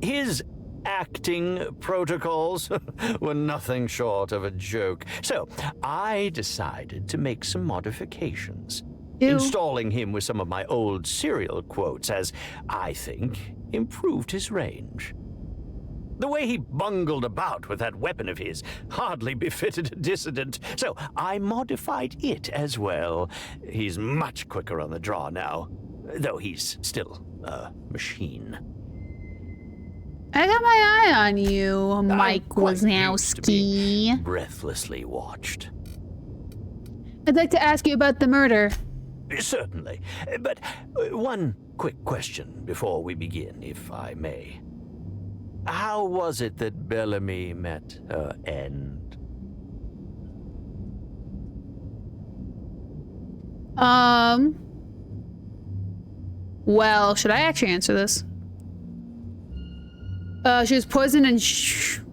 Speaker 4: His acting protocols were nothing short of a joke. So I decided to make some modifications.
Speaker 1: Ew.
Speaker 4: Installing him with some of my old serial quotes as, I think, improved his range. The way he bungled about with that weapon of his hardly befitted a dissident, so I modified it as well. He's much quicker on the draw now, though he's still a machine.
Speaker 1: I got my eye on you, Mike Wazowski.
Speaker 4: Breathlessly watched.
Speaker 1: I'd like to ask you about the murder.
Speaker 4: Certainly, but one quick question before we begin, if I may. How was it that Bellamy met her end?
Speaker 1: Well, should I actually answer this? She was poisoned and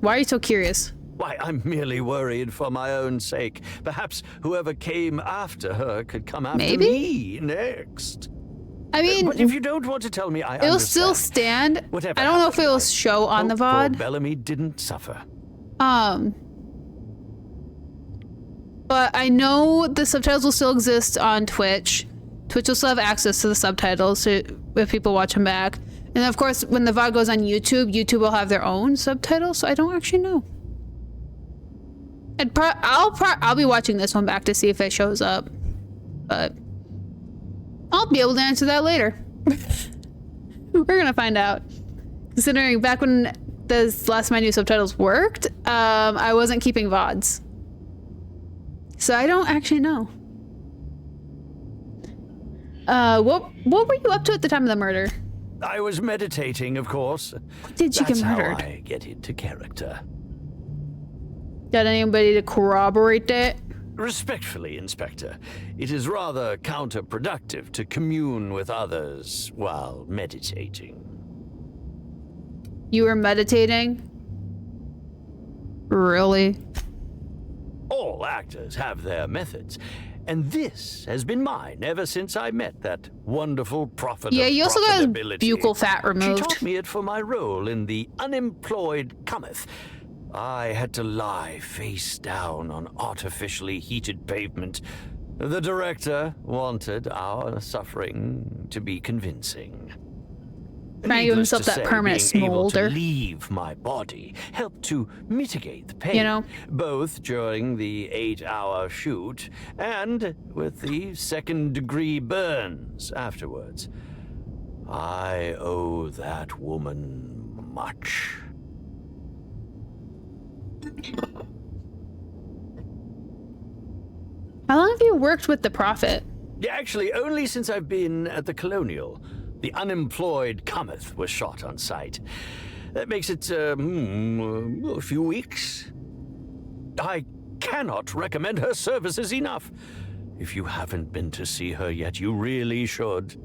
Speaker 1: why are you so curious?
Speaker 4: Why, I'm merely worried for my own sake. Perhaps whoever came after her could come after me next.
Speaker 1: I mean,
Speaker 4: but if you don't want to tell me, I understand.
Speaker 1: It'll still stand.
Speaker 4: Whatever
Speaker 1: I don't know if
Speaker 4: happened,
Speaker 1: it'll show on the
Speaker 4: poor
Speaker 1: VOD.
Speaker 4: Bellamy didn't suffer.
Speaker 1: But I know the subtitles will still exist on Twitch. Twitch will still have access to the subtitles so if people watch them back. And of course, when the VOD goes on YouTube, YouTube will have their own subtitles, so I don't actually know. I'll be watching this one back to see if it shows up. But I'll be able to answer that later. We're gonna find out. Considering back when the last time I knew subtitles worked, I wasn't keeping VODs. So I don't actually know. What were you up to at the time of the murder?
Speaker 4: I was meditating, of course.
Speaker 1: What did you get murdered?
Speaker 4: That's how I get into character.
Speaker 1: Got anybody to corroborate that?
Speaker 4: Respectfully, Inspector, it is rather counterproductive to commune with others while meditating.
Speaker 1: You were meditating? Really?
Speaker 4: All actors have their methods, and this has been mine ever since I met that wonderful prophet
Speaker 1: Yeah,
Speaker 4: of
Speaker 1: you also got his
Speaker 4: profitability.
Speaker 1: buccal fat removed.
Speaker 4: She taught me it for my role in The Unemployed Cometh. I had to lie face down on artificially heated pavement. The director wanted our suffering to be convincing.
Speaker 1: Trying to give himself that permanent
Speaker 4: being able to
Speaker 1: smolder.
Speaker 4: leave my body helped to mitigate the pain,
Speaker 1: You know?
Speaker 4: both during the 8-hour shoot and with the second-degree burns afterwards. I owe that woman much.
Speaker 1: How long have you worked with the Prophet?
Speaker 4: Yeah, actually, only since I've been at the Colonial. The Unemployed Cometh was shot on site. That makes it, a few weeks. I cannot recommend her services enough. If you haven't been to see her yet, you really should.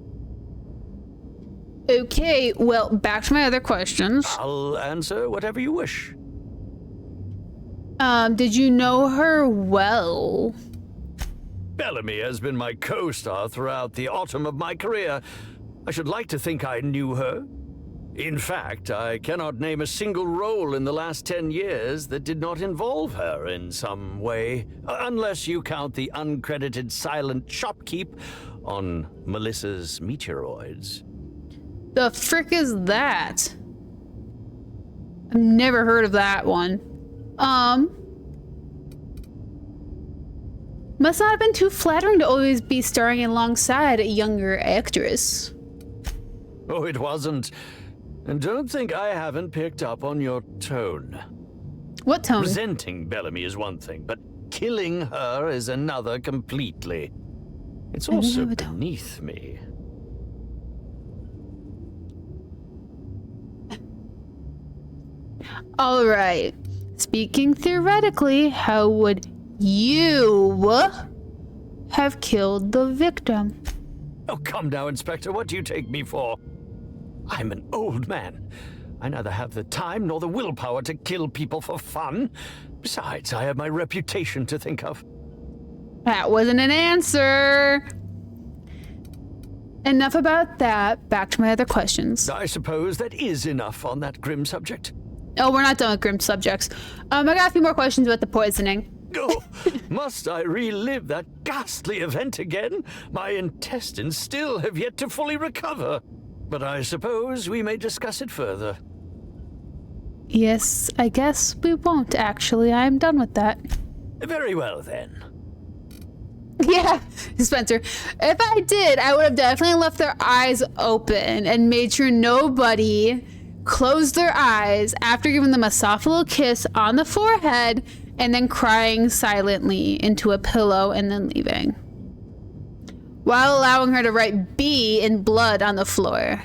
Speaker 1: Okay, well, back to my other questions.
Speaker 4: I'll answer whatever you wish.
Speaker 1: Did you know her well?
Speaker 4: Bellamy has been my co-star throughout the autumn of my career. I should like to think I knew her. In fact, I cannot name a single role in the last 10 years that did not involve her in some way, unless you count the uncredited silent shopkeep on Melissa's Meteoroids.
Speaker 1: The frick is that? I've never heard of that one. Must not have been too flattering to always be starring alongside a younger actress.
Speaker 4: Oh, it wasn't. And don't think I haven't picked up on your tone.
Speaker 1: What tone?
Speaker 4: Resenting Bellamy is one thing, but killing her is another completely. It's also beneath me.
Speaker 1: All right. Speaking theoretically, how would you have killed the victim?
Speaker 4: Oh, come now, Inspector. What do you take me for? I'm an old man. I neither have the time nor the willpower to kill people for fun. Besides, I have my reputation to think of.
Speaker 1: That wasn't an answer. Enough about that. Back to my other questions.
Speaker 4: I suppose that is enough on that grim subject.
Speaker 1: Oh, we're not done with grim subjects. I got a few more questions about the poisoning.
Speaker 4: Oh, must I relive that ghastly event again? My intestines still have yet to fully recover. But I suppose we may discuss it further.
Speaker 1: Yes, I guess we won't, actually. I'm done with that.
Speaker 4: Very well, then.
Speaker 1: Yeah, Spencer. If I did, I would have definitely left their eyes open and made sure nobody closed their eyes after giving them a soft little kiss on the forehead and then crying silently into a pillow and then leaving, while allowing her to write B in blood on the floor.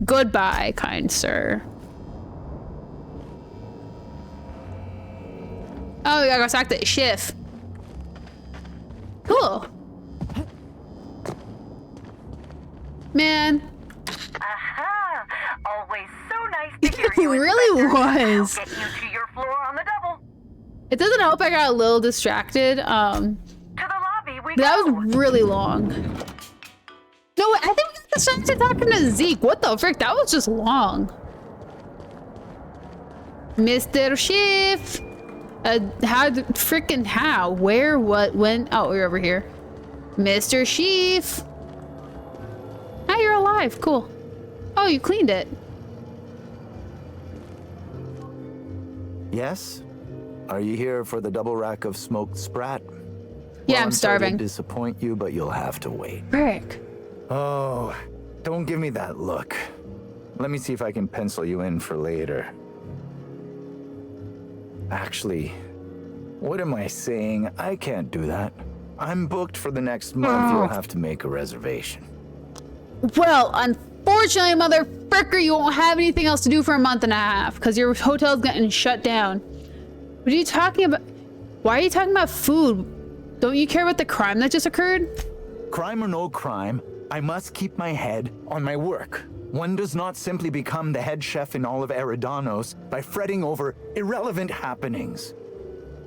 Speaker 1: Goodbye, kind sir. Oh, we gotta go talk to Schiff. Cool. Man.
Speaker 6: Aha! Always so nice to hear you.
Speaker 1: It really was.
Speaker 6: I'll get you to your floor on the double.
Speaker 1: It doesn't help I got a little distracted.
Speaker 6: To the lobby we
Speaker 1: that
Speaker 6: go.
Speaker 1: was really long. No, I think we got distracted talking to Zeke. What the frick? That was just long. Mr. Schiff. How? Where? What? When? Oh, we're over here. Mr. Schiff. Ah, you're alive. Cool. Oh, you cleaned it.
Speaker 22: Yes? Are you here for the double rack of smoked sprat?
Speaker 1: Yeah,
Speaker 22: Well,
Speaker 1: I'm
Speaker 22: sorry
Speaker 1: starving.
Speaker 22: to disappoint you, but you'll have to wait.
Speaker 1: Frick.
Speaker 22: Oh, don't give me that look. Let me see if I can pencil you in for later. Actually, what am I saying? I can't do that. I'm booked for the next month. You'll have to make a reservation.
Speaker 1: Well, unfortunately, mother fricker, you won't have anything else to do for a month and a half because your hotel's getting shut down. What are you talking about? Why are you talking about food? Don't you care about the crime that just occurred?
Speaker 22: Crime or no crime, I must keep my head on my work. One does not simply become the head chef in all of Eridanos by fretting over irrelevant happenings.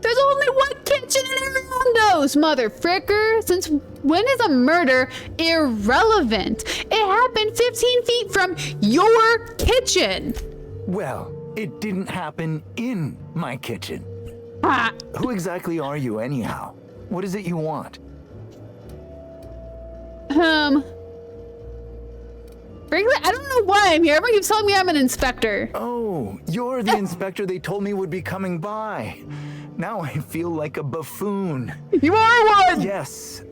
Speaker 1: There's only one kitchen in Eridanos, mother fricker. Since when is a murder irrelevant? It happened 15 feet from your kitchen.
Speaker 22: Well, it didn't happen in my kitchen. Who exactly are you anyhow? What is it you want?
Speaker 1: Frankly, I don't know why I'm here. Everyone keeps telling me I'm an inspector.
Speaker 22: Oh, you're the inspector they told me would be coming by. Now I feel like a buffoon.
Speaker 1: You are one!
Speaker 22: Yes,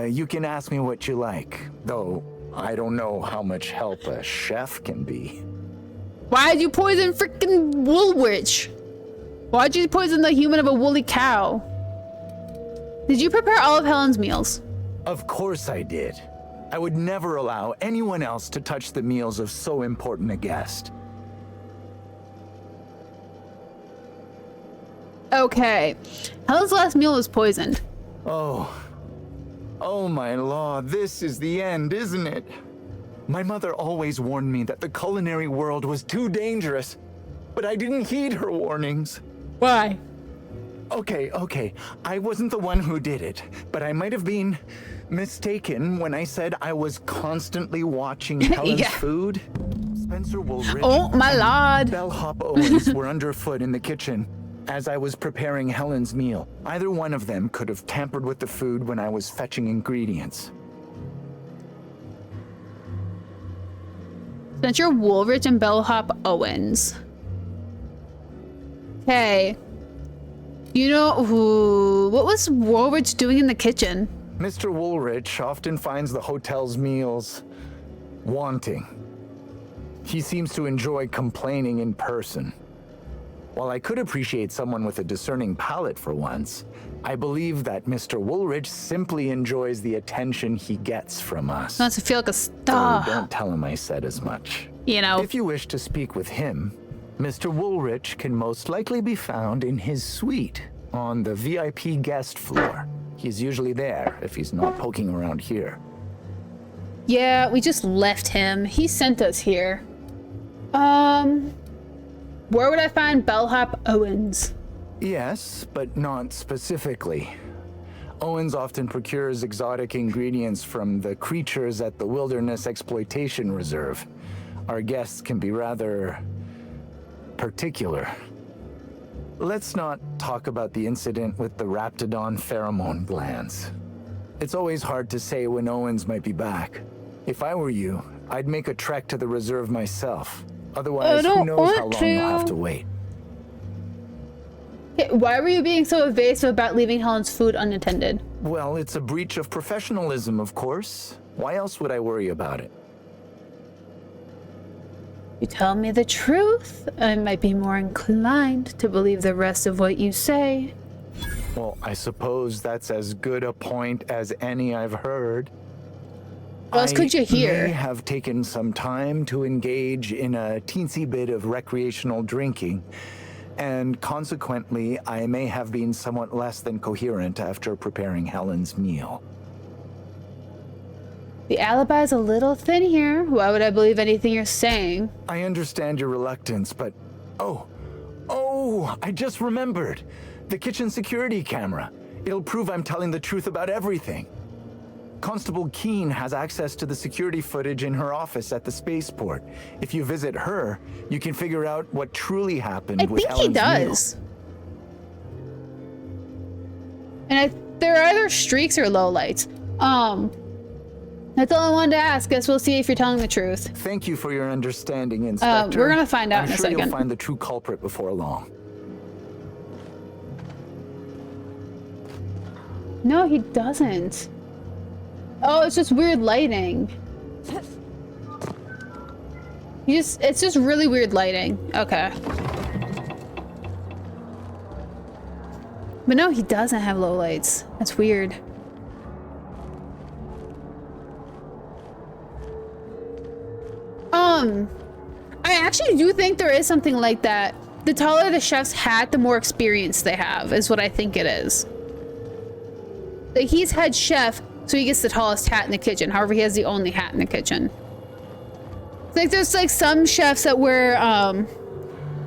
Speaker 22: you can ask me what you like. Though, I don't know how much help a chef can be.
Speaker 1: Why'd you poison freaking Woolwich? Why'd you poison the human of a woolly cow? Did you prepare all of Helen's meals?
Speaker 22: Of course I did. I would never allow anyone else to touch the meals of so important a guest.
Speaker 1: Okay. Helen's last meal was poisoned.
Speaker 22: Oh my law, this is the end, isn't it? My mother always warned me that the culinary world was too dangerous, but I didn't heed her warnings.
Speaker 1: Why?
Speaker 22: Okay. I wasn't the one who did it, but I might have been mistaken when I said I was constantly watching Helen's food. Spencer Woolridge and Bellhop Owens were underfoot in the kitchen as I was preparing Helen's meal. Either one of them could have tampered with the food when I was fetching ingredients.
Speaker 1: Spencer Woolridge and Bellhop Owens. Okay. You know who? What was Woolridge doing in the kitchen?
Speaker 22: Mr. Woolridge often finds the hotel's meals wanting. He seems to enjoy complaining in person. While I could appreciate someone with a discerning palate for once, I believe that Mr. Woolridge simply enjoys the attention he gets from us.
Speaker 1: Wants to feel like a star.
Speaker 22: Oh, don't tell him I said as much.
Speaker 1: You know.
Speaker 22: If you wish to speak with him, Mr. Woolridge can most likely be found in his suite on the VIP guest floor. He's usually there if he's not poking around here.
Speaker 1: Yeah, we just left him. He sent us here. Where would I find Bellhop Owens?
Speaker 22: Yes, but not specifically. Owens often procures exotic ingredients from the creatures at the Wilderness Exploitation Reserve. Our guests can be rather particular. Let's not talk about the incident with the Raptidon pheromone glands. It's always hard to say when Owens might be back. If I were you, I'd make a trek to the reserve myself. Otherwise, who knows how long you'll have to wait.
Speaker 1: Hey, why were you being so evasive about leaving Helen's food unattended?
Speaker 22: Well, it's a breach of professionalism, of course. Why else would I worry about it?
Speaker 1: You tell me the truth, I might be more inclined to believe the rest of what you say.
Speaker 22: Well, I suppose that's as good a point as any I've heard.
Speaker 1: What else could you hear?
Speaker 22: I may have taken some time to engage in a teensy bit of recreational drinking, and consequently, I may have been somewhat less than coherent after preparing Helen's meal.
Speaker 1: The alibi's a little thin here. Why would I believe anything you're saying?
Speaker 22: I understand your reluctance, but... Oh, I just remembered. The kitchen security camera. It'll prove I'm telling the truth about everything. Constable Keene has access to the security footage in her office at the spaceport. If you visit her, you can figure out what truly happened with Helen's meal.
Speaker 1: I think he does. And there are either streaks or lowlights. That's all I wanted to ask. Guess we'll see if you're telling the truth.
Speaker 22: Thank you for your understanding, Inspector.
Speaker 1: We're gonna find out in a second.
Speaker 22: I'm sure you'll find the true culprit before long.
Speaker 1: No, he doesn't. Oh, it's just weird lighting. It's just really weird lighting. Okay. But no, he doesn't have low lights. That's weird. I actually do think there is something like that. The taller the chef's hat, the more experience they have, is what I think it is. Like, he's head chef, so he gets the tallest hat in the kitchen. However, he has the only hat in the kitchen. Like, there's like some chefs that wear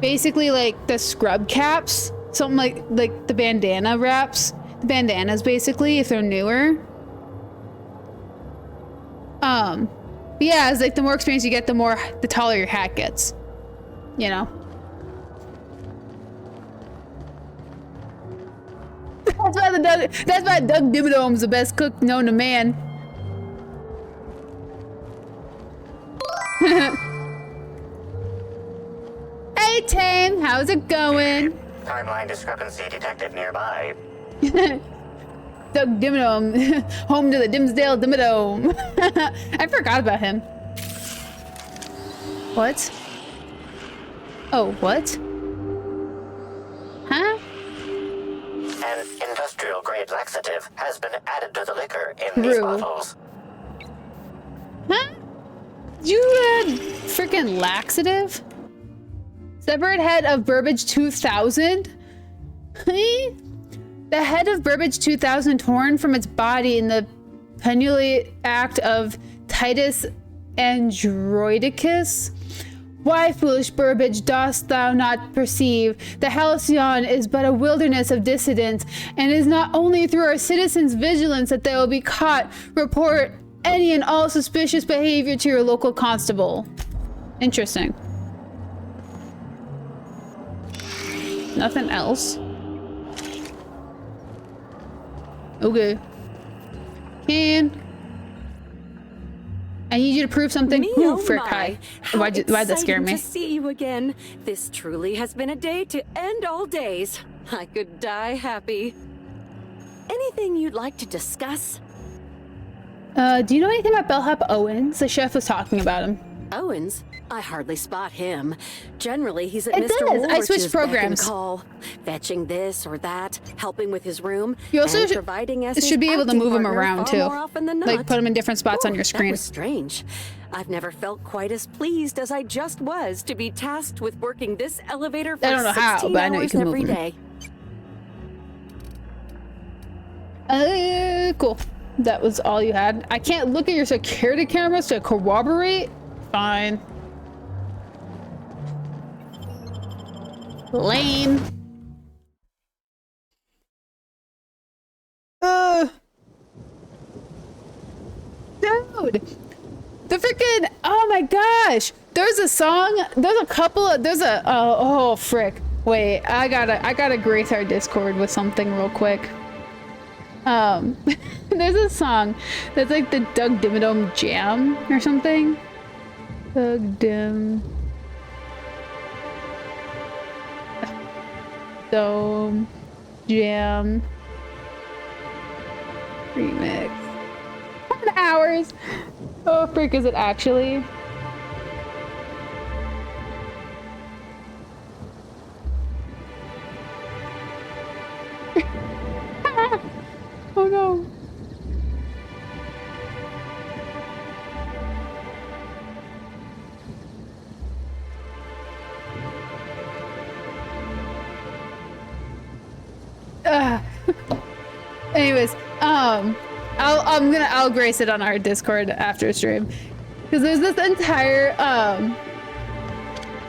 Speaker 1: basically like the scrub caps, something like the bandana wraps, the bandanas basically, if they're newer. But yeah, it's like the more experience you get, the taller your hat gets. You know? That's why Doug Dimmadome's the best cook known to man. Hey Tame, how's it going?
Speaker 5: Timeline discrepancy detected nearby.
Speaker 1: Doug Dimmadome, home to the Dimsdale Dimmadome. I forgot about him. What? Oh, what? Huh?
Speaker 5: An industrial-grade laxative has been added to the liquor in these bottles.
Speaker 1: Huh? You had freaking laxative? Severed head of Burbage 2000? The head of Burbage 2000 torn from its body in the penultimate act of Titus Androidicus? Why, foolish Burbage, dost thou not perceive that Halcyon is but a wilderness of dissidents, and is not only through our citizens' vigilance that they will be caught? Report any and all suspicious behavior to your local constable. Interesting. Nothing else. Okay. I need you to prove something. Ooh, frick, hi. Why'd that scare me?
Speaker 14: To see you again. This truly has been a day to end all days. I could die happy. Anything you'd like to discuss?
Speaker 1: Do you know anything about Bellhop Owens? The chef was talking about him.
Speaker 14: Owens? I hardly spot him. Generally, he's at
Speaker 1: It
Speaker 14: Mr.
Speaker 1: does. I
Speaker 14: Woolrich's
Speaker 1: switched programs.
Speaker 14: beck and call, fetching this or that, helping with his room.
Speaker 1: You also
Speaker 14: and providing as
Speaker 1: should be able to
Speaker 14: acting
Speaker 1: move him
Speaker 14: partner
Speaker 1: around
Speaker 14: far
Speaker 1: too.
Speaker 14: more often than
Speaker 1: Like
Speaker 14: not.
Speaker 1: put him in different spots on your
Speaker 14: That
Speaker 1: screen.
Speaker 14: was strange. I've never felt quite as pleased as I just was to be tasked with working this elevator for
Speaker 1: I don't know
Speaker 14: 16
Speaker 1: how, but I know you
Speaker 14: hours
Speaker 1: can move
Speaker 14: every
Speaker 1: him.
Speaker 14: day.
Speaker 1: Cool. That was all you had. I can't look at your security cameras to corroborate. Fine. Lame. Dude. The freaking, oh my gosh. There's a song, there's a couple of, there's a, oh frick. Wait, I gotta grace our Discord with something real quick. There's a song that's like the Doug Dimmadome Jam or something. Doug Dim Dome Jam remix. 10 hours. Oh frick, is it actually? Oh no. Anyways, I'll grace it on our Discord after stream, because there's this entire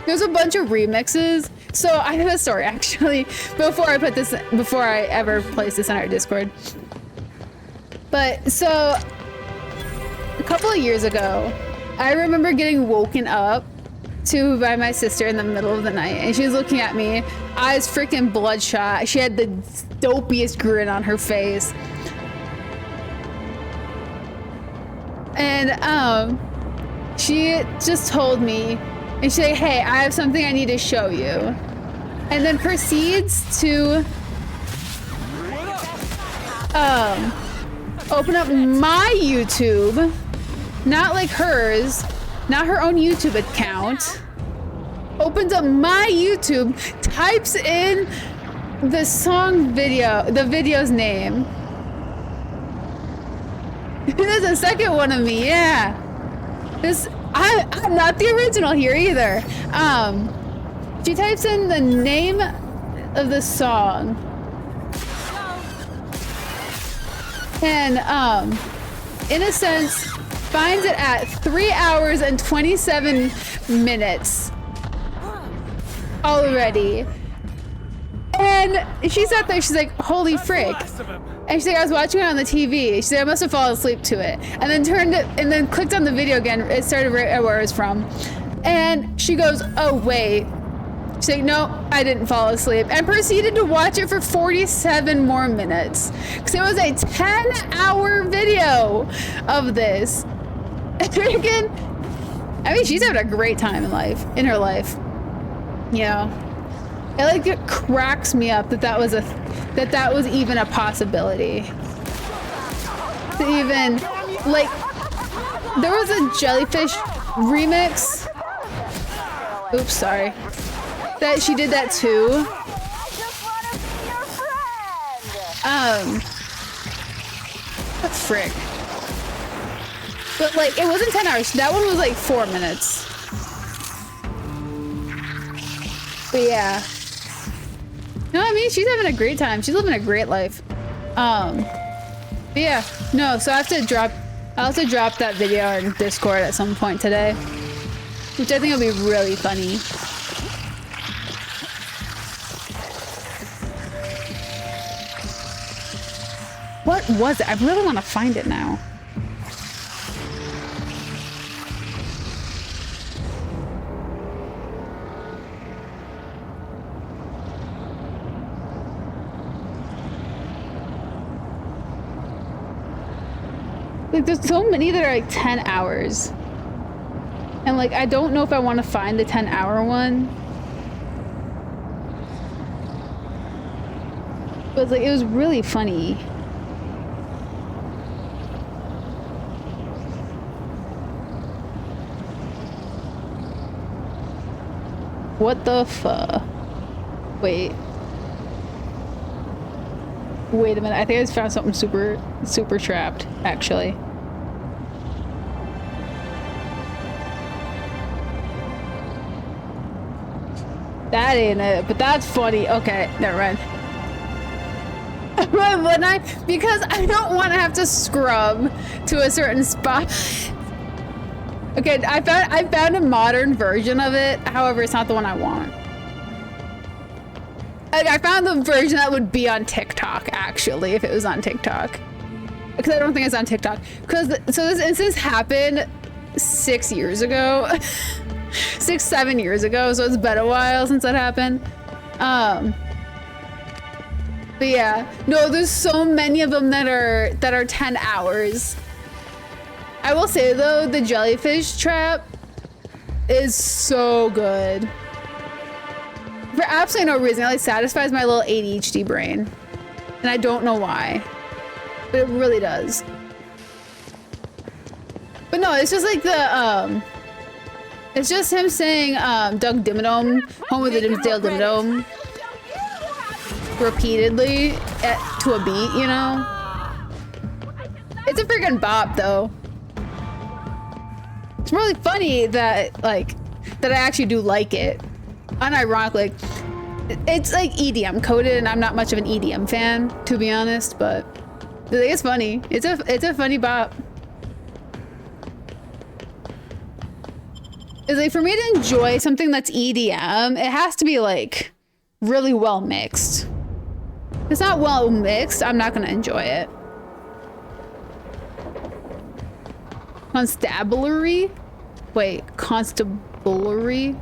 Speaker 1: there's a bunch of remixes. So I have a story actually before I ever place this on our Discord. But so a couple of years ago, I remember getting woken up by my sister in the middle of the night, and she was looking at me, eyes freaking bloodshot. She had the dopiest grin on her face. And she just told me, and she's like, hey, I have something I need to show you. And then proceeds to open up my YouTube, not like hers, not her own YouTube account. Opens up my YouTube, types in the song video, the video's name. There's a second one of me, yeah. I'm not the original here either. She types in the name of the song. And in a sense, finds it at 3 hours and 27 minutes already. And she sat there, she's like, holy frick. And she's like, I was watching it on the TV. She said, I must have fallen asleep to it. And then turned it, and then clicked on the video again. It started right where it was from. And she goes, oh wait. She's like, no, I didn't fall asleep. And proceeded to watch it for 47 more minutes. Because it was a 10-hour video of this. Freaking, I mean, she's having a great time in her life. You know? It cracks me up that that was even a possibility. To even, like, there was a Jellyfish remix. Oops, sorry. That she did that too. What frick? But like, it wasn't 10 hours. That one was like 4 minutes. But yeah. No, I mean, she's having a great time. She's living a great life. But yeah, no, so I'll have to drop that video in Discord at some point today. which I think will be really funny. What was it? I really want to find it now. Like, there's so many that are like 10 hours. And like, I don't know if I want to find the 10-hour one. But like, it was really funny. What the fuck? Wait. Wait a minute, I think I just found something super trapped, actually. That ain't it, but that's funny. Okay, never mind. Because I don't want to have to scrub to a certain spot. Okay, I found a modern version of it. However, it's not the one I want. I found the version that would be on TikTok, actually, if it was on TikTok. Because I don't think it's on TikTok. So this instance happened 6 years ago. 6-7 years ago, so it's been a while since that happened. But yeah, no, there's so many of them that are 10 hours. I will say though, the jellyfish trap is so good. For absolutely no reason, it like satisfies my little ADHD brain. And I don't know why, but it really does. But no, it's just like the, it's just him saying, Doug Dimmadome, home of the Dimsdale Dimmadome, repeatedly to a beat, you know? It's a freaking bop though. It's really funny that, like, that I actually do like it. Unironically, it's like EDM coded, and I'm not much of an EDM fan, to be honest, but I think it's funny. It's a funny bop. It's like, for me to enjoy something that's EDM, it has to be like really well mixed. If it's not well mixed, I'm not gonna enjoy it. Constabulary? Wait, constabulary?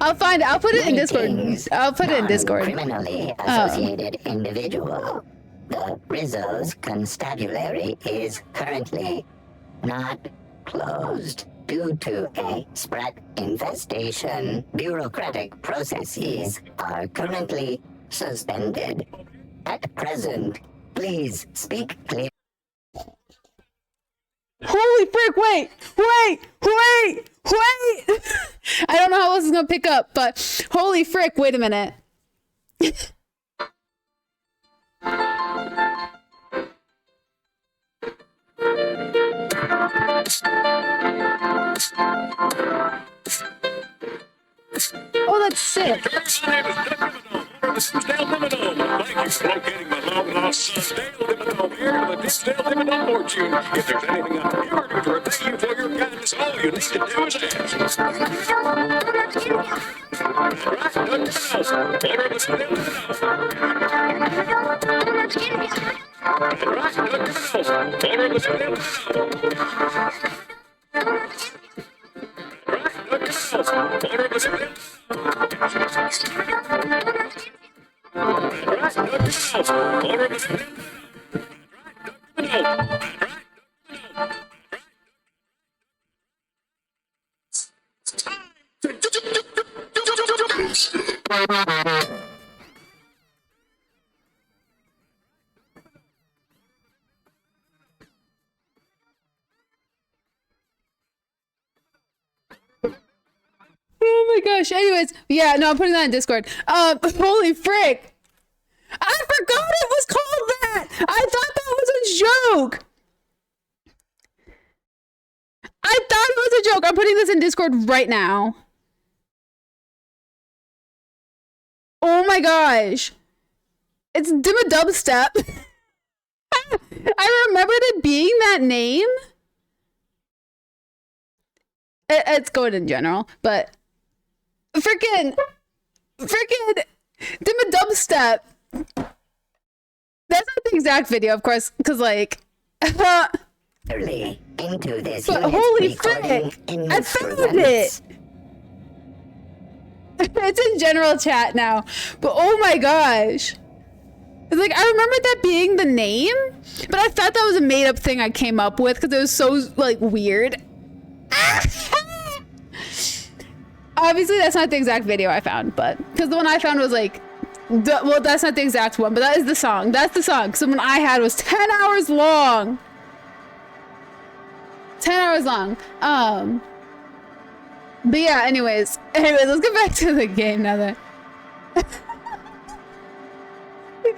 Speaker 1: I'll put it in Discord. I'll put it in Discord.
Speaker 10: Criminally associated individual. The Rizzo's constabulary is currently not closed due to a sprat infestation. Bureaucratic processes are currently suspended. At present, please speak clearly.
Speaker 1: Holy frick, wait! I don't know how this is gonna pick up, but holy frick, wait a minute. Oh, that's sick.
Speaker 13: This is Dale Dimmadome. Thank you for locating my long-lost son, Dale Dimmadome, here to the Disdale Dimmadome Fortune. If there's anything I can ever do to repay you for your kindness, all you need to do is ask. Right, Doug Dimmadome, owner of the Disdale Dimmadome. Right, Doug Dimmadome, owner of the Disdale Dimmadome. Right, Doug Dimmadome, owner of the Disdale Dimmadome.
Speaker 1: Oh my gosh. Anyways, yeah, no, I'm putting that in Discord. Holy frick. I forgot it was called that. I thought that was a joke. I thought it was a joke. I'm putting this in Discord right now. Oh my gosh. It's Dimmadubstep. I I remembered it being that name. It's good in general, but freaking Dimma Dubstep. That's not the exact video, of course, because like
Speaker 10: Early into this
Speaker 1: but holy frick, I found it. It's in general chat now, but oh my gosh. It's like, I remember that being the name, but I thought that was a made-up thing I came up with because it was so, like, weird. Obviously, that's not the exact video I found, but... Because the one I found was, like... well, that's not the exact one, but that is the song. That's the song. So the one I had was 10 hours long. 10 hours long. But yeah, anyways, let's get back to the game now that...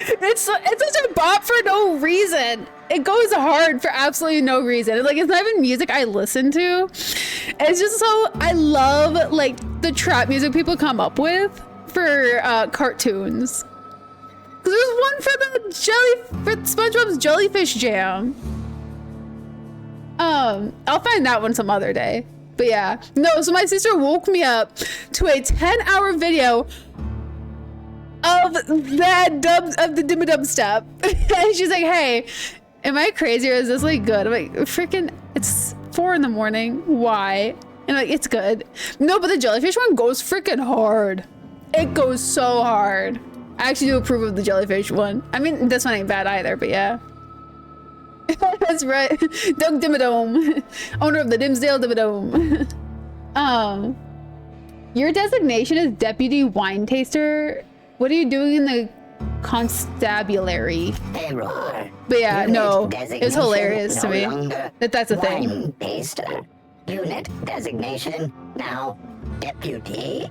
Speaker 1: It's such a bop for no reason. It goes hard for absolutely no reason. Like, it's not even music I listen to. It's just so, I love like the trap music people come up with for cartoons. Cause there's one for SpongeBob's Jellyfish Jam. I'll find that one some other day. But yeah, no. So my sister woke me up to a 10-hour video of that of the Dimma Dubstep. And she's like, hey, am I crazy or is this like good? I'm like, freaking, it's 4 in the morning. Why? And I'm like, it's good. No, but the jellyfish one goes freaking hard. It goes so hard. I actually do approve of the jellyfish one. I mean, this one ain't bad either, but yeah. That's right. Doug Dimmadome, owner of the Dimsdale Dimmadome. Your designation is deputy wine taster. What are you doing in the constabulary?
Speaker 10: Error.
Speaker 1: But yeah,
Speaker 10: Unit
Speaker 1: no, it was hilarious to me that's a thing.
Speaker 10: Wine taster. Unit designation now deputy.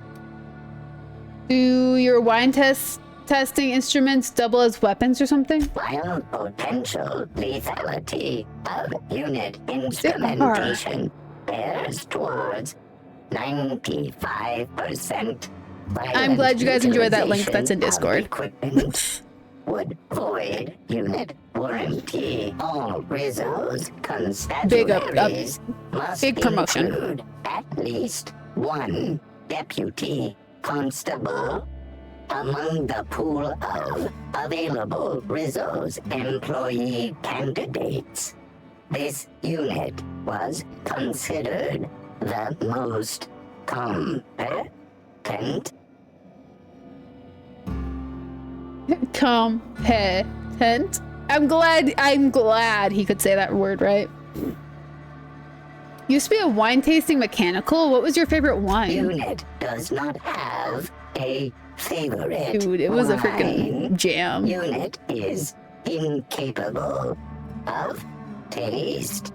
Speaker 1: Do your wine testing instruments double as weapons or something?
Speaker 10: While potential lethality of unit instrumentation bears towards 95%.
Speaker 1: I'm glad you guys enjoyed that link that's in Discord.
Speaker 10: Equipment would void unit warranty. All Rizzo's constabularies must
Speaker 1: big promotion.
Speaker 10: include at least one deputy constable among the pool of available Rizzo's employee candidates. This unit was considered the most competent.
Speaker 1: Competent. I'm glad he could say that word right. Used to be a wine tasting mechanical. What was your favorite wine?
Speaker 10: Unit does not have a favorite.
Speaker 1: Dude, it was
Speaker 10: wine.
Speaker 1: a freaking jam.
Speaker 10: Unit is incapable of taste.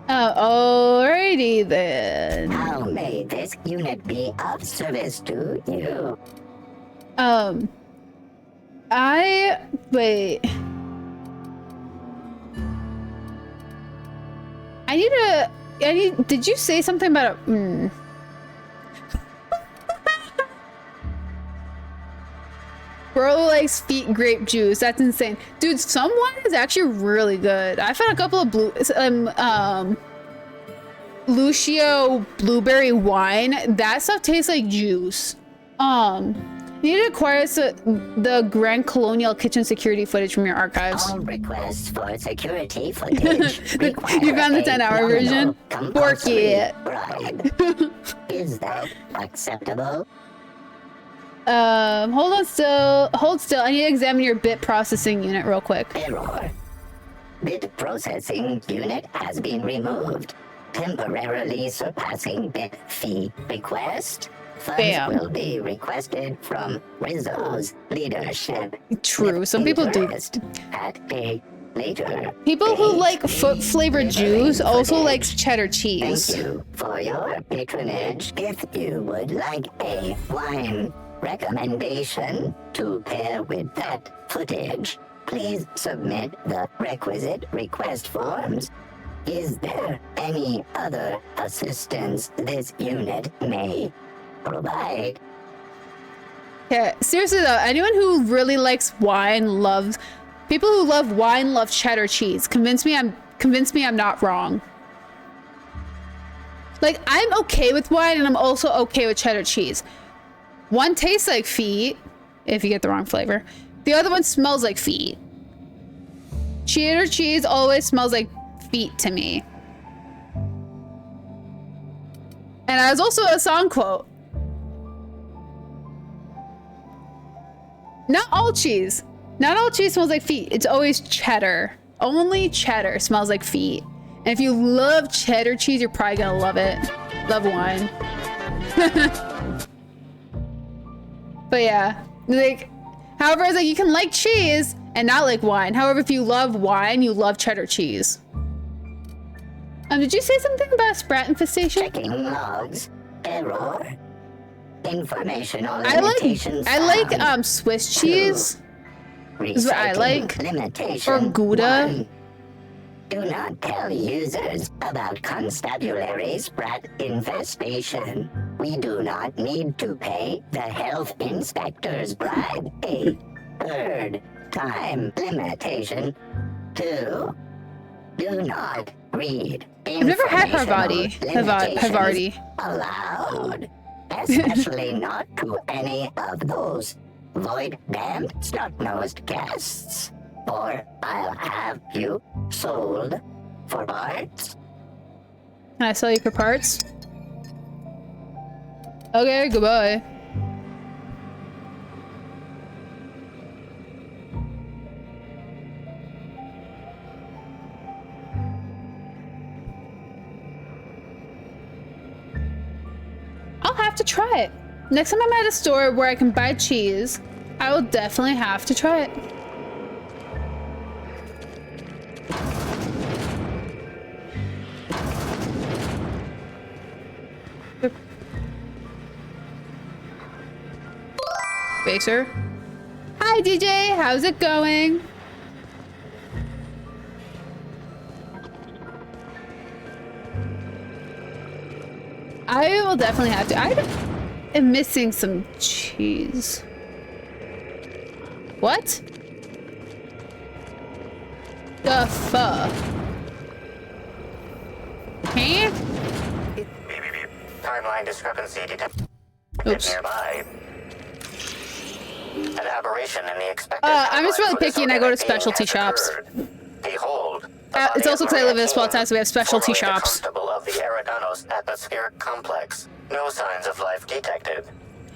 Speaker 1: Alrighty then.
Speaker 10: How may this unit be of service to you?
Speaker 1: Wait. Did you say something about a, Bro likes feet grape juice. That's insane. Dude, some wine is actually really good. I found a couple of Lucio blueberry wine. That stuff tastes like juice. You need to acquire the Grand Colonial kitchen security footage from your archives.
Speaker 10: All requests for security footage
Speaker 1: You found the 10-hour version? Bork it.
Speaker 10: Is that acceptable?
Speaker 1: Hold still. I need to examine your bit processing unit real quick.
Speaker 10: Error. Bit processing unit has been removed. Temporarily surpassing bit fee request. Funds will be requested from Rizzo's leadership.
Speaker 1: True, some people do.
Speaker 10: At a later
Speaker 1: people who like foot flavored juice also likes cheddar cheese.
Speaker 10: Thank you for your patronage. If you would like a wine recommendation to pair with that footage, please submit the requisite request forms. Is there any other assistance this unit may provide?
Speaker 1: Yeah, seriously though, anyone who really likes wine loves People who love wine love cheddar cheese. Convince me I'm not wrong. Like, I'm okay with wine and I'm also okay with cheddar cheese. One tastes like feet, if you get the wrong flavor. The other one smells like feet. Cheddar cheese always smells like feet to me. And that was also a song quote. Not all cheese. Not all cheese smells like feet. It's always cheddar. Only cheddar smells like feet. And if you love cheddar cheese, you're probably gonna love it. Love wine. But yeah, like, however, it's like you can like cheese and not like wine. However, if you love wine, you love cheddar cheese. Did you say something about a sprat infestation?
Speaker 10: Checking logs. Error. Informational
Speaker 1: I like Swiss cheese. Is what I like. Or Gouda.
Speaker 10: 1. Do not tell users about constabulary sprat infestation. We do not need to pay the health inspector's bribe. A 3rd time limitation. 2. Do not read.
Speaker 1: I've never had Havarti.
Speaker 10: Allowed. Especially not to any of those void-damned snot-nosed guests. Or I'll have you sold for parts.
Speaker 1: Can I sell you for parts? Okay, goodbye. I'll have to try it. Next time I'm at a store where I can buy cheese, I will definitely have to try it. Spacer. Hi DJ, how's it going? I will definitely have to. I am missing some cheese. What? The fuck? Huh?
Speaker 5: Timeline discrepancy detected nearby. An aberration in the expected
Speaker 1: I'm just really picky and I go to specialty shops.
Speaker 5: Behold.
Speaker 1: It's also because I live in a small town, so we have specialty shops.
Speaker 5: Of the Eriss atmospheric complex. No signs of life detected.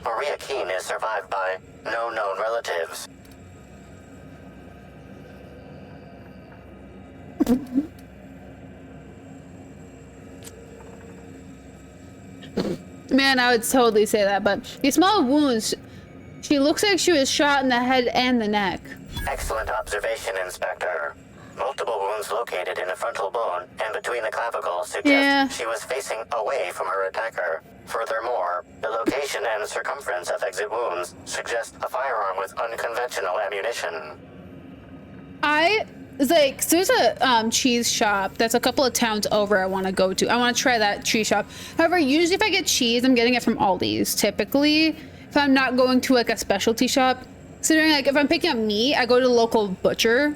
Speaker 5: Maria Keene is survived by no known relatives.
Speaker 1: Man, I would totally say that, but these small wounds, she looks like she was shot in the head and the neck.
Speaker 5: Excellent observation, Inspector. Multiple wounds located in the frontal bone and between the clavicles suggest she was facing away from her attacker. Furthermore, the location and circumference of exit wounds suggest a firearm with unconventional ammunition.
Speaker 1: So there's a cheese shop that's a couple of towns over I want to go to. I want to try that cheese shop. However, usually if I get cheese, I'm getting it from Aldi's. Typically, if I'm not going to like a specialty shop, considering like if I'm picking up meat, I go to the local butcher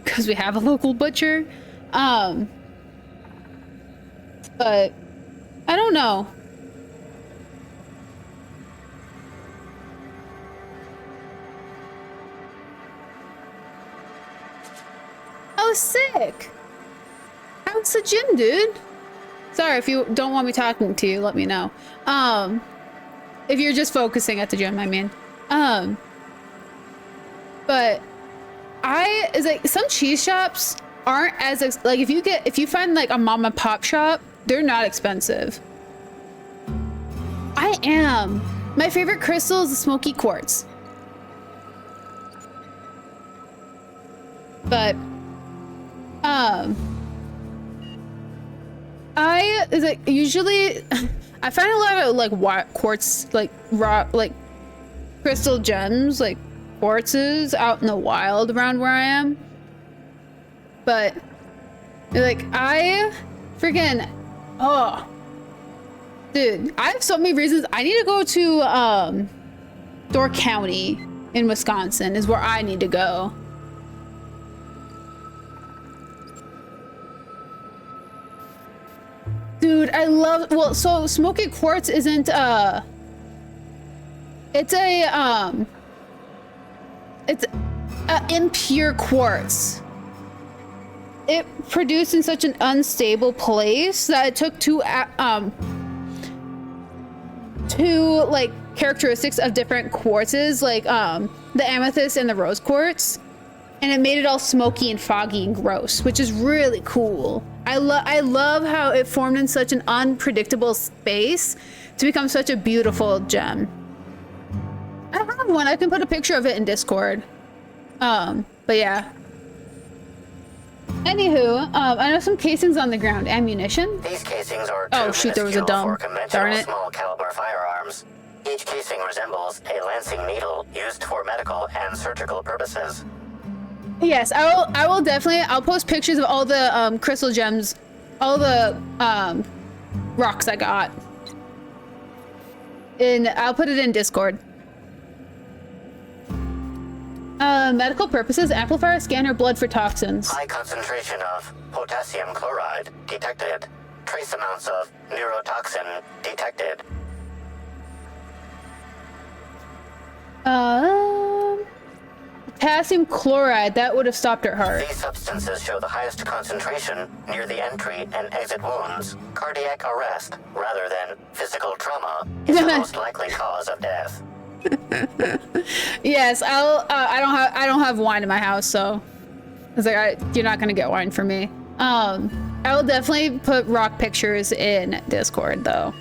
Speaker 1: because we have a local butcher. But I don't know. I was sick. How's the gym, dude? Sorry, if you don't want me talking to you, let me know. If you're just focusing at the gym, I mean. But it's like some cheese shops aren't as like if you find like a mom and pop shop, they're not expensive. My favorite crystal is the smoky quartz. But usually I find a lot of like quartz, like raw, like crystal gems, like quartzes out in the wild around where I am. But like dude, I have so many reasons. I need to go to Door County in Wisconsin is where I need to go. Dude, I love, well, so smoky quartz isn't, it's a impure quartz. It produced in such an unstable place that it took two like characteristics of different quartzes, like the amethyst and the rose quartz, and it made it all smoky and foggy and gross, which is really cool. I love how it formed in such an unpredictable space to become such a beautiful gem. I have one. I can put a picture of it in Discord. But yeah. Anywho, I know some casings on the ground. Ammunition?
Speaker 5: These casings are
Speaker 1: oh shoot, there was a dumb. Darn it.
Speaker 5: Small caliber firearms. Each casing resembles a lancing needle used for medical and surgical purposes.
Speaker 1: Yes, I will definitely. I'll post pictures of all the crystal gems, all the rocks I got. I'll put it in Discord. Medical purposes, amplifier, scanner, blood for toxins.
Speaker 5: High concentration of potassium chloride detected. Trace amounts of neurotoxin detected.
Speaker 1: Potassium chloride, that would have stopped her heart.
Speaker 5: These substances show the highest concentration near the entry and exit wounds. Cardiac arrest, rather than physical trauma, is the most likely cause of death.
Speaker 1: Yes, I don't have wine in my house, so it's like you're not gonna get wine from me. I will definitely put rock pictures in Discord though.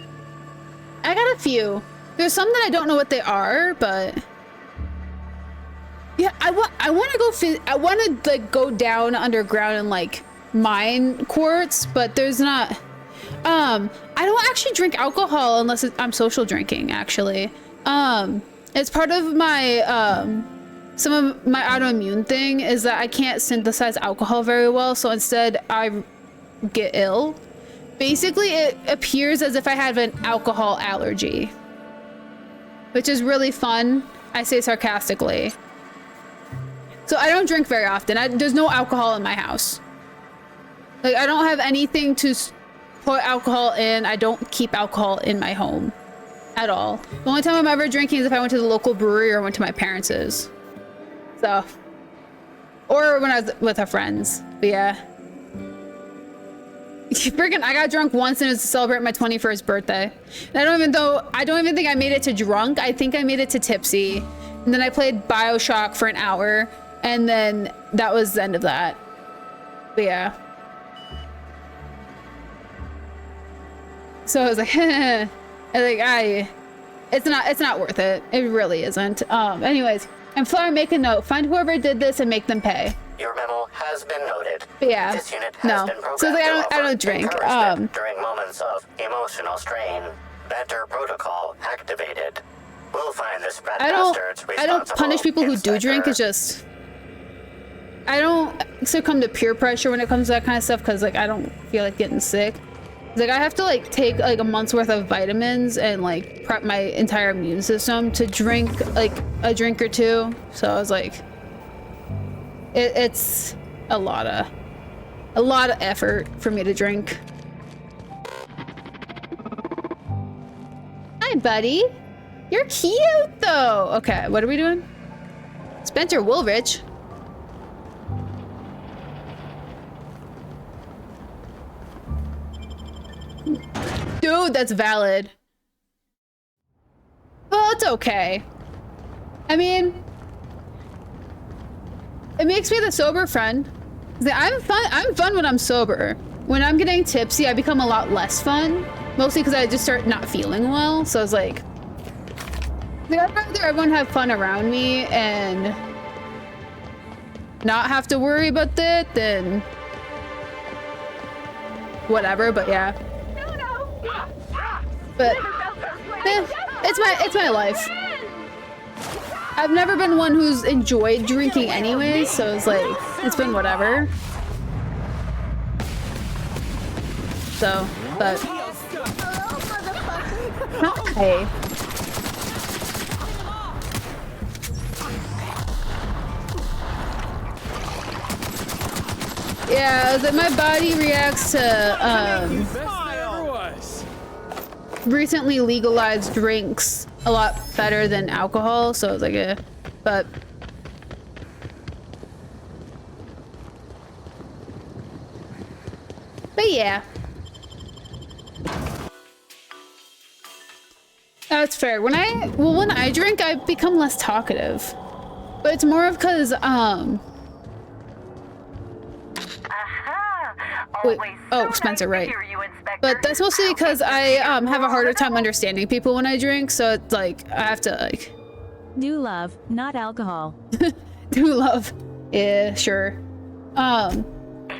Speaker 1: I got a few. There's some that I don't know what they are, but yeah, I want to like go down underground and like mine quartz, but there's not. I don't actually drink alcohol unless I'm social drinking. Actually, it's part of my some of my autoimmune thing is that I can't synthesize alcohol very well, so instead I get ill. Basically, it appears as if I have an alcohol allergy, which is really fun. I say sarcastically. So I don't drink very often. There's no alcohol in my house. Like, I don't have anything to put alcohol in. I don't keep alcohol in my home at all. The only time I'm ever drinking is if I went to the local brewery or went to my parents'. So, or when I was with our friends. But yeah. Freaking, I got drunk once and it was to celebrate my 21st birthday. And I don't even think I made it to drunk. I think I made it to tipsy. And then I played BioShock for an hour. And then that was the end of that. But yeah. So I was like, it's not worth it. It really isn't. Anyways, and Flower, make a note. Find whoever did this and make them pay.
Speaker 5: Your memo has been noted.
Speaker 1: But yeah.
Speaker 5: This unit has been programmed
Speaker 1: so like, I don't drink.
Speaker 5: During moments of emotional strain. Banter protocol activated. We'll find this brat bastards responsible.
Speaker 1: I don't punish people who do drink. It's just I don't succumb to peer pressure when it comes to that kind of stuff because like I don't feel like getting sick. Like I have to like take like a month's worth of vitamins and like prep my entire immune system to drink like a drink or two. So I was like, it's a lot of effort for me to drink. Hi, buddy. You're cute though. Okay, what are we doing? Spencer Woolrich. Dude, that's valid. Well, it's okay. I mean, it makes me the sober friend. I'm fun when I'm sober. When I'm getting tipsy, I become a lot less fun. Mostly because I just start not feeling well. So it's like I'd rather everyone have fun around me and not have to worry about that than whatever, but yeah. But it's my life. I've never been one who's enjoyed drinking anyways, so it's like it's been whatever. So, but hi. Yeah, that my body reacts to recently legalized drinks a lot better than alcohol, so it's like a, but yeah. That's fair. When I drink, I become less talkative. But it's more of because, wait, oh, Spencer, right. But that's mostly because I have a harder time understanding people when I drink, so it's like, I have to like...
Speaker 8: Do love, not alcohol.
Speaker 1: Do love. Yeah, sure. I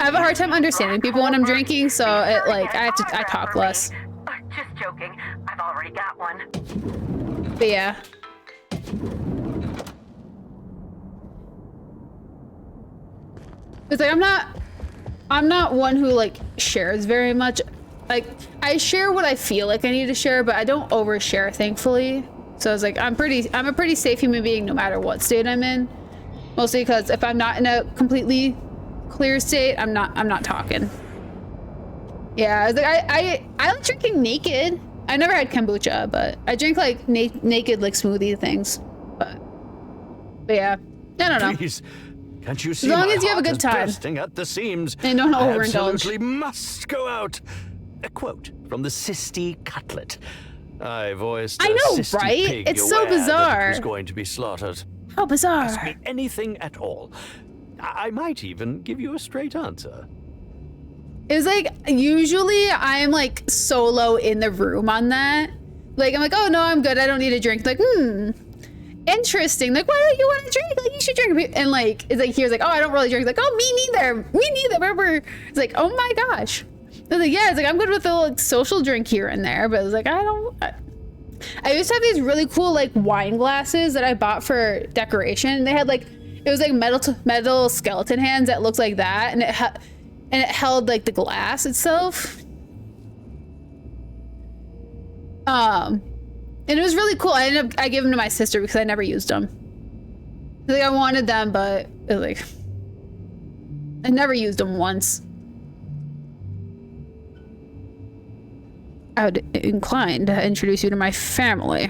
Speaker 1: have a hard time understanding people when I'm drinking, so it like, I talk less.
Speaker 6: Just joking. I've already got one.
Speaker 1: But yeah. It's like I'm not one who like shares very much. Like I share what I feel like I need to share, but I don't overshare, thankfully. So it's like I'm a pretty safe human being no matter what state I'm in. Mostly because if I'm not in a completely clear state, I'm not talking. Yeah, it's like I like drinking naked. I never had kombucha, but I drink like naked like smoothie things. But yeah, I don't know.
Speaker 4: Please, can't you see
Speaker 1: as long
Speaker 4: my
Speaker 1: as you have a
Speaker 4: heart
Speaker 1: good
Speaker 4: is
Speaker 1: time
Speaker 4: bursting at the seams.
Speaker 1: and don't
Speaker 4: I
Speaker 1: overindulge.
Speaker 4: absolutely must go out. A quote from the Sisty Cutlet. I voiced
Speaker 1: I
Speaker 4: a
Speaker 1: know,
Speaker 4: Sisty
Speaker 1: right?
Speaker 4: pig
Speaker 1: It's so
Speaker 4: aware that
Speaker 1: bizarre.
Speaker 4: it was going to be slaughtered.
Speaker 1: How bizarre.
Speaker 4: Ask me anything at all. I might even give you a straight answer.
Speaker 1: It's like, usually I'm like solo in the room on that. Like, I'm like, oh no, I'm good. I don't need a drink. Like, interesting. Like, why don't you want to drink? Like, you should drink. And like, it's like, he was like, oh, I don't really drink. Like, oh, me neither. Me neither. Remember? It's like, oh my gosh. I was like, yeah, it's like, I'm good with a like, social drink here and there. But it was like, I used to have these really cool like wine glasses that I bought for decoration. They had like, it was like metal skeleton hands that looked like that. And it held like the glass itself. And it was really cool. I gave them to my sister because I never used them. Like I wanted them, but it was like I never used them once. I would incline to introduce you to my family.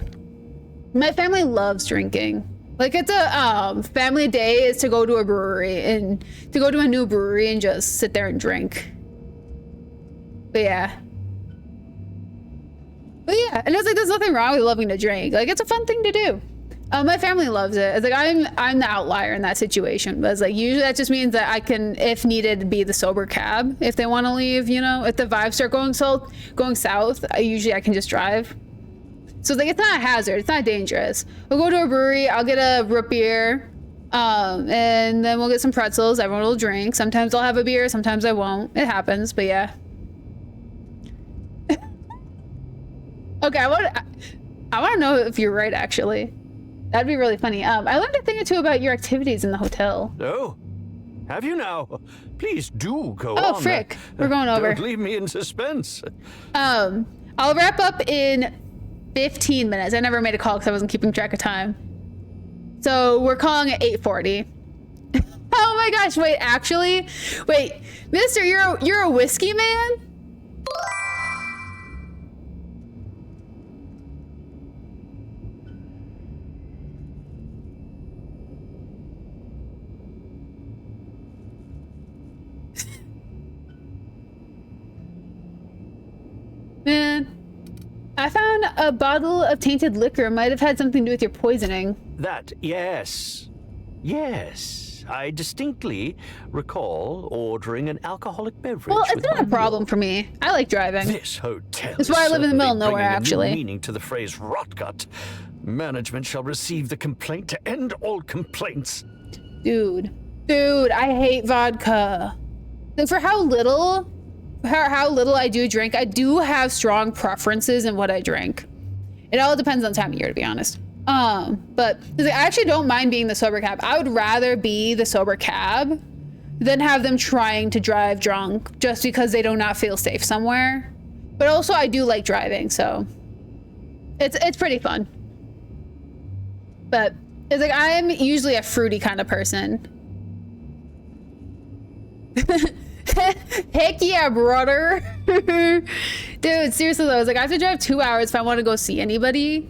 Speaker 1: My family loves drinking. Like it's a family day is to go to a brewery and to go to a new brewery and just sit there and drink. But yeah, and it's like there's nothing wrong with loving to drink. Like it's a fun thing to do. My family loves it. It's like I'm the outlier in that situation, but it's like usually that just means that I can, if needed, be the sober cab if they want to leave. You know, if the vibes start going south, I can just drive. So like it's not a hazard. It's not dangerous. We'll go to a brewery. I'll get a root beer, and then we'll get some pretzels. Everyone will drink. Sometimes I'll have a beer. Sometimes I won't. It happens. But yeah. Okay, I want to know if you're right. Actually, that'd be really funny. I learned a thing or two about your activities in the hotel.
Speaker 4: Oh, have you now? Please do go on.
Speaker 1: Oh frick, we're going over.
Speaker 4: Don't leave me in suspense.
Speaker 1: I'll wrap up in 15 minutes. I never made a call because I wasn't keeping track of time. So we're calling at 8:40. Oh my gosh! Wait, Mister, you're a whiskey man. Man, I found a bottle of tainted liquor. Might have had something to do with your poisoning.
Speaker 4: That, yes. Yes. I distinctly recall ordering an alcoholic beverage.
Speaker 1: Well, it's not a problem for me. I like driving.
Speaker 4: This hotel.
Speaker 1: That's why I live in the middle of nowhere, actually.
Speaker 4: New meaning to the phrase rotgut. Management shall receive the complaint to end all complaints.
Speaker 1: Dude, I hate vodka. For how little I do drink, I do have strong preferences in what I drink. It all depends on the time of year, to be honest. But I actually don't mind being the sober cab. I would rather be the sober cab than have them trying to drive drunk just because they do not feel safe somewhere. But also I do like driving, so it's pretty fun. But it's like I'm usually a fruity kind of person. Heck yeah, brother. Dude, seriously though, I was like, I have to drive 2 hours if I want to go see anybody,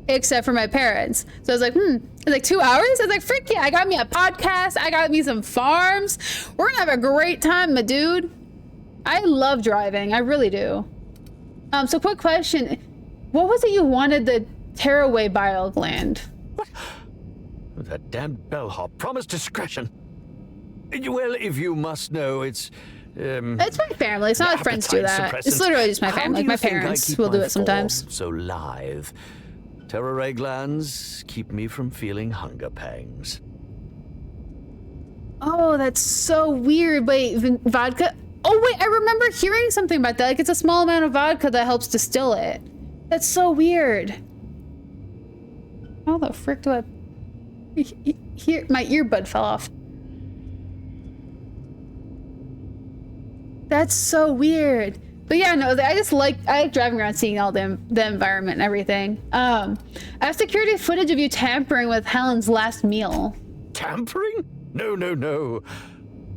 Speaker 1: except for my parents. So I was like, It's like 2 hours? I was like, frick yeah, I got me a podcast, I got me some farms. We're gonna have a great time, my dude. I love driving, I really do. So quick question. What was it you wanted the tearaway bile gland?
Speaker 4: What? That damned bellhop promised discretion. Well, if you must know, it's
Speaker 1: my family. It's not like friends do that. It's literally just my family. Like my parents will do it sometimes.
Speaker 4: So lithe. Terror ray glands keep me from feeling hunger pangs.
Speaker 1: Oh, that's so weird. Wait, vodka? Oh wait, I remember hearing something about that. Like it's a small amount of vodka that helps distill it. That's so weird. How the frick do I... Here, my earbud fell off. That's so weird. But yeah, no, I like driving around seeing all the environment and everything. I have security footage of you tampering with Helen's last meal.
Speaker 4: Tampering? No.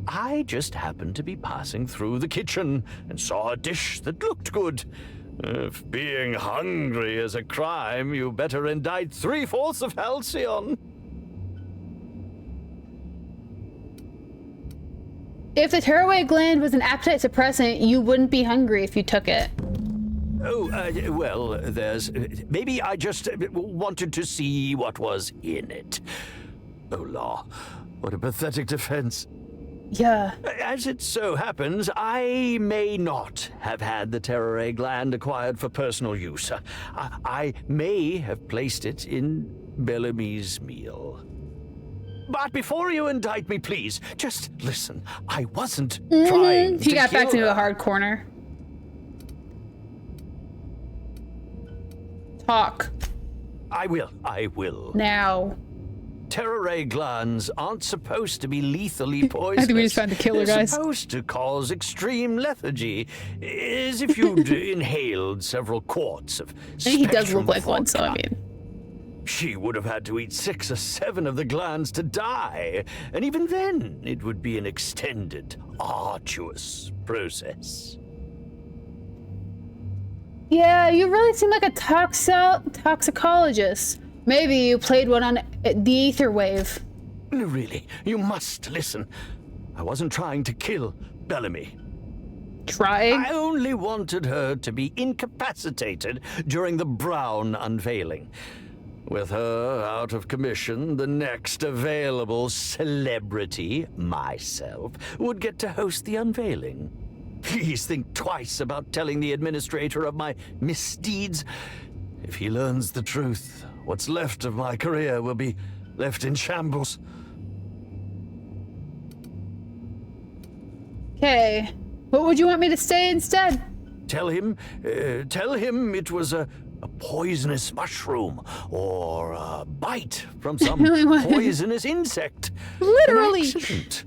Speaker 4: I just happened to be passing through the kitchen and saw a dish that looked good. If being hungry is a crime, you better indict 3/4 of Halcyon.
Speaker 1: If the tearaway gland was an appetite suppressant, you wouldn't be hungry if you took it.
Speaker 4: Oh, well, maybe I just wanted to see what was in it. Oh, law. What a pathetic defense.
Speaker 1: Yeah.
Speaker 4: As it so happens, I may not have had the tearaway gland acquired for personal use. I may have placed it in Bellamy's meal. But before you indict me, please, just listen. I wasn't trying to
Speaker 1: He got
Speaker 4: kill
Speaker 1: back into
Speaker 4: her.
Speaker 1: a hard corner. Talk.
Speaker 4: I will.
Speaker 1: Now.
Speaker 4: Terror ray glands aren't supposed to be lethally poisonous.
Speaker 1: I think we just found the killer,
Speaker 4: They're
Speaker 1: guys.
Speaker 4: supposed to cause extreme lethargy, as if you'd inhaled several quarts of
Speaker 1: I think he does
Speaker 4: Spectrum
Speaker 1: look like one, so I
Speaker 4: vodka.
Speaker 1: mean.
Speaker 4: She would have had to eat 6 or 7 of the glands to die, and even then, it would be an extended, arduous process.
Speaker 1: Yeah, you really seem like a toxicologist. Maybe you played one on the ether wave.
Speaker 4: No, really, you must listen. I wasn't trying to kill Bellamy.
Speaker 1: Trying?
Speaker 4: I only wanted her to be incapacitated during the Brown unveiling. With her out of commission, the next available celebrity, myself, would get to host the unveiling. Please think twice about telling the administrator of my misdeeds. If he learns the truth, what's left of my career will be left in shambles.
Speaker 1: Okay. What would you want me to say instead?
Speaker 4: Tell him it was a poisonous mushroom or a bite from some poisonous insect.
Speaker 1: Literally.
Speaker 4: An accident.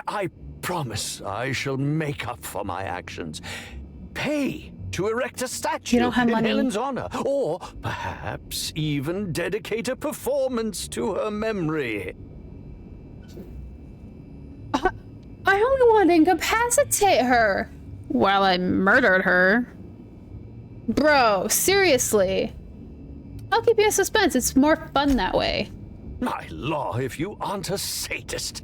Speaker 4: I promise I shall make up for my actions. Pay to erect a statue
Speaker 1: You don't have
Speaker 4: in
Speaker 1: money.
Speaker 4: Helen's honor, or perhaps even dedicate a performance to her memory.
Speaker 1: I only want to incapacitate her while I murdered her. Bro, seriously. I'll keep you in suspense. It's more fun that way.
Speaker 4: My law, if you aren't a sadist.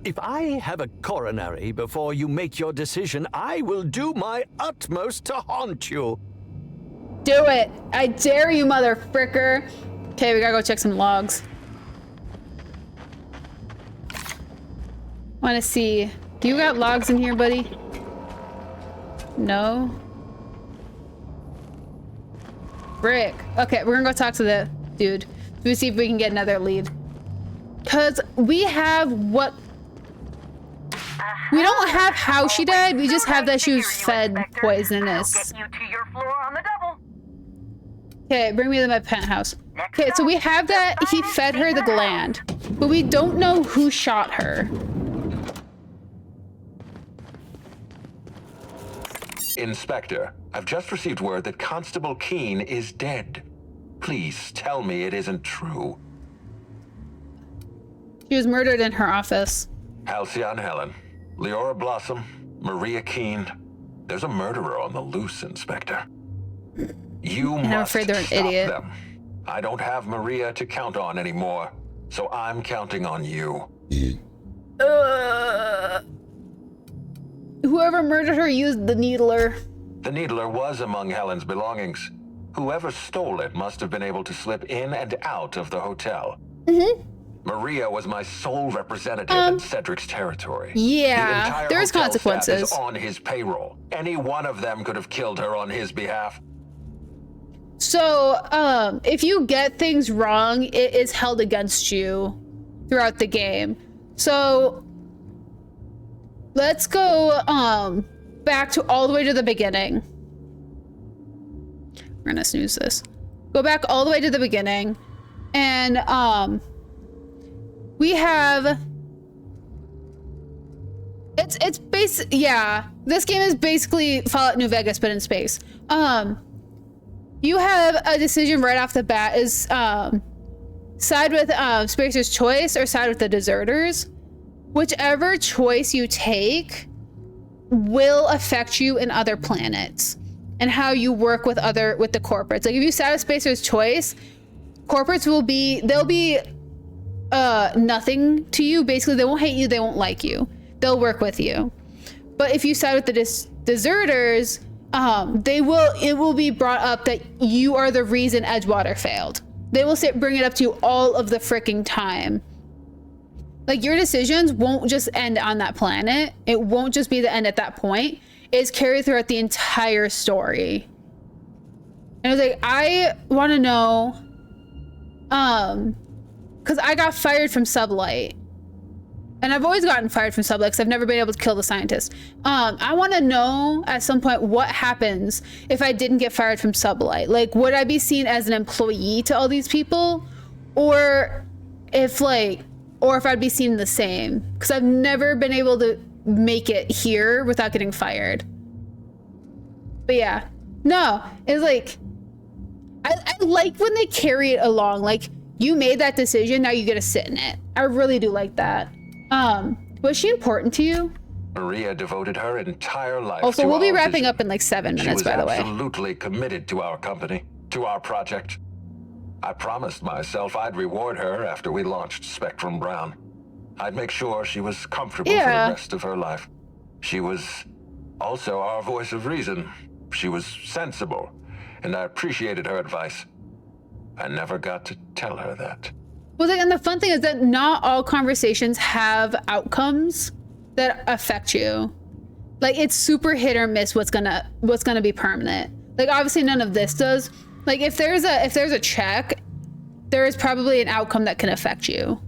Speaker 4: If I have a coronary before you make your decision, I will do my utmost to haunt you.
Speaker 1: Do it. I dare you, mother fricker. Okay, we gotta go check some logs. Wanna see. Do you got logs in here, buddy? No? Frick. Okay, we're gonna go talk to the dude. To see if we can get another lead. Cause we have what... We don't have how she died, we just have that she was fed poisonous. Okay, bring me to my penthouse. Okay, so we have that he fed her the gland, but we don't know who shot her.
Speaker 2: Inspector, I've just received word that Constable Keene is dead. Please tell me it isn't true.
Speaker 1: She was murdered in her office.
Speaker 2: Halcyon Helen, Leora Blossom, Maria Keene. There's a murderer on the loose, Inspector. You
Speaker 1: And I'm afraid they're an
Speaker 2: stop
Speaker 1: idiot.
Speaker 2: them. I don't have Maria to count on anymore, so I'm counting on you.
Speaker 1: Whoever murdered her used the needler.
Speaker 2: The needler was among Helen's belongings. Whoever stole it must have been able to slip in and out of the hotel. Maria was my sole representative in Cedric's territory.
Speaker 1: Yeah, there's
Speaker 2: hotel
Speaker 1: consequences.
Speaker 2: staff is on his payroll. Any one of them could have killed her on his behalf.
Speaker 1: So, if you get things wrong, it is held against you throughout the game. So, let's go back to all the way to the beginning. We're gonna snooze this. Go back all the way to the beginning, and we have it's basic. Yeah, this game is basically Fallout New Vegas, but in space. You have a decision right off the bat: is side with Spacer's choice or side with the deserters. Whichever choice you take will affect you in other planets and how you work with the corporates. Like if you side with Spacer's choice, corporates they'll be nothing to you. Basically, they won't hate you, they won't like you. They'll work with you. But if you side with the deserters, it will be brought up that you are the reason Edgewater failed. They will bring it up to you all of the freaking time. Like your decisions won't just end on that planet. It won't just be the end at that point. It's carried throughout the entire story. And I was like, I want to know, because I got fired from Sublight. And I've always gotten fired from Sublight because I've never been able to kill the scientist. I want to know at some point what happens if I didn't get fired from Sublight. Like, would I be seen as an employee to all these people? Or if I'd be seen the same? Because I've never been able to make it here without getting fired. But yeah, no, it's like, I like when they carry it along. Like, you made that decision, now you get to sit in it. I really do like that. Was she important to you?
Speaker 2: Maria devoted her entire life
Speaker 1: Also,
Speaker 2: to
Speaker 1: we'll be
Speaker 2: our
Speaker 1: wrapping
Speaker 2: vision.
Speaker 1: up in like 7 minutes, by the way.
Speaker 2: She was absolutely committed to our company, to our project. I promised myself I'd reward her after we launched Spectrum Brown. I'd make sure she was comfortable for the rest of her life. She was also our voice of reason. She was sensible, and I appreciated her advice. I never got to tell her that.
Speaker 1: Well, and the fun thing is that not all conversations have outcomes that affect you. Like, it's super hit or miss what's gonna be permanent. Like, obviously none of this does. Like, if there's a check, there is probably an outcome that can affect you.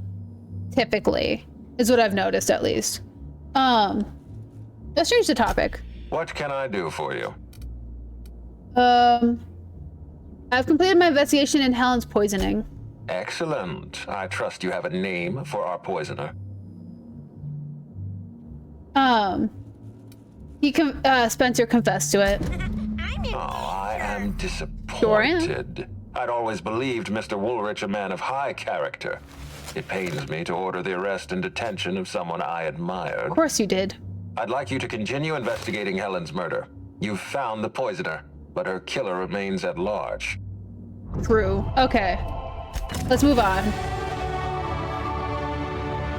Speaker 1: Typically, is what I've noticed, at least. Let's change the topic.
Speaker 2: What can I do for you?
Speaker 1: I've completed my investigation in Helen's poisoning.
Speaker 2: Excellent. I trust you have a name for our poisoner.
Speaker 1: Spencer confessed to it.
Speaker 2: Oh, I am disappointed.
Speaker 1: Sure am.
Speaker 2: I'd always believed Mr. Woolrich a man of high character. It pains me to order the arrest and detention of someone I admired.
Speaker 1: Of course you did.
Speaker 2: I'd like you to continue investigating Helen's murder. You've found the poisoner, but her killer remains at large.
Speaker 1: True. Okay. Let's move on.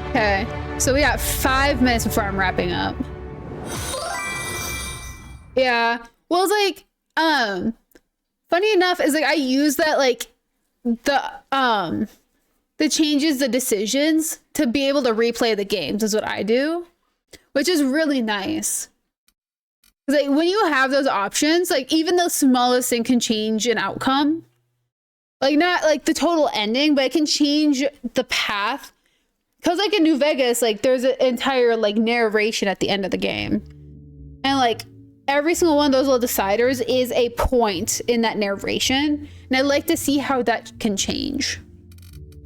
Speaker 1: Okay. So we got 5 minutes before I'm wrapping up. Yeah. Well, it's like, funny enough, is like I use that, like, the changes, the decisions to be able to replay the games is what I do, which is really nice. Like, when you have those options, like, even the smallest thing can change an outcome. Like, not like the total ending, but it can change the path. Because, like, in New Vegas, like, there's an entire, like, narration at the end of the game. And, like, every single one of those little deciders is a point in that narration. And I like to see how that can change.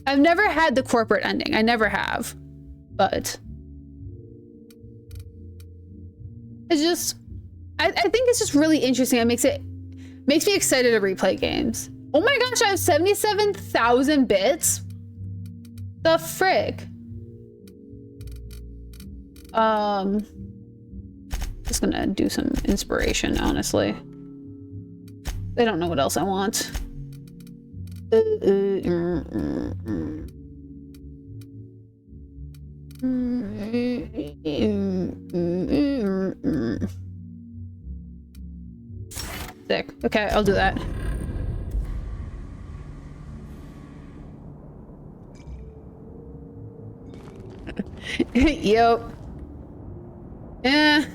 Speaker 1: I've never had the corporate ending. I never have. But it's just, I think it's just really interesting. It makes me excited to replay games. Oh my gosh, I have 77,000 bits? The frick? Just gonna do some inspiration, honestly. I don't know what else I want. Sick. Okay, I'll do that. Yep. Yeah.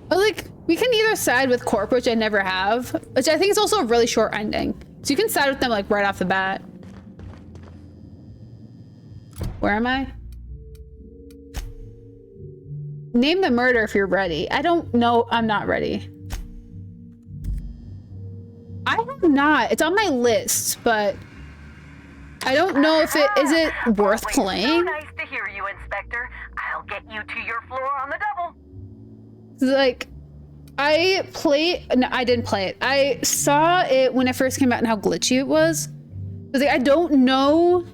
Speaker 1: But like, we can either side with Corp, which I never have, which I think is also a really short ending. So you can side with them like right off the bat. Where am I? Name the murder if you're ready. I don't know. I'm not ready. I am not. It's on my list, but I don't know if is it worth playing.
Speaker 6: So nice to hear you, Inspector. I'll get you to your floor on the double.
Speaker 1: Like, no, I didn't play it. I saw it when it first came out and how glitchy it was. Like, I don't know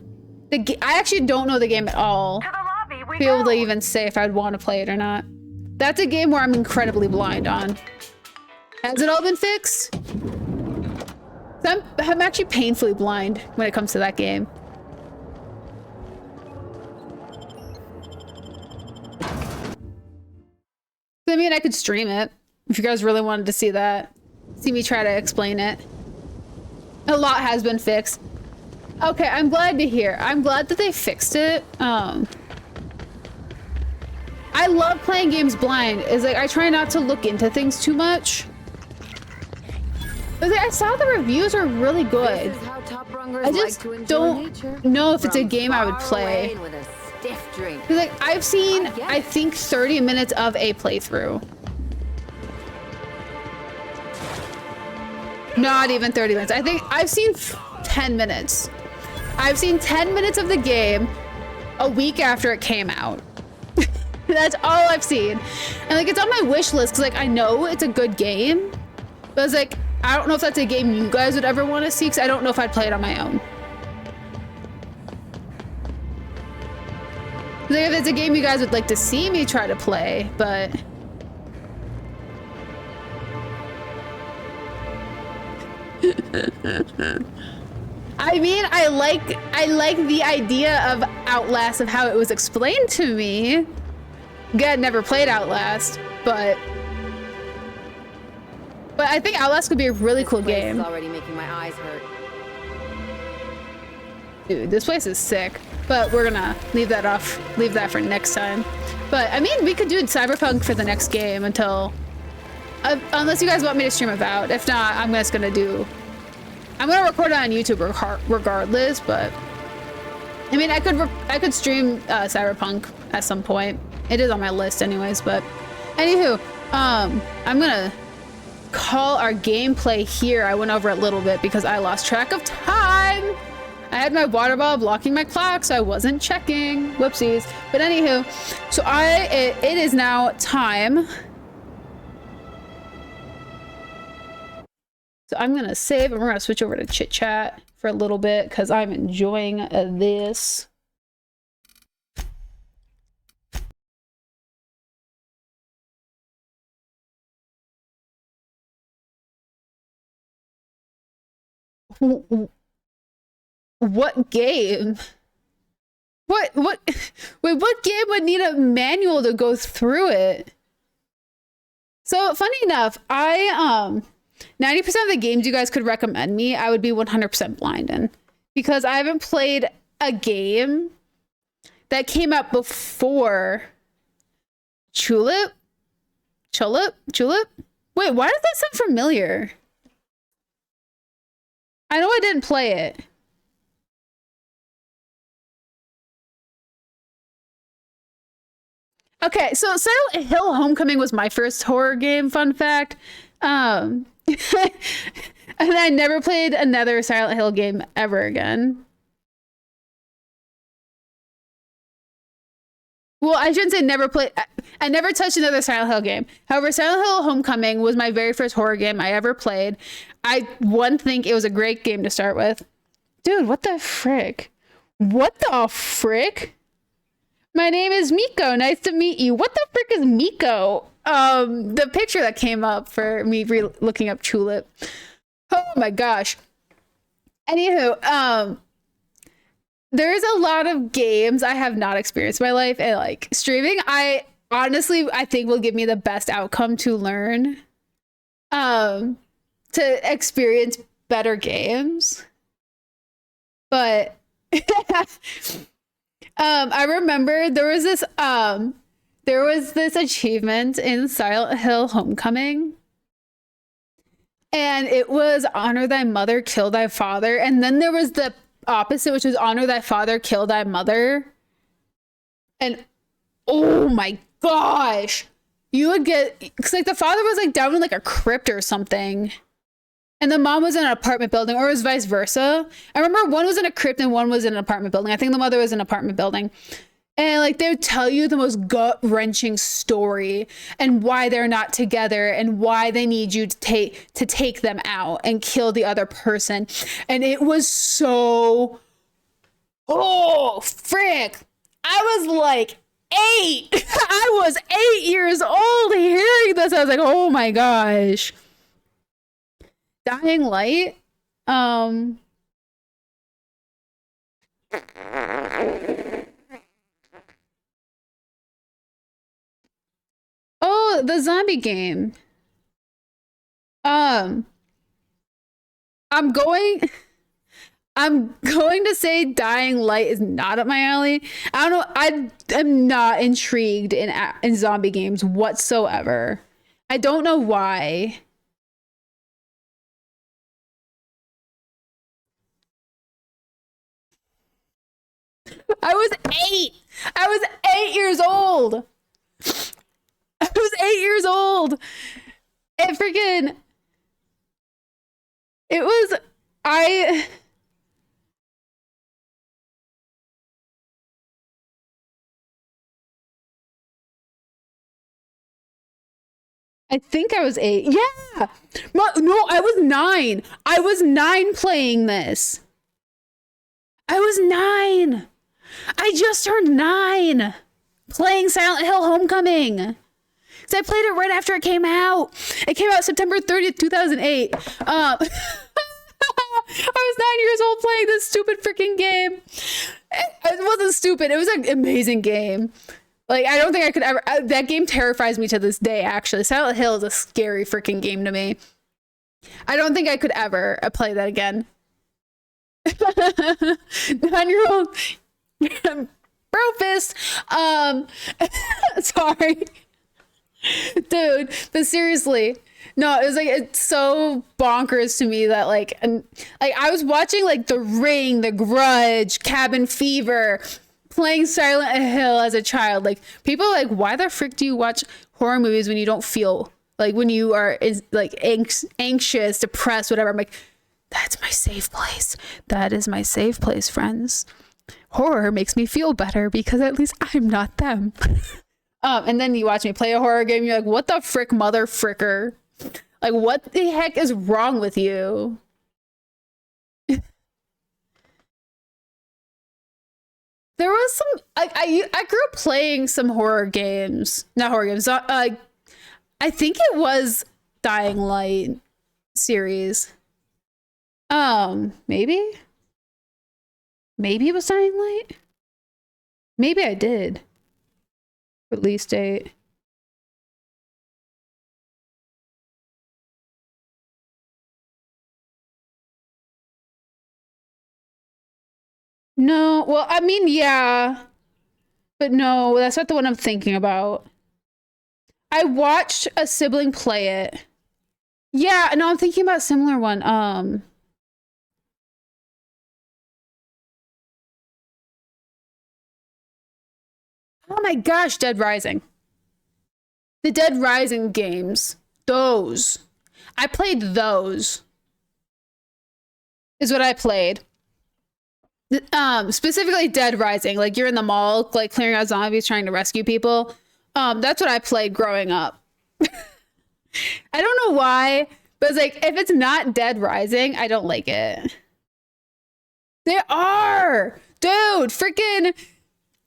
Speaker 1: I actually don't know the game at all. To the lobby, be able to even say if I'd want to play it or not. That's a game where I'm incredibly blind on. Has it all been fixed? I'm actually painfully blind when it comes to that game. I mean, I could stream it if you guys really wanted to see that. See me try to explain it. A lot has been fixed. Okay, I'm glad to hear. I'm glad that they fixed it. I love playing games blind. It's like I try not to look into things too much. I saw the reviews are really good. I just don't know if it's a game I would play. Like, I've seen, I think, 30 minutes of a playthrough. Not even 30 minutes. I think I've seen 10 minutes. I've seen 10 minutes of the game a week after it came out. That's all I've seen. And like, it's on my wish list because like, I know it's a good game. But I was like, I don't know if that's a game you guys would ever want to see because I don't know if I'd play it on my own. Like, if it's a game you guys would like to see me try to play, but... I mean, I like the idea of Outlast, of how it was explained to me. Again, never played Outlast, but I think Outlast could be a really cool game.
Speaker 12: This is already making my eyes hurt.
Speaker 1: Dude, this place is sick, but we're gonna leave that for next time. But I mean, we could do Cyberpunk for the next game until, unless you guys want me to stream Avowed. If not, I'm just gonna record it on YouTube regardless. But I mean, I could stream Cyberpunk at some point. It is on my list anyways. But anywho, I'm gonna call our gameplay here. I went over a little bit because I lost track of time. I had my water bottle blocking my clock, so I wasn't checking. Whoopsies. But anywho, so it is now time. So I'm gonna save and we're gonna switch over to chit chat for a little bit because I'm enjoying this. What game? Wait, what game would need a manual to go through it? So funny enough, 90% of the games you guys could recommend me, I would be 100% blind in, because I haven't played a game that came out before Tulip. Wait, why does that sound familiar? I know I didn't play it. Okay, so Silent Hill Homecoming was my first horror game, fun fact. And I never played another Silent Hill game ever again. Well, I shouldn't say never played. I never touched another Silent Hill game. However, Silent Hill Homecoming was my very first horror game I ever played. I think it was a great game to start with. Dude, what the frick? What the frick? My name is Miko. Nice to meet you. What the frick is Miko? The picture that came up for me looking up Tulip. Oh my gosh. Anywho, there's a lot of games I have not experienced in my life, and like streaming, I think will give me the best outcome to learn, to experience better games. But I remember there was this achievement in Silent Hill Homecoming, and it was honor thy mother, kill thy father, and then there was the opposite, which was honor thy father, kill thy mother. And oh my gosh, you would get, because like the father was like down in like a crypt or something, and the mom was in an apartment building, or it was vice versa. I remember one was in a crypt and one was in an apartment building. I think the mother was in an apartment building. And like they would tell you the most gut-wrenching story and why they're not together and why they need you to take them out and kill the other person. And it was so, oh frick. I was like 8. I was 8 years old hearing this. I was like, oh my gosh. Dying Light. Oh, the zombie game. I'm going to say Dying Light is not up my alley. I don't know. I am not intrigued in zombie games whatsoever. I don't know why. I was 8. I was 8 years old. I was 8 years old. I think I was 8. Yeah. No, I was 9. I was 9 playing this. I was 9. I just turned 9 playing Silent Hill Homecoming. Because I played it right after it came out. It came out September 30th, 2008. I was 9 years old playing this stupid freaking game. It wasn't stupid. It was an amazing game. Like, I don't think I could ever... that game terrifies me to this day, actually. Silent Hill is a scary freaking game to me. I don't think I could ever play that again. 9-year-old... Bro fist. Sorry. Dude, but seriously. No, it was like, it's so bonkers to me that like I was watching like The Ring, The Grudge, Cabin Fever, playing Silent Hill as a child. Like, people are like, why the frick do you watch horror movies when you don't feel like, when you are like anxious, depressed, whatever? I'm like, that's my safe place. That is my safe place, friends. Horror makes me feel better because at least I'm not them. And then you watch me play a horror game, you're like, what the frick, mother fricker? Like, what the heck is wrong with you? There was some, I grew up playing some horror games. Not horror games. I think it was Dying Light series. Maybe? Maybe it was Dying Light? Maybe I did. Release date. No, well, I mean, yeah. But no, that's not the one I'm thinking about. I watched a sibling play it. Yeah, no, I'm thinking about a similar one. Oh my gosh, Dead Rising. The Dead Rising games. Those. I played those. Is what I played. Specifically Dead Rising. Like, you're in the mall, like, clearing out zombies, trying to rescue people. That's what I played growing up. I don't know why, but it's like, if it's not Dead Rising, I don't like it. They are! Dude, freaking...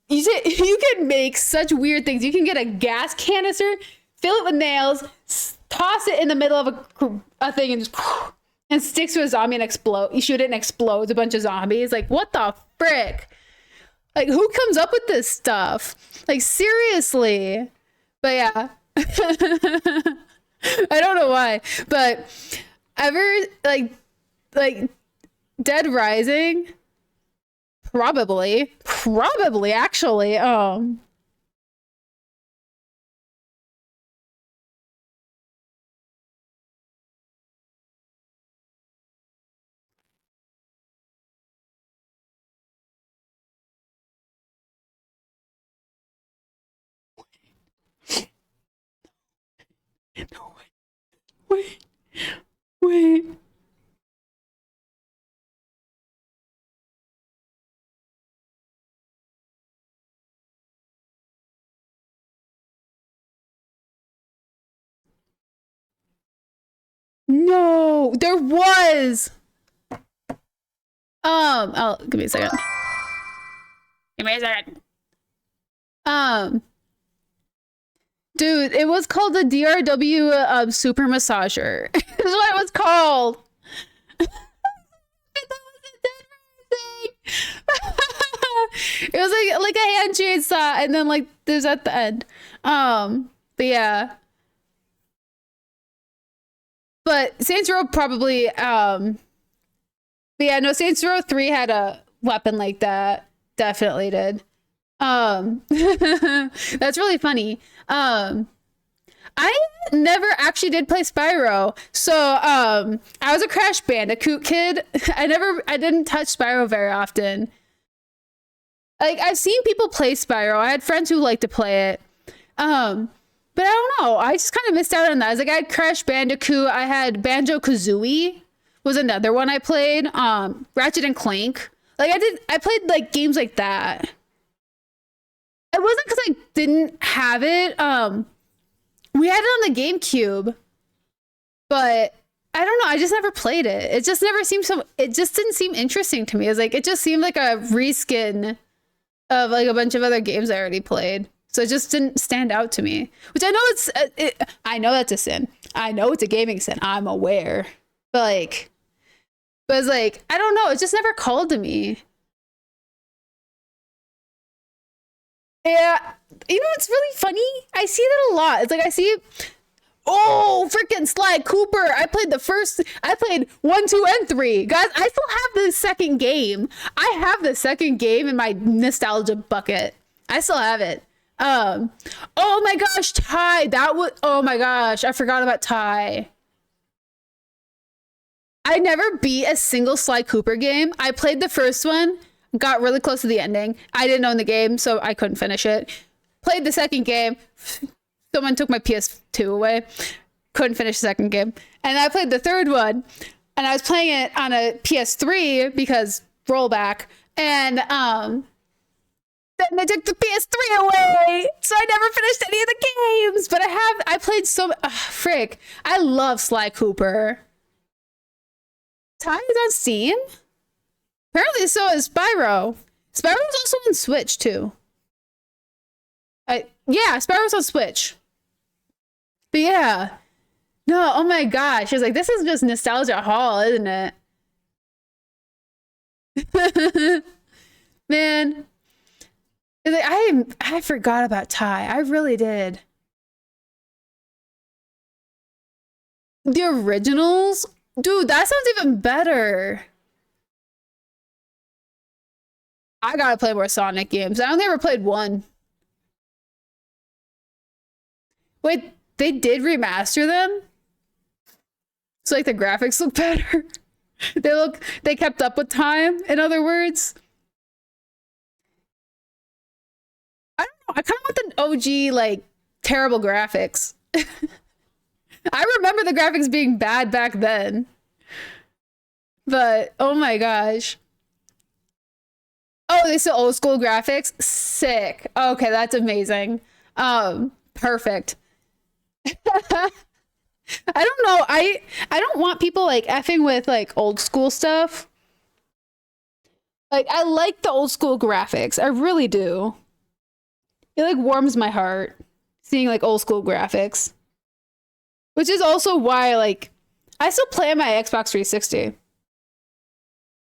Speaker 1: You can make such weird things. You can get a gas canister, fill it with nails, toss it in the middle of a thing, and just and sticks to a zombie and explode. You shoot it and explodes a bunch of zombies. Like, what the frick? Like, who comes up with this stuff? Like, seriously. But yeah. I don't know why. But ever, like Dead Rising? Probably, actually. No, wait. No, there was. Oh, give me a second. Dude, it was called the DRW Super Massager. That's what it was called. It was like a hand chainsaw, and then like there's at the end. But yeah. But Saints Row probably but yeah, no, Saints Row 3 had a weapon like that. Definitely did. That's really funny. I never actually did play Spyro. So I was a Crash Bandicoot kid. I didn't touch Spyro very often. Like, I've seen people play Spyro. I had friends who liked to play it. But I don't know. I just kind of missed out on that. I was like, I had Crash Bandicoot. I had Banjo-Kazooie was another one I played. Ratchet and Clank. Like, I played like games like that. It wasn't because I didn't have it. We had it on the GameCube, but I don't know. I just never played it. It just never seemed it just didn't seem interesting to me. It was like, it just seemed like a reskin of like a bunch of other games I already played. So it just didn't stand out to me, which I know I know that's a sin. I know it's a gaming sin. I'm aware, but it's like, I don't know. It just never called to me. Yeah, you know, it's really funny. I see that a lot. It's like I see, oh, freaking Sly Cooper. I played 1, 2, and 3. Guys, I still have the second game. I have the second game in my nostalgia bucket. I still have it. Oh my gosh, Ty. Oh my gosh, I forgot about Ty. I never beat a single Sly Cooper game. I played the first one. Got really close to the ending. I didn't own the game, so I couldn't finish it. Played the second game. Someone took my PS2 away. Couldn't finish the second game. And I played the third one, and I was playing it on a PS3 because rollback. And then they took the PS3 away, so I never finished any of the games. But I played so frick. I love Sly Cooper. Ty is on Steam? Apparently so is Spyro. Spyro's also on Switch too. Yeah, Spyro's on Switch. But yeah. No, oh my gosh. It's like, this is just nostalgia hall, isn't it? Man. It's like, I forgot about Ty. I really did. The originals? Dude, that sounds even better. I gotta play more Sonic games. I only ever played one. Wait, they did remaster them? So like the graphics look better? They kept up with time, in other words? I don't know. I kind of want the OG, like, terrible graphics. I remember the graphics being bad back then. But, oh my gosh. Oh, they still old school graphics? Sick. Okay, that's amazing. Perfect. I don't know. I don't want people like effing with like old school stuff. Like, I like the old school graphics. I really do. it like warms my heart seeing like old school graphics, which is also why like I still play on my Xbox 360.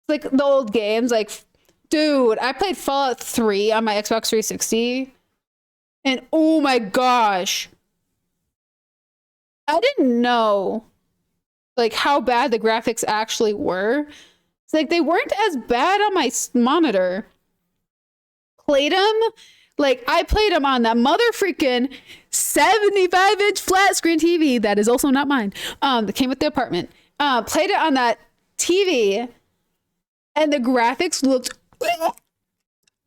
Speaker 1: Like the old games, like dude, I played Fallout 3 on my Xbox 360, and oh my gosh, I didn't know like how bad the graphics actually were. It's like they weren't as bad on my monitor. Played them, like I played them on that mother freaking 75-inch flat screen TV that is also not mine. That came with the apartment. Played it on that TV, and the graphics looked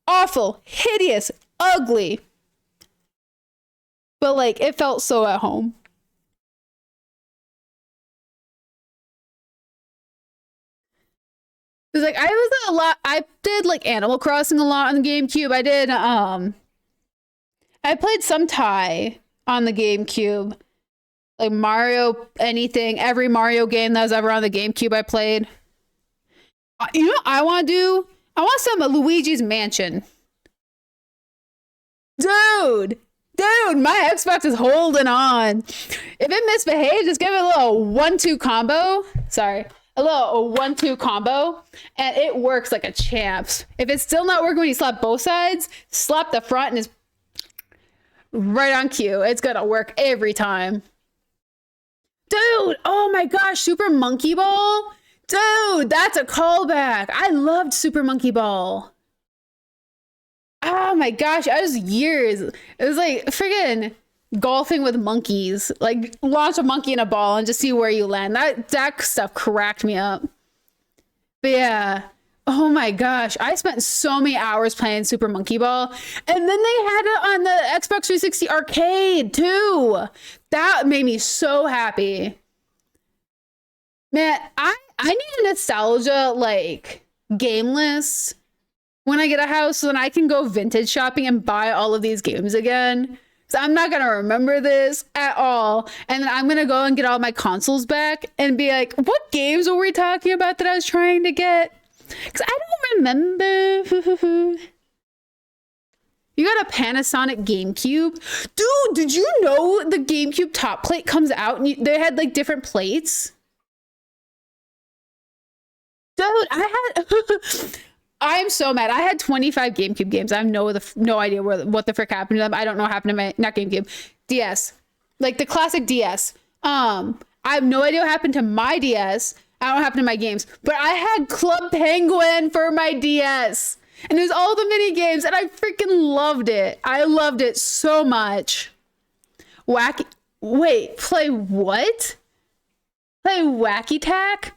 Speaker 1: awful, hideous, ugly. But like it felt so at home. It was like I did like Animal Crossing a lot on the GameCube. I played some Thai on the GameCube. Like Mario, anything, every Mario game that was ever on the GameCube I played. You know what I want to do? I want some of Luigi's Mansion. Dude, my Xbox is holding on. If it misbehaves, just give it a little 1-2 combo. Sorry. A little 1-2 combo, and it works like a champ. If it's still not working when you slap both sides, slap the front and it's right on cue. It's gonna work every time. Dude, oh my gosh, Super Monkey Ball? Dude, that's a callback. I loved Super Monkey Ball. Oh my gosh, I was years. It was like friggin' golfing with monkeys. Like launch a monkey in a ball and just see where you land. That stuff cracked me up. But yeah, oh my gosh, I spent so many hours playing Super Monkey Ball, and then they had it on the Xbox 360 arcade too. That made me so happy. Man, I need a nostalgia like game list when I get a house so then I can go vintage shopping and buy all of these games again. So I'm not going to remember this at all. And then I'm going to go and get all my consoles back and be like, what games were we talking about that I was trying to get? Because I don't remember. You got a Panasonic GameCube? Dude, did you know the GameCube top plate comes out and they had like different plates? Dude, I'm so mad. I had 25 GameCube games. I have no idea what the frick happened to them. I don't know what happened to my, not GameCube, DS. Like the classic DS. I have no idea what happened to my DS. I don't know what happened to my games. But I had Club Penguin for my DS. And it was all the mini games, and I freaking loved it. I loved it so much. Play what? Play Wacky Tack?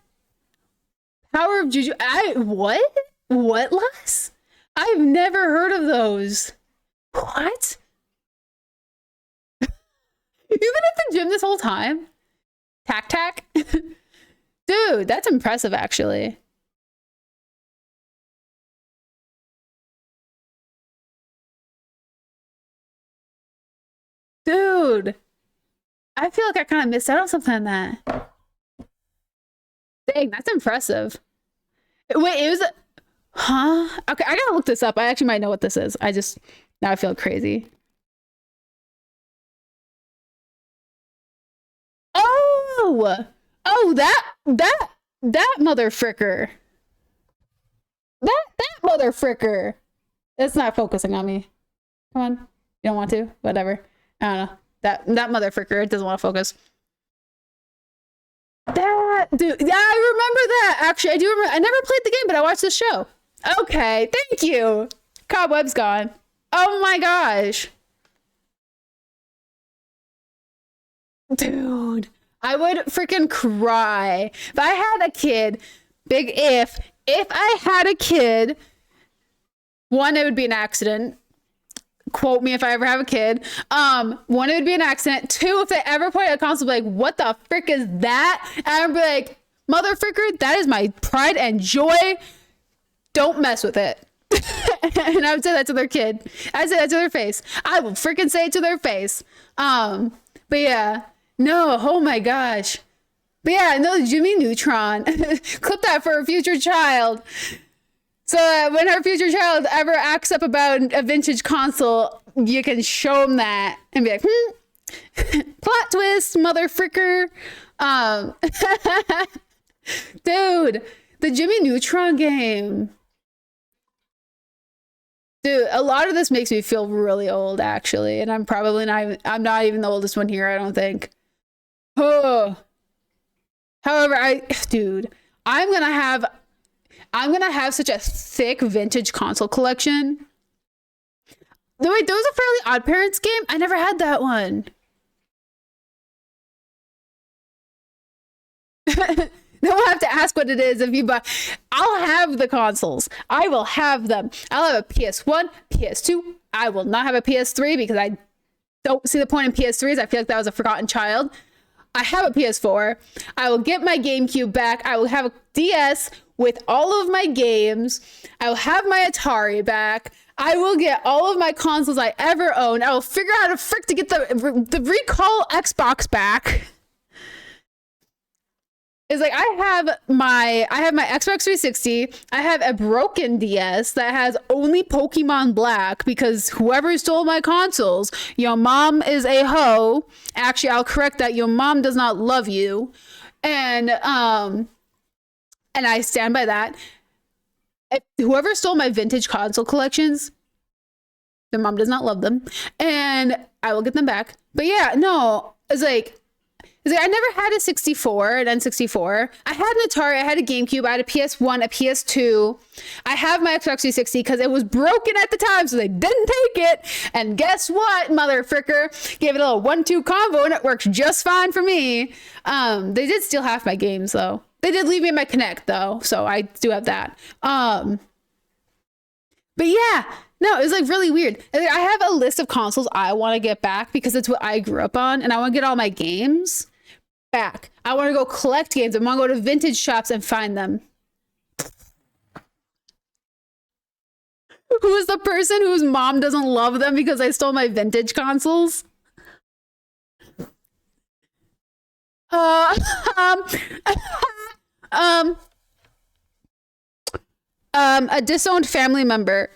Speaker 1: Power of Juju. What? What, Les? I've never heard of those. What? You've been at the gym this whole time? Tack? Dude, that's impressive, actually. Dude, I feel like I kind of missed out on something on that. Dang, that's impressive. Wait, it was huh? Okay, I gotta look this up. I actually might know what this is. Now I feel crazy. Oh, that mother fricker. That mother fricker. It's not focusing on me. Come on. You don't want to? Whatever. I don't know. That mother fricker, it doesn't want to focus. That dude, yeah, I remember that. Actually, I do remember. I never played the game, but I watched the show. Okay, thank you. Cobweb's gone. Oh my gosh. Dude, I would freaking cry. If I had a kid, big if I had a kid, one, it would be an accident. Quote me if I ever have a kid. One, it would be an accident. Two, if they ever play a console, I'd be like, what the frick is that? And I'd be like, mother fricker, that is my pride and joy. Don't mess with it. And I would say that to their kid. I'd say that to their face. I will freaking say it to their face. But yeah, no, oh my gosh. But yeah, no, Jimmy Neutron. Clip that for a future child. So when her future child ever acts up about a vintage console, you can show them that and be like, plot twist, mother fricker. Dude, the Jimmy Neutron game. Dude, a lot of this makes me feel really old, actually, and I'm probably not. I'm not even the oldest one here, I don't think. Oh. However, dude, I'm gonna have such a thick vintage console collection. Wait, there was a Fairly Odd Parents game? I never had that one. Now I'll have to ask what it is if you buy. I'll have the consoles. I will have them. I'll have a PS1, PS2. I will not have a PS3 because I don't see the point in PS3s. I feel like that was a forgotten child. I have a PS4. I will get my GameCube back. I will have a DS with all of my games. I will have my Atari back. I will get all of my consoles I ever owned. I will figure out how to frick to get the Recall Xbox back. It's like I have my Xbox 360. I have a broken DS that has only Pokemon Black because whoever stole my consoles, your mom is a hoe. Actually, I'll correct that. Your mom does not love you, and I stand by that. Whoever stole my vintage console collections, their mom does not love them, and I will get them back. But yeah, no, it's like I never had a 64, an N64. I had an Atari, I had a GameCube, I had a PS1, a PS2. I have my Xbox 360 because it was broken at the time, so they didn't take it. And guess what, mother fricker? Gave it a little 1-2 combo and it works just fine for me. They did steal half my games though. They did leave me my Kinect though, so I do have that. But yeah, no, it was like really weird. I have a list of consoles I want to get back because it's what I grew up on, and I want to get all my games back. I want to go collect games. I want to go to vintage shops and find them. Who is the person whose mom doesn't love them because I stole my vintage consoles? A disowned family member.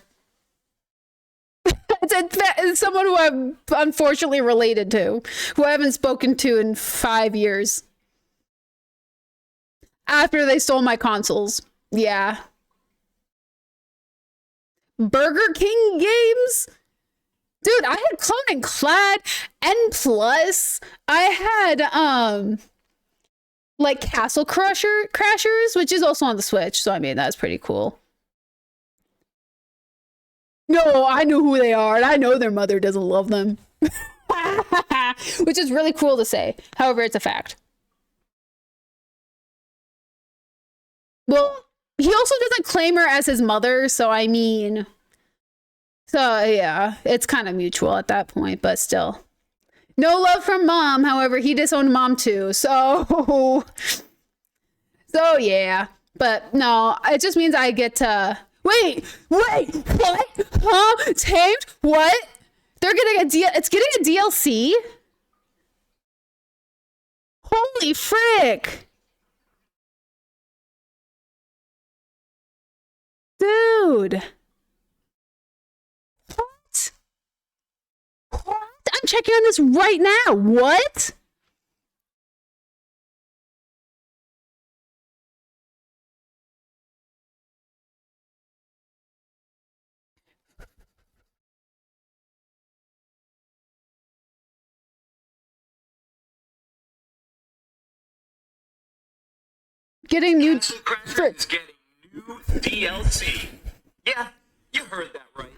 Speaker 1: It's someone who I'm unfortunately related to, who I haven't spoken to in 5 years. After they stole my consoles. Yeah. Burger King games? Dude, I had Clone and Clad, N+. I had, like Castle Crashers, which is also on the Switch, so I mean, that's pretty cool. No, I know who they are, and I know their mother doesn't love them. Which is really cool to say. However, it's a fact. Well, he also doesn't claim her as his mother, so I mean... So, yeah, it's kind of mutual at that point, but still. No love from mom, however, he disowned mom too, so... So, yeah. But, no, it just means I get to... Wait, what? Huh? Tamed? What? They're getting it's getting a DLC? Holy frick. Dude. What? I'm checking on this right now. What? Getting new
Speaker 9: Crashers is getting new DLC. Yeah, you heard that right.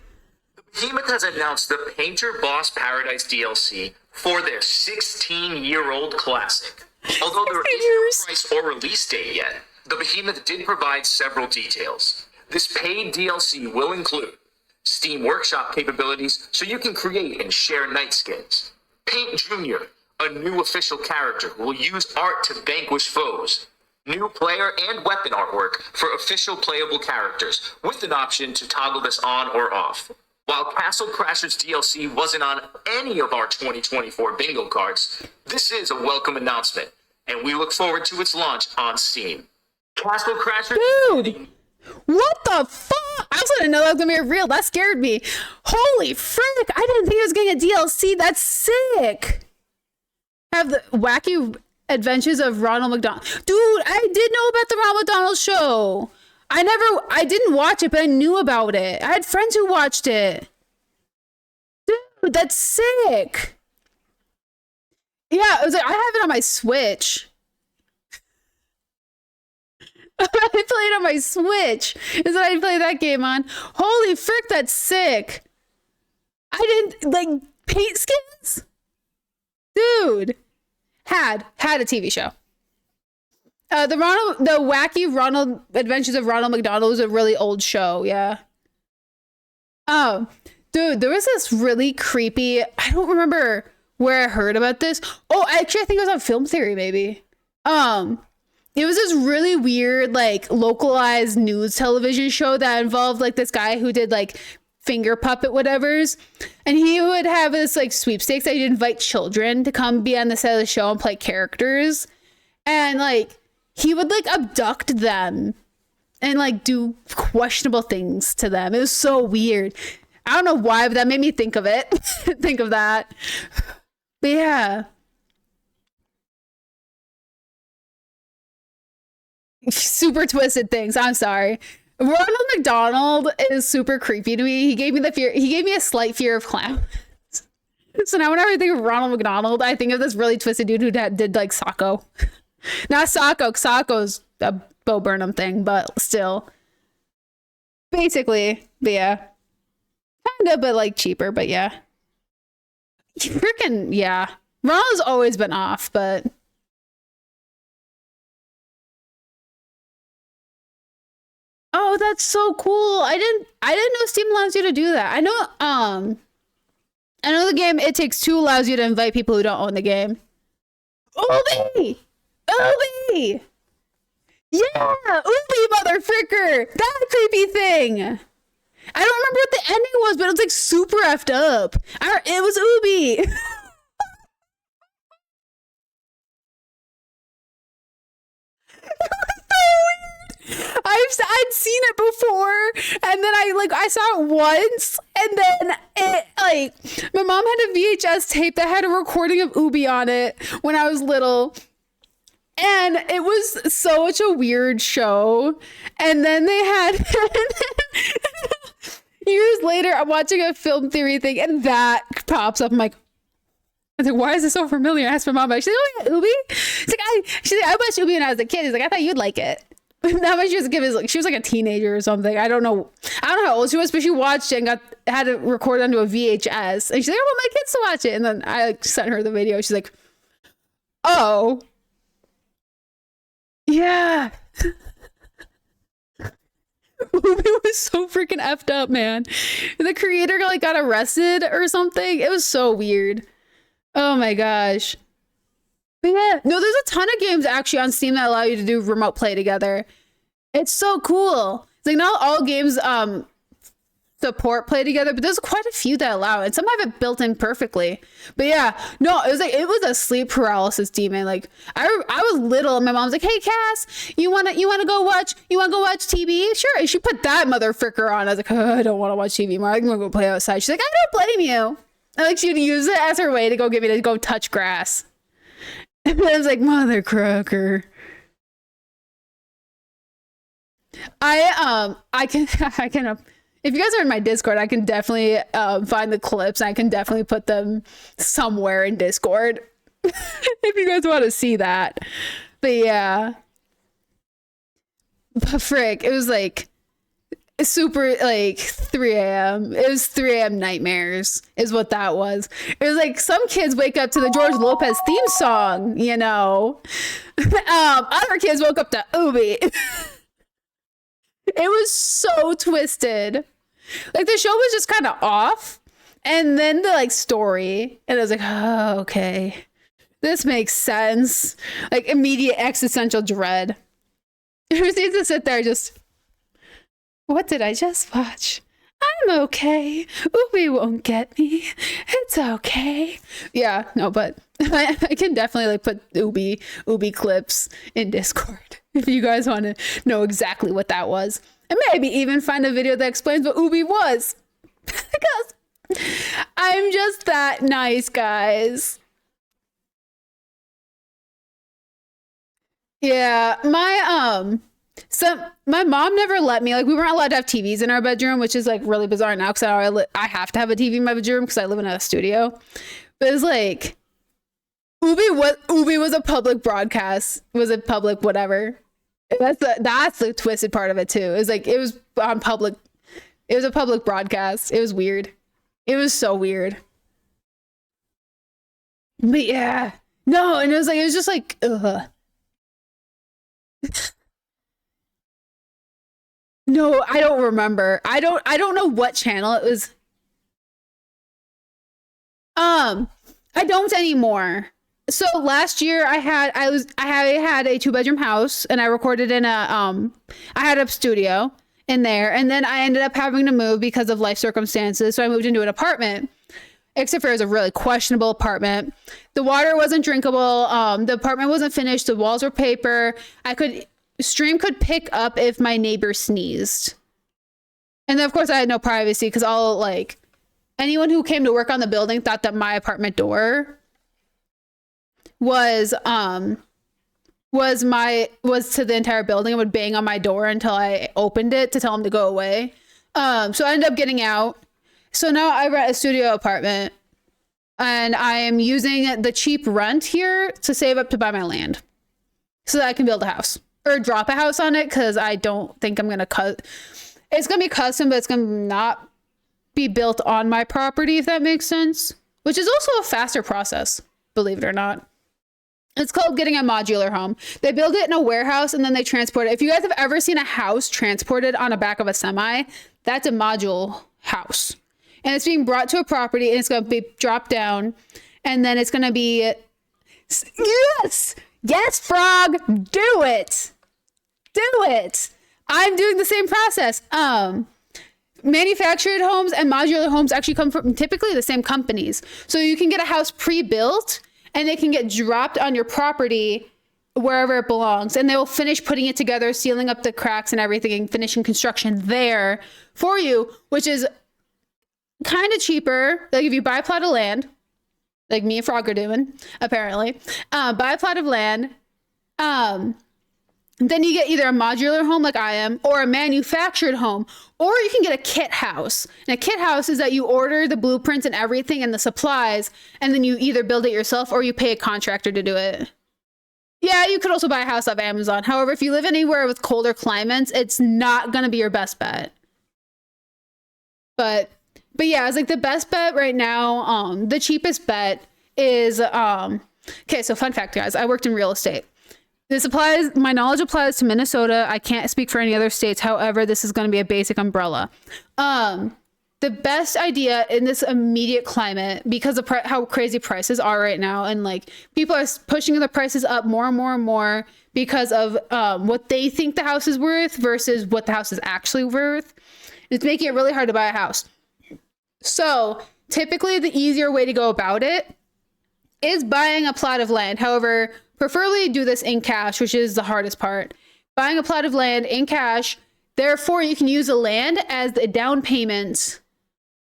Speaker 9: The Behemoth has announced the Painter Boss Paradise DLC for their 16-year-old classic. Although there is no price or release date yet, the Behemoth did provide several details. This paid DLC will include Steam Workshop capabilities so you can create and share night skins, Paint Junior, a new official character who will use art to vanquish foes, new player and weapon artwork for official playable characters, with an option to toggle this on or off. While Castle Crashers DLC wasn't on any of our 2024 bingo cards, this is a welcome announcement, and we look forward to its launch on Steam. Castle Crashers...
Speaker 1: Dude! What the fuck? also didn't know that was gonna be real. That scared me. Holy frick! I didn't think it was getting a DLC. That's sick. Have the wacky adventures of Ronald McDonald. Dude, I did know about the Ronald McDonald show. I didn't watch it, but I knew about it. I had friends who watched it. Dude, that's sick. Yeah, it was like, I have it on my Switch. I played it on my Switch. Is what I play that game on. Holy frick, that's sick. I didn't, like, paint skins? Dude. Had a TV show. The wacky Ronald Adventures of Ronald McDonald was a really old show, yeah. Oh, dude, there was this really creepy, I don't remember where I heard about this. Oh, actually, I think it was on Film Theory, maybe. It was this really weird, like, localized news television show that involved, like, this guy who did, like, finger puppet whatevers. And he would have this, like, sweepstakes that he'd invite children to come be on the set of the show and play characters. And, like, he would, like, abduct them and, like, do questionable things to them. It was so weird. I don't know why, but that made me think of it. Think of that. But yeah. Super twisted things. I'm sorry. Ronald McDonald is super creepy to me. He gave me a slight fear of clowns. So now whenever I think of Ronald McDonald, I think of this really twisted dude who did like Sacco. Not Sacco. Sacco's a Bo Burnham thing, but still. Basically, but yeah. Kinda, but like cheaper, but yeah. Freaking, yeah. Ronald's always been off, but... Oh, that's so cool. I didn't know Steam allows you to do that. I know the game It Takes Two allows you to invite people who don't own the game. Ubi! Ubi! Yeah! Ubi, motherfricker! That creepy thing! I don't remember what the ending was, but it was like super effed up. It was Ubi! I'd seen it before, and then I saw it once, and then it, like, my mom had a VHS tape that had a recording of Ubi on it when I was little, and it was such a weird show. And then they had years later, I'm watching a Film Theory thing, and that pops up. I'm like, why is this so familiar? I asked my mom, she's like, oh yeah, Ubi? She's like, I watched Ubi when I was a kid. He's like, I thought you'd like it. That much she was she was like a teenager or something. I don't know how old she was, but she watched it and had it recorded onto a VHS. And she's like, I want my kids to watch it. And then I like sent her the video. She's like, oh, yeah. Ubi was so freaking effed up, man. The creator like got arrested or something. It was so weird. Oh my gosh. But yeah, no, there's a ton of games actually on Steam that allow you to do remote play together. It's so cool. It's like not all games support play together, but there's quite a few that allow it. And some have it built in perfectly. But yeah, no, it was a sleep paralysis demon. Like I was little and my mom's like, hey Cass, you wanna go watch TV? Sure. And she put that motherfricker on. I was like, oh, I don't want to watch TV anymore. I'm gonna go play outside. She's like, I don't blame you. And like she'd use it as her way to go get me to go touch grass. And I was like, mother crocker. I can if you guys are in my Discord, I can definitely find the clips and I can definitely put them somewhere in Discord if you guys want to see that. But yeah, but frick, it was like super like 3 a.m. It was 3 a.m. nightmares is what that was. It was like some kids wake up to the George Lopez theme song, you know. Other kids woke up to Ubi. It was so twisted. Like the show was just kind of off, and then the like story, and I was like, oh, okay, this makes sense. Like immediate existential dread. You just need to sit there just. What did I just watch? I'm okay. Ubi won't get me. It's okay. Yeah, no, but I can definitely like put Ubi clips in Discord if you guys want to know exactly what that was. and maybe even find a video that explains what Ubi was. Because I'm just that nice, guys. Yeah, my mom never let me, like, we weren't allowed to have TVs in our bedroom, which is like really bizarre now because I have to have a TV in my bedroom because I live in a studio. But it's like Ubi was a public broadcast, was a public whatever. That's the twisted part of it too. It's like it was a public broadcast. It was weird. It was so weird. But yeah. No, and it was just like ugh. No, I don't remember. I don't know what channel it was. I don't anymore. So last year I had a 2-bedroom house and I recorded in I had a studio in there, and then I ended up having to move because of life circumstances. So I moved into an apartment. Except for it was a really questionable apartment. The water wasn't drinkable. The apartment wasn't finished. The walls were paper. Stream could pick up if my neighbor sneezed. And then of course I had no privacy because anyone who came to work on the building thought that my apartment door was to the entire building and would bang on my door until I opened it to tell them to go away. So I ended up getting out. So now I rent a studio apartment and I am using the cheap rent here to save up to buy my land so that I can build a house or drop a house on it. Cause I don't think I'm going to it's going to be custom, but it's going to not be built on my property, if that makes sense, which is also a faster process, believe it or not. It's called getting a modular home. They build it in a warehouse and then they transport it. If you guys have ever seen a house transported on the back of a semi, that's a module house. And it's being brought to a property and it's going to be dropped down. And then it's going to be, yes, Frog, do it. I'm doing the same process. Manufactured homes and modular homes actually come from typically the same companies. So you can get a house pre-built and it can get dropped on your property wherever it belongs. And they'll finish putting it together, sealing up the cracks and everything and finishing construction there for you, which is kind of cheaper. Like if you buy a plot of land, like me and Frog are doing, apparently, buy a plot of land, then you get either a modular home like I am or a manufactured home, or you can get a kit house. And a kit house is that you order the blueprints and everything and the supplies, and then you either build it yourself or you pay a contractor to do it. Yeah, you could also buy a house off Amazon. However, if you live anywhere with colder climates, it's not going to be your best bet. But yeah, it's like the best bet right now. The cheapest bet is, okay, so fun fact, guys, I worked in real estate. My knowledge applies to Minnesota. I can't speak for any other states. However, this is going to be a basic umbrella. The best idea in this immediate climate, because of how crazy prices are right now, and like people are pushing the prices up more and more and more because of what they think the house is worth versus what the house is actually worth. It's making it really hard to buy a house. So typically the easier way to go about it is buying a plot of land. However, preferably do this in cash, which is the hardest part. Buying a plot of land in cash. Therefore, you can use the land as the down payment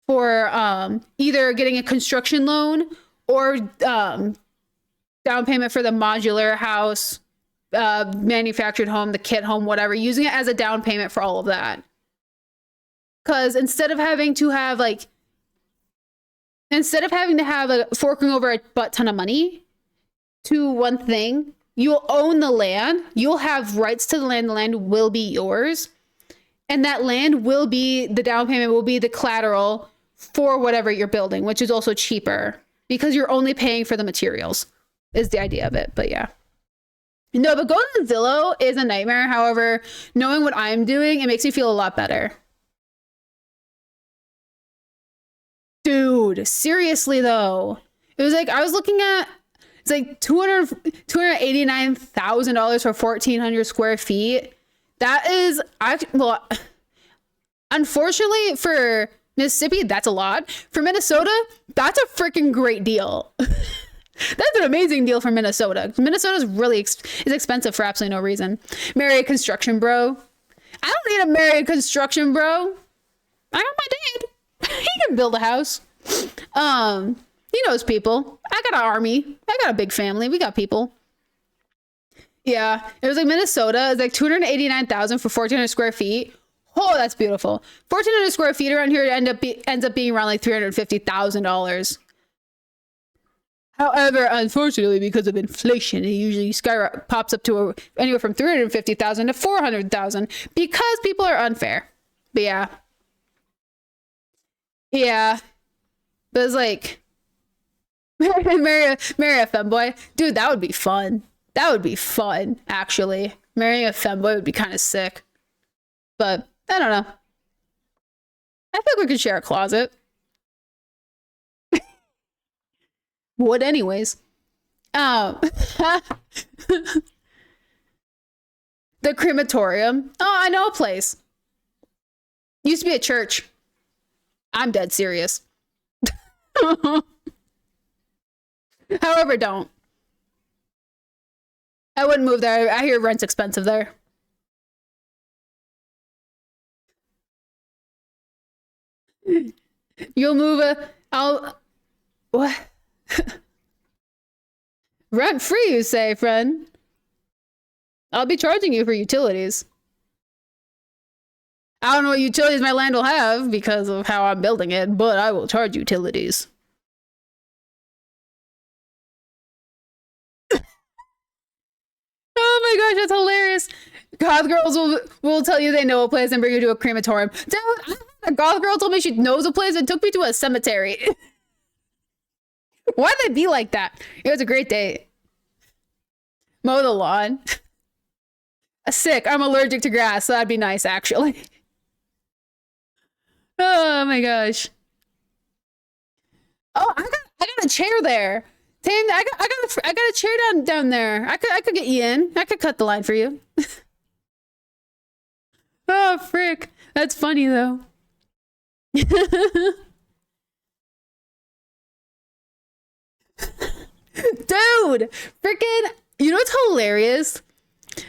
Speaker 1: for either getting a construction loan or down payment for the modular house, manufactured home, the kit home, whatever, using it as a down payment for all of that. Because instead of having to have forking over a butt ton of money to one thing, you'll own the land, you'll have rights to the land will be yours, and that land will be, the down payment will be the collateral for whatever you're building, which is also cheaper because you're only paying for the materials, is the idea of it. But yeah. No, but going to Zillow is a nightmare. However, knowing what I'm doing, it makes me feel a lot better. Dude, seriously though. It was like, I was looking at, it's like $289,000 for 1,400 square feet. That is, well, unfortunately for Mississippi, that's a lot. For Minnesota, that's a freaking great deal. That's an amazing deal for Minnesota. Minnesota's really is expensive for absolutely no reason. Marry a construction bro. I don't need to marry a construction bro. I got my dad. He can build a house. He knows people. I got an army. I got a big family. We got people. Yeah, it was like Minnesota. It was like 289,000 for 1,400 square feet. Oh, that's beautiful. 1,400 square feet around here ends up being around like $350,000. However, unfortunately, because of inflation, it usually pops up to anywhere from 350,000 to 400,000 because people are unfair. But yeah. Yeah. But it's like, marry a femboy. Dude, that would be fun. That would be fun, actually. Marrying a femboy would be kind of sick. But, I don't know. I think we could share a closet. Would anyways. The crematorium. Oh, I know a place. Used to be a church. I'm dead serious. However, don't. I wouldn't move there. I hear rent's expensive there. You'll move what? Rent free, you say, friend? I'll be charging you for utilities. I don't know what utilities my land will have because of how I'm building it, but I will charge utilities. Oh my gosh, that's hilarious. Goth girls will tell you they know a place and bring you to a crematorium. Dude, a goth girl told me she knows a place and took me to a cemetery. Why'd they be like that? It was a great date. Mow the lawn. Sick. I'm allergic to grass, so that'd be nice, actually. Oh my gosh. Oh, I got a chair there. Tim, I got a chair down there. I could get you in. I could cut the line for you. Oh frick. That's funny though. Dude, freaking, you know what's hilarious?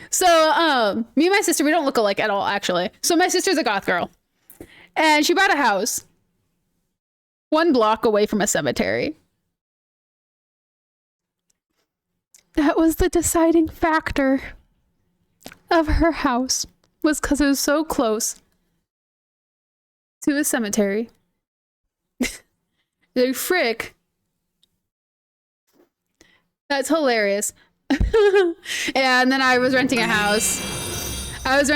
Speaker 1: So, me and my sister, we don't look alike at all, actually. So my sister's a goth girl. And she bought a house 1 block away from a cemetery. That was the deciding factor of her house, was because it was so close to a cemetery. Like, frick. That's hilarious. And then I was renting a house. And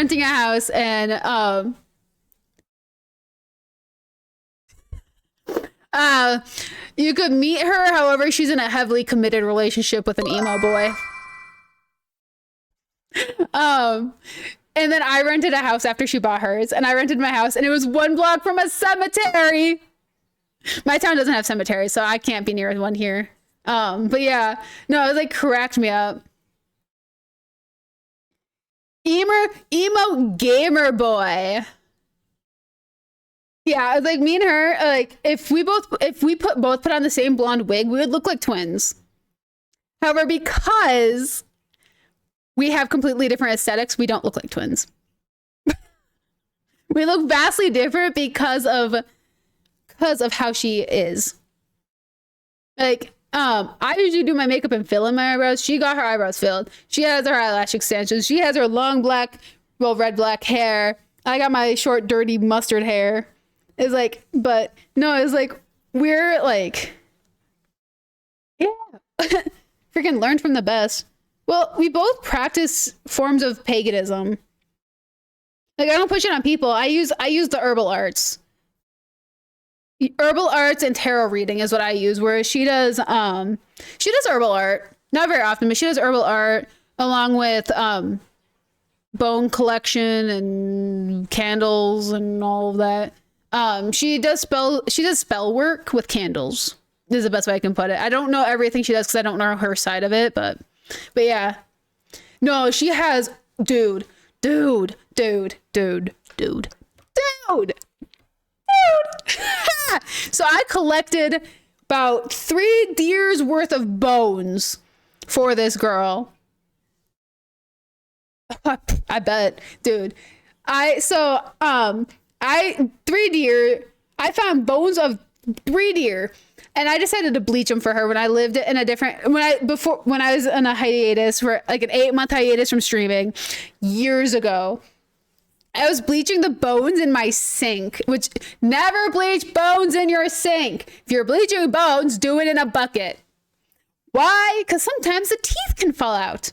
Speaker 1: you could meet her, however, she's in a heavily committed relationship with an emo boy. And then I rented a house after she bought hers, and I rented my house, and it was 1 block from a cemetery. My town doesn't have cemeteries, so I can't be near one here. But yeah, no, it like cracked me up. Emo gamer boy. Yeah, like me and her, like if we both put on the same blonde wig, we would look like twins. However, because we have completely different aesthetics, we don't look like twins. We look vastly different because of how she is. Like, I usually do my makeup and fill in my eyebrows. She got her eyebrows filled. She has her eyelash extensions. She has her long red black hair. I got my short, dirty mustard hair. It's like, but no, it's like, we're like, yeah, freaking learn from the best. Well, we both practice forms of paganism. Like, I don't push it on people. I use the herbal arts. Herbal arts and tarot reading is what I use, whereas she does herbal art. Not very often, but she does herbal art along with bone collection and candles and all of that. She does spell work with candles. This is the best way I can put it. I don't know everything she does because I don't know her side of it, but yeah. No, she has dude. So I collected about 3 deers worth of bones for this girl. I bet, dude. Three deer. I found bones of 3 deer, and I decided to bleach them for her when I lived in a different when I was on a hiatus for like an 8-month hiatus from streaming years ago. I was bleaching the bones in my sink, which never bleach bones in your sink. If you're bleaching bones, do it in a bucket. Why? Because sometimes the teeth can fall out.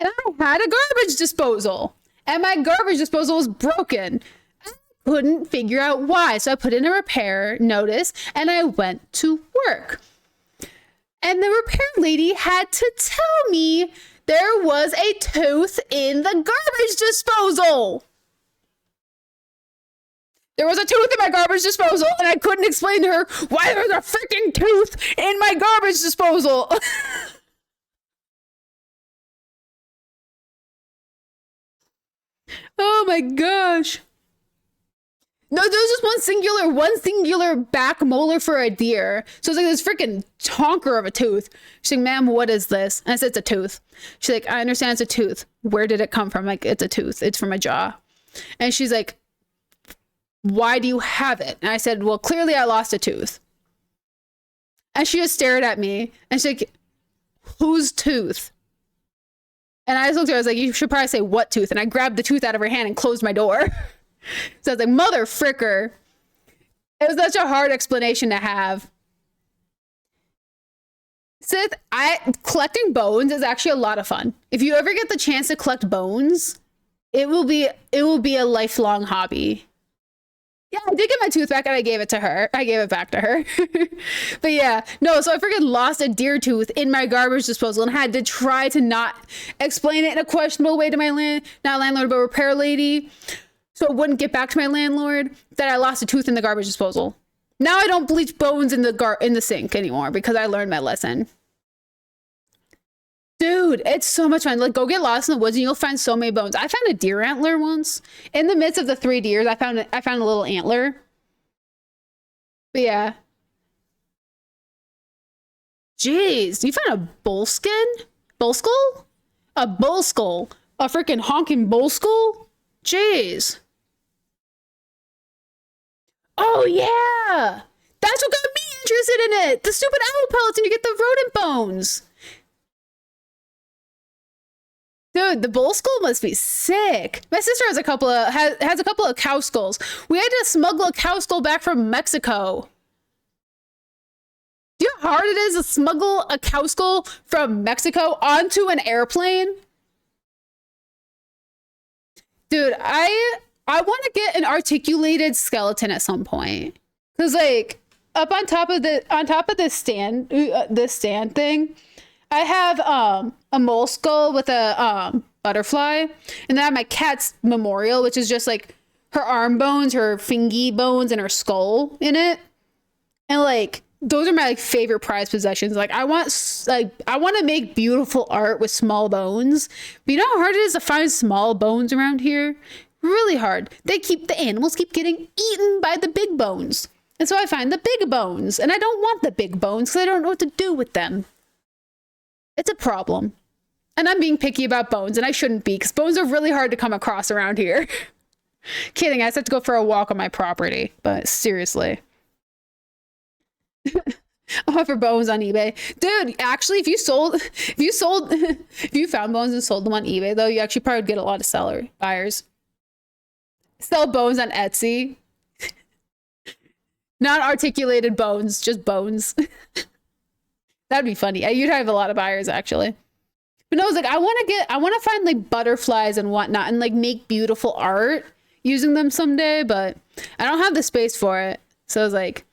Speaker 1: And I had a garbage disposal, and my garbage disposal was broken. I couldn't figure out why, so I put in a repair notice, and I went to work. And the repair lady had to tell me there was a tooth in the garbage disposal. There was a tooth in my garbage disposal, and I couldn't explain to her why there's a freaking tooth in my garbage disposal. Oh my gosh. No, there was just one singular back molar for a deer. So it's like this freaking tonker of a tooth. She's like, ma'am, what is this? And I said, it's a tooth. She's like, I understand it's a tooth. Where did it come from? I'm like, it's a tooth. It's from my jaw. And she's like, why do you have it? And I said, well, clearly I lost a tooth. And she just stared at me. And she's like, whose tooth? And I just looked at her. I was like, you should probably say what tooth. And I grabbed the tooth out of her hand and closed my door. So I was like, mother fricker. It was such a hard explanation to have. Sith, collecting bones is actually a lot of fun. If you ever get the chance to collect bones, it will be a lifelong hobby. Yeah, I did get my tooth back and I gave it to her. I gave it back to her. But yeah, no, so I freaking lost a deer tooth in my garbage disposal and had to try to not explain it in a questionable way to my not landlord, but repair lady. So it wouldn't get back to my landlord that I lost a tooth in the garbage disposal. Now I don't bleach bones in the sink anymore because I learned my lesson. Dude, it's so much fun. Like, go get lost in the woods and you'll find so many bones. I found a deer antler once. In the midst of the 3 deers, I found a little antler. But yeah. Jeez, you found a bull skin? Bull skull? A bull skull. A freaking honking bull skull? Jeez. Oh yeah! That's what got me interested in it! The stupid owl pellets and you get the rodent bones! Dude, the bull skull must be sick. My sister has a couple of cow skulls. We had to smuggle a cow skull back from Mexico. Do you know how hard it is to smuggle a cow skull from Mexico onto an airplane? Dude, I want to get an articulated skeleton at some point. Cause like up on top of this stand thing, I have a mole skull with a butterfly, and then I have my cat's memorial, which is just like her arm bones, her fingy bones, and her skull in it. And like those are my like favorite prized possessions. Like I want to make beautiful art with small bones. But you know how hard it is to find small bones around here? Really hard. The animals keep getting eaten by the big bones. And so I find the big bones, and I don't want the big bones because I don't know what to do with them. It's a problem. And I'm being picky about bones, and I shouldn't be, because bones are really hard to come across around here. Kidding, I just have to go for a walk on my property, but seriously. I'll offer bones on eBay. Dude, actually, if you found bones and sold them on eBay, though, you actually probably would get a lot of buyers. Sell bones on Etsy. Not articulated bones, just bones. That'd be funny. You'd have a lot of buyers, actually. But no, I was like, I want to find like butterflies and whatnot and like make beautiful art using them someday, but I don't have the space for it. So I was like,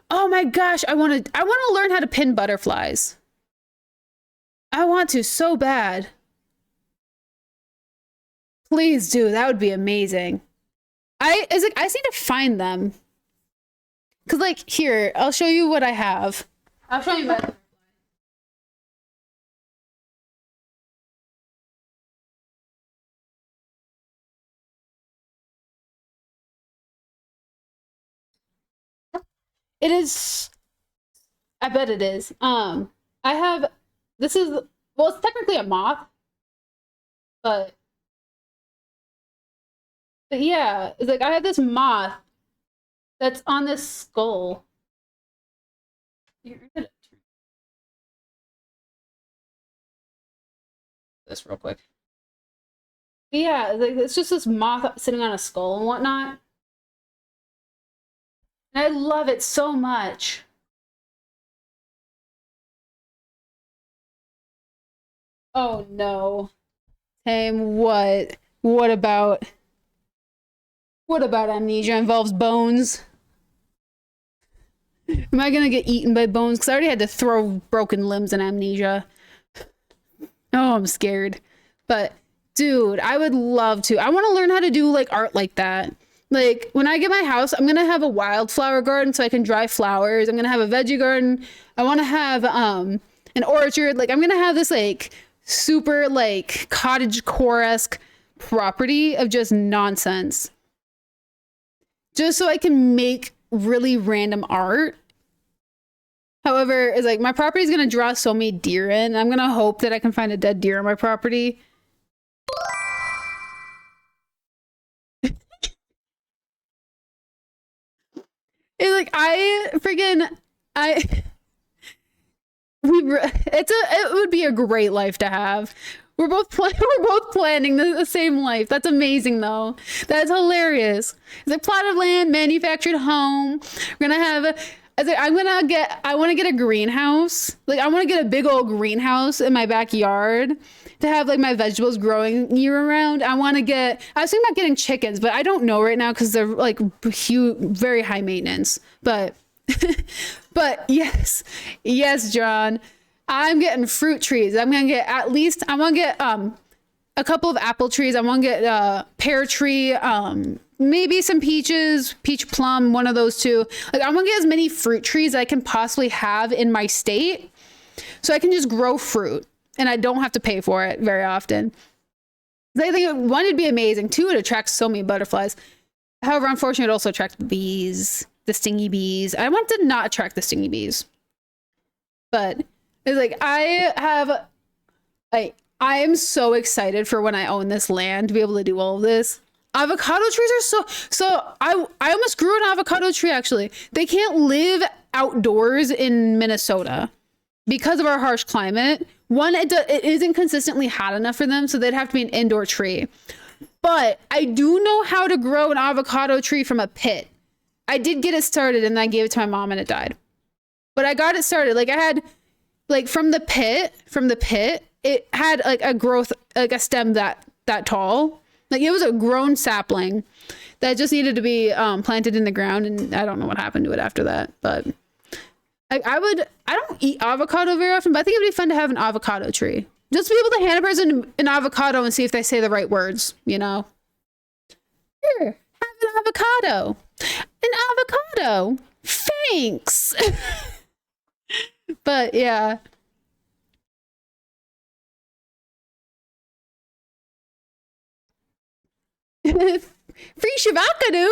Speaker 1: oh my gosh, I want to learn how to pin butterflies. I want to so bad. Please do. That would be amazing. I just need to find them. Cause like here, I'll show you what I have. I'll show you my. It is. I bet it is. I have. This is. Well, it's technically a moth, but But yeah, it's like I have this moth that's on this skull. This real quick. But yeah, like it's just this moth sitting on a skull and whatnot. And I love it so much. Oh no. Tame, what? What about amnesia involves bones? Am I gonna get eaten by bones? Because I already had to throw broken limbs in amnesia. Oh, I'm scared. But dude, I would love to. I want to learn how to do like art like that. Like when I get my house, I'm gonna have a wildflower garden so I can dry flowers. I'm gonna have a veggie garden. I want to have an orchard. Like I'm gonna have this like super like cottage core-esque property of just nonsense. Just so I can make really random art. However, it's like my property is gonna draw so many deer in. I'm gonna hope that I can find a dead deer on my property. It's like it would be a great life to have. We're both planning the same life. That's amazing though. That's hilarious. It's a plot of land, manufactured home. We're gonna have I want to get a greenhouse. Like I want to get a big old greenhouse in my backyard to have like my vegetables growing year round. I was thinking about getting chickens, but I don't know right now because they're like huge, very high maintenance. But yes, John, I'm getting fruit trees. I want to get a couple of apple trees. I want to get a pear tree, maybe some peaches, peach plum, one of those two. Like I want to get as many fruit trees I can possibly have in my state so I can just grow fruit and I don't have to pay for it very often. I think one, it'd be amazing. Two, it attracts so many butterflies. However, unfortunately, it also attracts bees, the stingy bees. I want to not attract the stingy bees. But it's like I am so excited for when I own this land to be able to do all of this. Avocado trees are so I almost grew an avocado tree actually. They can't live outdoors in Minnesota because of our harsh climate. One, it isn't consistently hot enough for them, so they'd have to be an indoor tree. But I do know how to grow an avocado tree from a pit. I did get it started and I gave it to my mom and it died. But I got it started. Like I had like from the pit, it had like a growth, like a stem that tall. Like it was a grown sapling that just needed to be planted in the ground, and I don't know what happened to it after that. But I don't eat avocado very often, but I think it'd be fun to have an avocado tree. Just to be able to hand a person an avocado and see if they say the right words, you know? Here, have an avocado. An avocado. Thanks. But yeah. Free Shavakadu.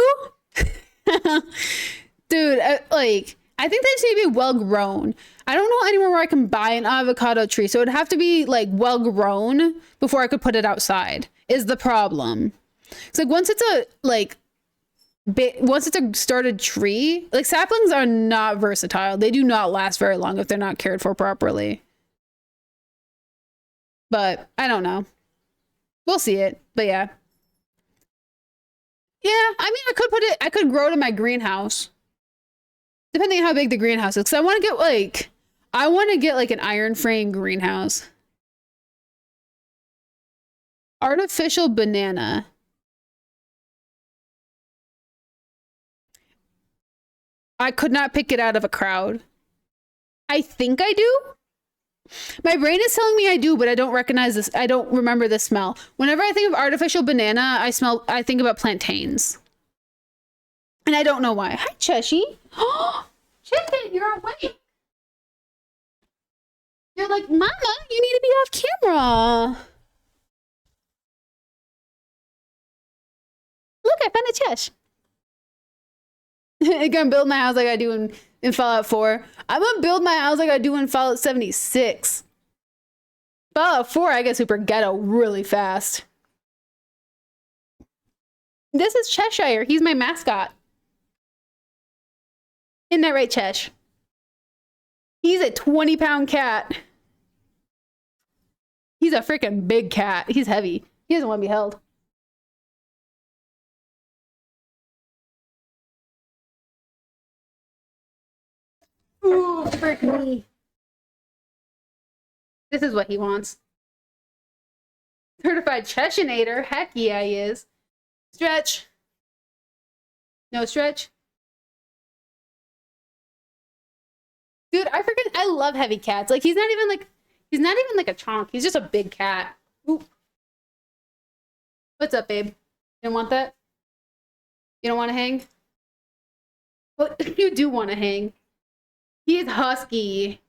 Speaker 1: Dude, like I think they just need to be well grown. I don't know anywhere where I can buy an avocado tree, so it'd have to be like well grown before I could put it outside. Is the problem? It's like once it's a started tree, like saplings are not versatile. They do not last very long if they're not cared for properly. But I don't know. We'll see it. But yeah. Yeah, I mean, I could grow it in my greenhouse. Depending on how big the greenhouse is. Because I want to get like an iron frame greenhouse. Artificial banana. I could not pick it out of a crowd. I think I do. My brain is telling me I do, but I don't recognize this. I don't remember the smell. Whenever I think of artificial banana, I think about plantains. And I don't know why. Hi, Cheshi. Oh, Chicken, you're awake. You're like, Mama, you need to be off camera. Look, I found a chest. I'm gonna build my house like I do in Fallout 4. I'm gonna build my house like I do in Fallout 76. Fallout 4, I get super ghetto really fast. This is Cheshire. He's my mascot. Isn't that right, Chesh? He's a 20-pound cat. He's a freaking big cat. He's heavy. He doesn't want to be held. Ooh, frick me. This is what he wants. Certified Cheshinator. Heck yeah, he is. Stretch. No stretch. Dude, I love heavy cats. Like, he's not even like a chonk. He's just a big cat. Ooh. What's up, babe? You don't want that? You don't want to hang? Well, you do want to hang. He is husky.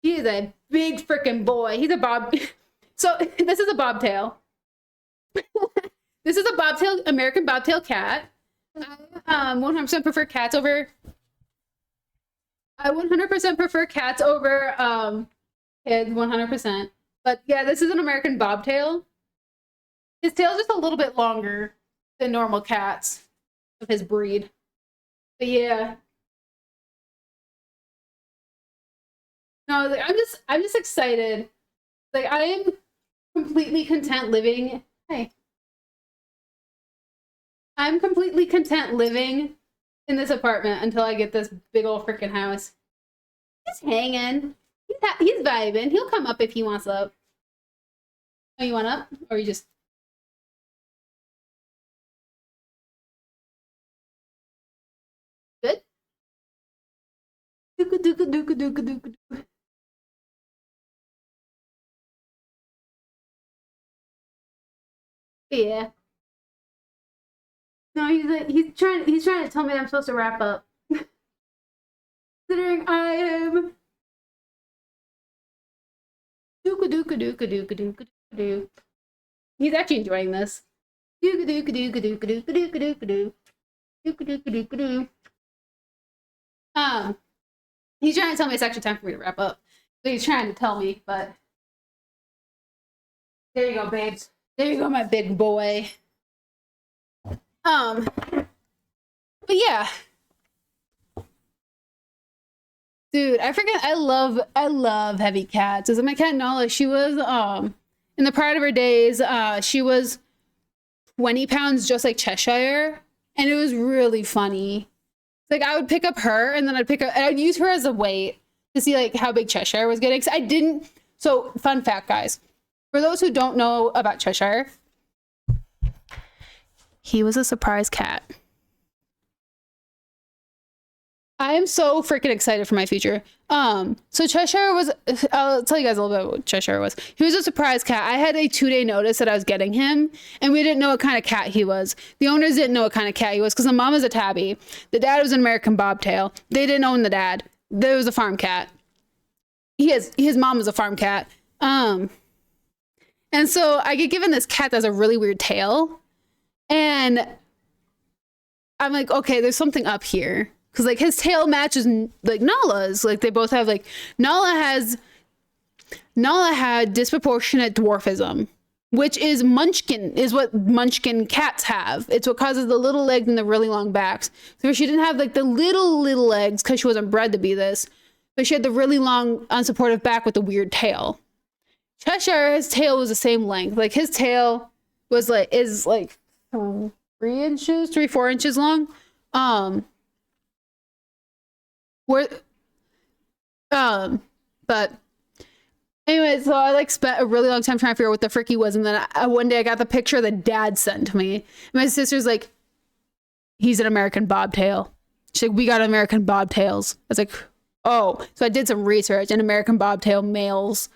Speaker 1: He is a big freaking boy. He's a bob. So this is a bobtail. This is a bobtail, American bobtail cat. I 100% prefer cats over. I 100% prefer cats over kids. 100%. But yeah, this is an American bobtail. His tail's just a little bit longer than normal cats of his breed. But yeah. No, like, I'm just excited. Like, I am completely content living. Hey. I'm completely content living in this apartment until I get this big old freaking house. He's hanging. He's vibing. He'll come up if he wants up. Oh, you want up? Or you just... Good? Dooka dooka dooka dooka dooka dooka. Yeah. No, he's trying to tell me that I'm supposed to wrap up. Considering I am dooka dooka dooka dooka dooka doo. He's actually enjoying this. Dooka dooka dooka dooka dooka dooka dooka doo. Dooka dooka dooka doo. He's trying to tell me it's actually time for me to wrap up. So he's trying to tell me, but there you go, babes. There you go, my big boy. But yeah. Dude, I love heavy cats. As my cat Nala, she was in the pride of her days, she was 20 pounds just like Cheshire, and it was really funny. Like, I would pick up her and then I'd use her as a weight to see like how big Cheshire was getting. So fun fact, guys. For those who don't know about Cheshire, he was a surprise cat. I am so freaking excited for my future. So Cheshire was, I'll tell you guys a little bit about what Cheshire was. He was a surprise cat. I had a 2-day notice that I was getting him, and we didn't know what kind of cat he was. The owners didn't know what kind of cat he was because the mom was a tabby. The dad was an American bobtail. They didn't own the dad. There was a farm cat. His mom was a farm cat. And so I get given this cat that has a really weird tail, and I'm like, okay, there's something up here. Because, like, his tail matches, like, Nala's. Like, they both have, like, Nala had disproportionate dwarfism, which is what munchkin cats have. It's what causes the little legs and the really long backs. So she didn't have, like, the little legs because she wasn't bred to be this. But she had the really long, unsupportive back with the weird tail. Cheshire, his tail was the same length. Like, his tail is, like, 3-4 inches long. But anyway, so I like spent a really long time trying to figure out what the frick he was, and then one day I got the picture that dad sent to me. And my sister's like, he's an American bobtail. She's like, we got American bobtails. I was like, oh. So I did some research, and American bobtail males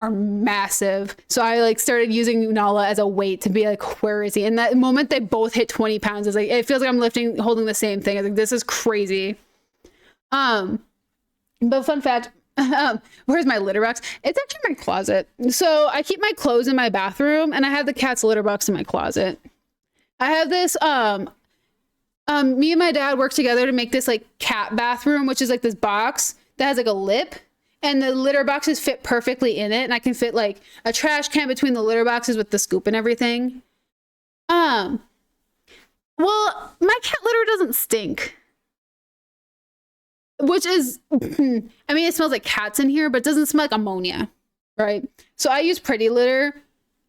Speaker 1: are massive. So I like started using Nala as a weight to be like, where is he? And that moment they both hit 20 pounds, like, it feels like I'm holding the same thing. I was like, this is crazy. But fun fact, where's my litter box? It's actually my closet. So I keep my clothes in my bathroom, and I have the cat's litter box in my closet. I have this, me and my dad worked together to make this like cat bathroom, which is like this box that has like a lip, and the litter boxes fit perfectly in it. And I can fit like a trash can between the litter boxes with the scoop and everything. Well, my cat litter doesn't stink. Which is, I mean, it smells like cats in here, but it doesn't smell like ammonia, right? So I use Pretty Litter,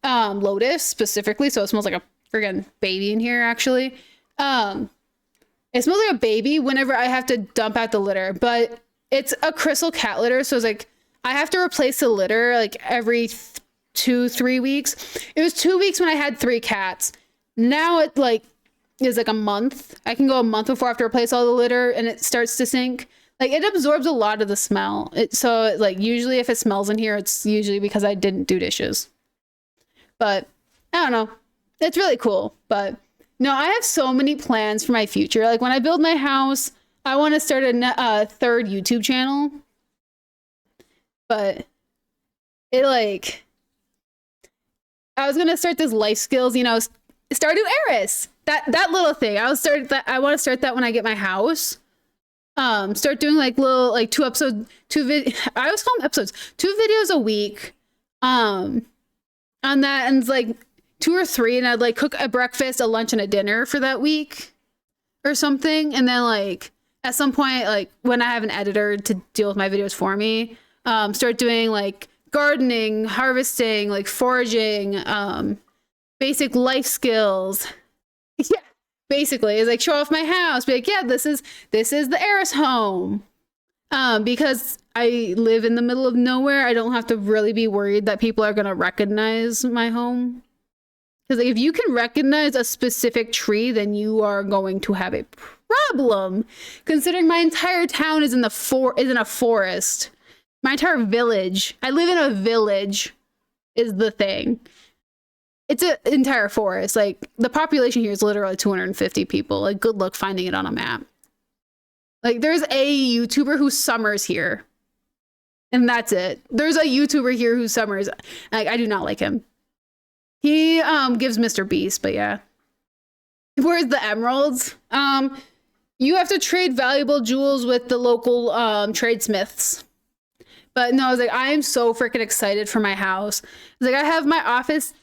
Speaker 1: Lotus specifically, so it smells like a friggin' baby in here, actually. It smells like a baby whenever I have to dump out the litter, but it's a crystal cat litter, so it's like, I have to replace the litter like every 2-3 weeks. It was 2 weeks when I had 3 cats. Now it like is like a month. I can go a month before I have to replace all the litter and it starts to sink. Like it absorbs a lot of the smell. So like usually if it smells in here, it's usually because I didn't do dishes. But I don't know. It's really cool. But no, I have so many plans for my future. Like when I build my house, I want to start a 3rd YouTube channel. But it like, I was going to start this life skills, you know, start do Eriss. That little thing. I want to start that when I get my house. Start doing like little, like 2 episodes, I always call them episodes, 2 videos a week. On that, and it's like 2 or 3, and I'd like cook a breakfast, a lunch, and a dinner for that week or something. And then like at some point, like when I have an editor to deal with my videos for me, start doing like gardening, harvesting, like foraging, basic life skills. Yeah, basically, it's like show off my house. Be like, yeah, this is the Eriss home. Because I live in the middle of nowhere, I don't have to really be worried that people are gonna recognize my home. Because like, if you can recognize a specific tree, then you are going to have a problem. Considering my entire town is in a forest. My entire village. I live in a village, is the thing. It's an entire forest. Like the population here is literally 250 people. Like good luck finding it on a map. Like there's a YouTuber who summers here. And that's it. There's a YouTuber here who summers. Like I do not like him. He gives Mr. Beast, but yeah. Where's the emeralds? You have to trade valuable jewels with the local tradesmiths. But no, I was like, I am so freaking excited for my house. Like I have my office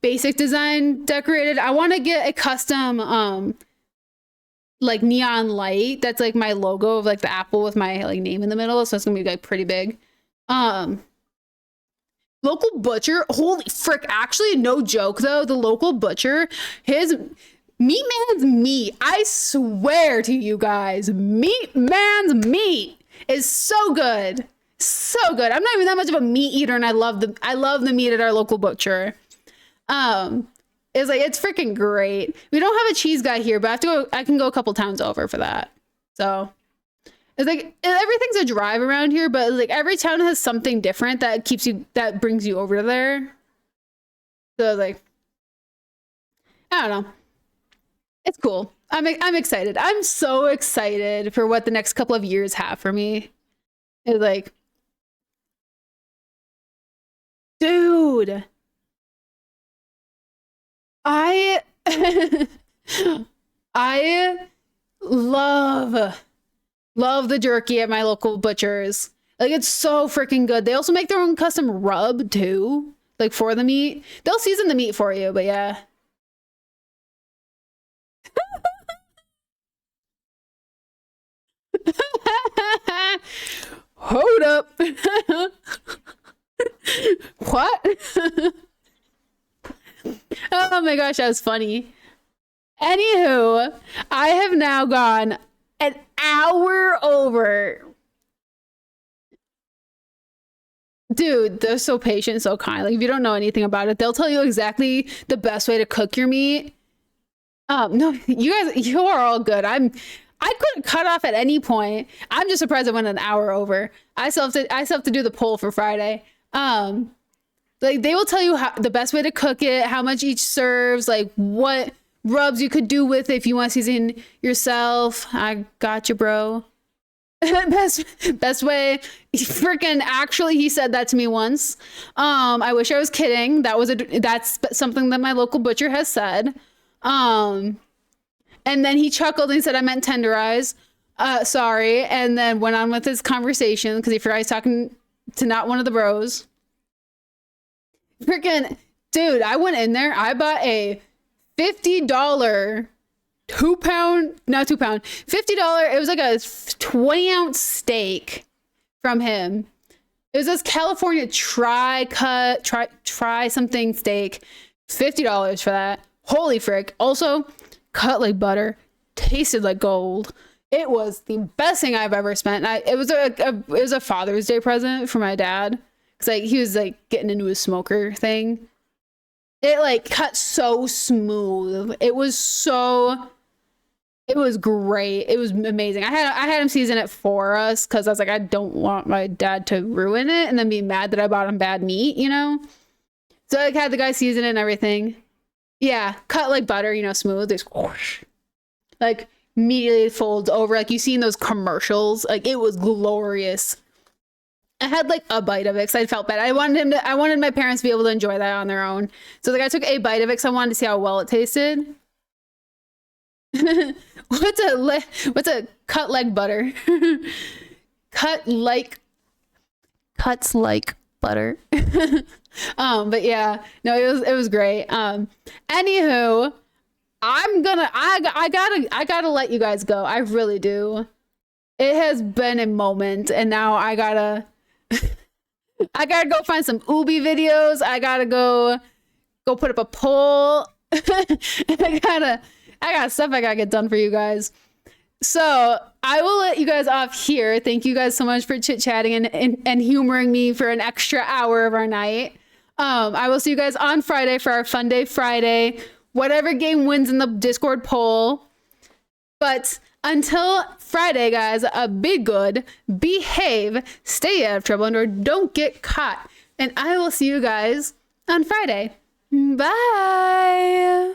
Speaker 1: basic design decorated. I want to get a custom like neon light that's like my logo of like the apple with my like name in the middle, so it's gonna be like pretty big. Local butcher, holy frick, actually no joke though, the local butcher, his meat man's meat, I swear to you guys, meat man's meat is so good. So good. I'm not even that much of a meat eater, and I love the meat at our local butcher. It's like, it's freaking great. We don't have a cheese guy here, but I can go a couple towns over for that. So it's like everything's a drive around here, but like every town has something different that brings you over there. So like, I don't know. It's cool. I'm excited. I'm so excited for what the next couple of years have for me. It's like, dude, I love the jerky at my local butchers. Like it's so freaking good. They also make their own custom rub too, like for the meat. They'll season the meat for you, but yeah. Hold up. What? Oh my gosh, that was funny. Anywho, I have now gone an hour over. Dude, they're so patient, so kind. Like if you don't know anything about it, they'll tell you exactly the best way to cook your meat. No, you are all good. I couldn't cut off at any point. I'm just surprised I went an hour over. I still have to do the poll for Friday. Like they will tell you the best way to cook it, how much each serves, like what rubs you could do with it if you want to season yourself. I got you, bro. best way. Freaking actually, he said that to me once. I wish I was kidding. That's something that my local butcher has said. And then he chuckled and he said I meant tenderize. Sorry. And then went on with his conversation because he forgot he's talking to not one of the bros. Freaking dude, I went in there. I bought a $50 not 2 pound, $50. It was like a 20-ounce steak from him. It was this California try something steak. $50 for that. Holy frick. Also, cut like butter. Tasted like gold. It was the best thing I've ever spent. It was a Father's Day present for my dad. Cause like he was like getting into his smoker thing. It like cut so smooth. It was great. It was amazing. I had him season it for us because I was like, I don't want my dad to ruin it and then be mad that I bought him bad meat, you know? So I had the guy season it and everything. Yeah, cut like butter, you know, smooth. There's whoosh. Like immediately it folds over. Like you've seen those commercials. Like it was glorious. I had like a bite of it because I felt bad. I wanted my parents to be able to enjoy that on their own. So like I took a bite of it because I wanted to see how well it tasted. What's a cut like butter? Cuts like butter. But yeah, no, it was great. Anywho, I gotta let you guys go. I really do. It has been a moment, and now I gotta go find some Ubi videos. I gotta go put up a poll. I got stuff I gotta get done for you guys. So I will let you guys off here. Thank you guys so much for chit-chatting and humoring me for an extra hour of our night. I will see you guys on Friday for our Fun Day Friday. Whatever game wins in the Discord poll. But until Friday, guys, be good, behave, stay out of trouble, and don't get caught. And I will see you guys on Friday. Bye.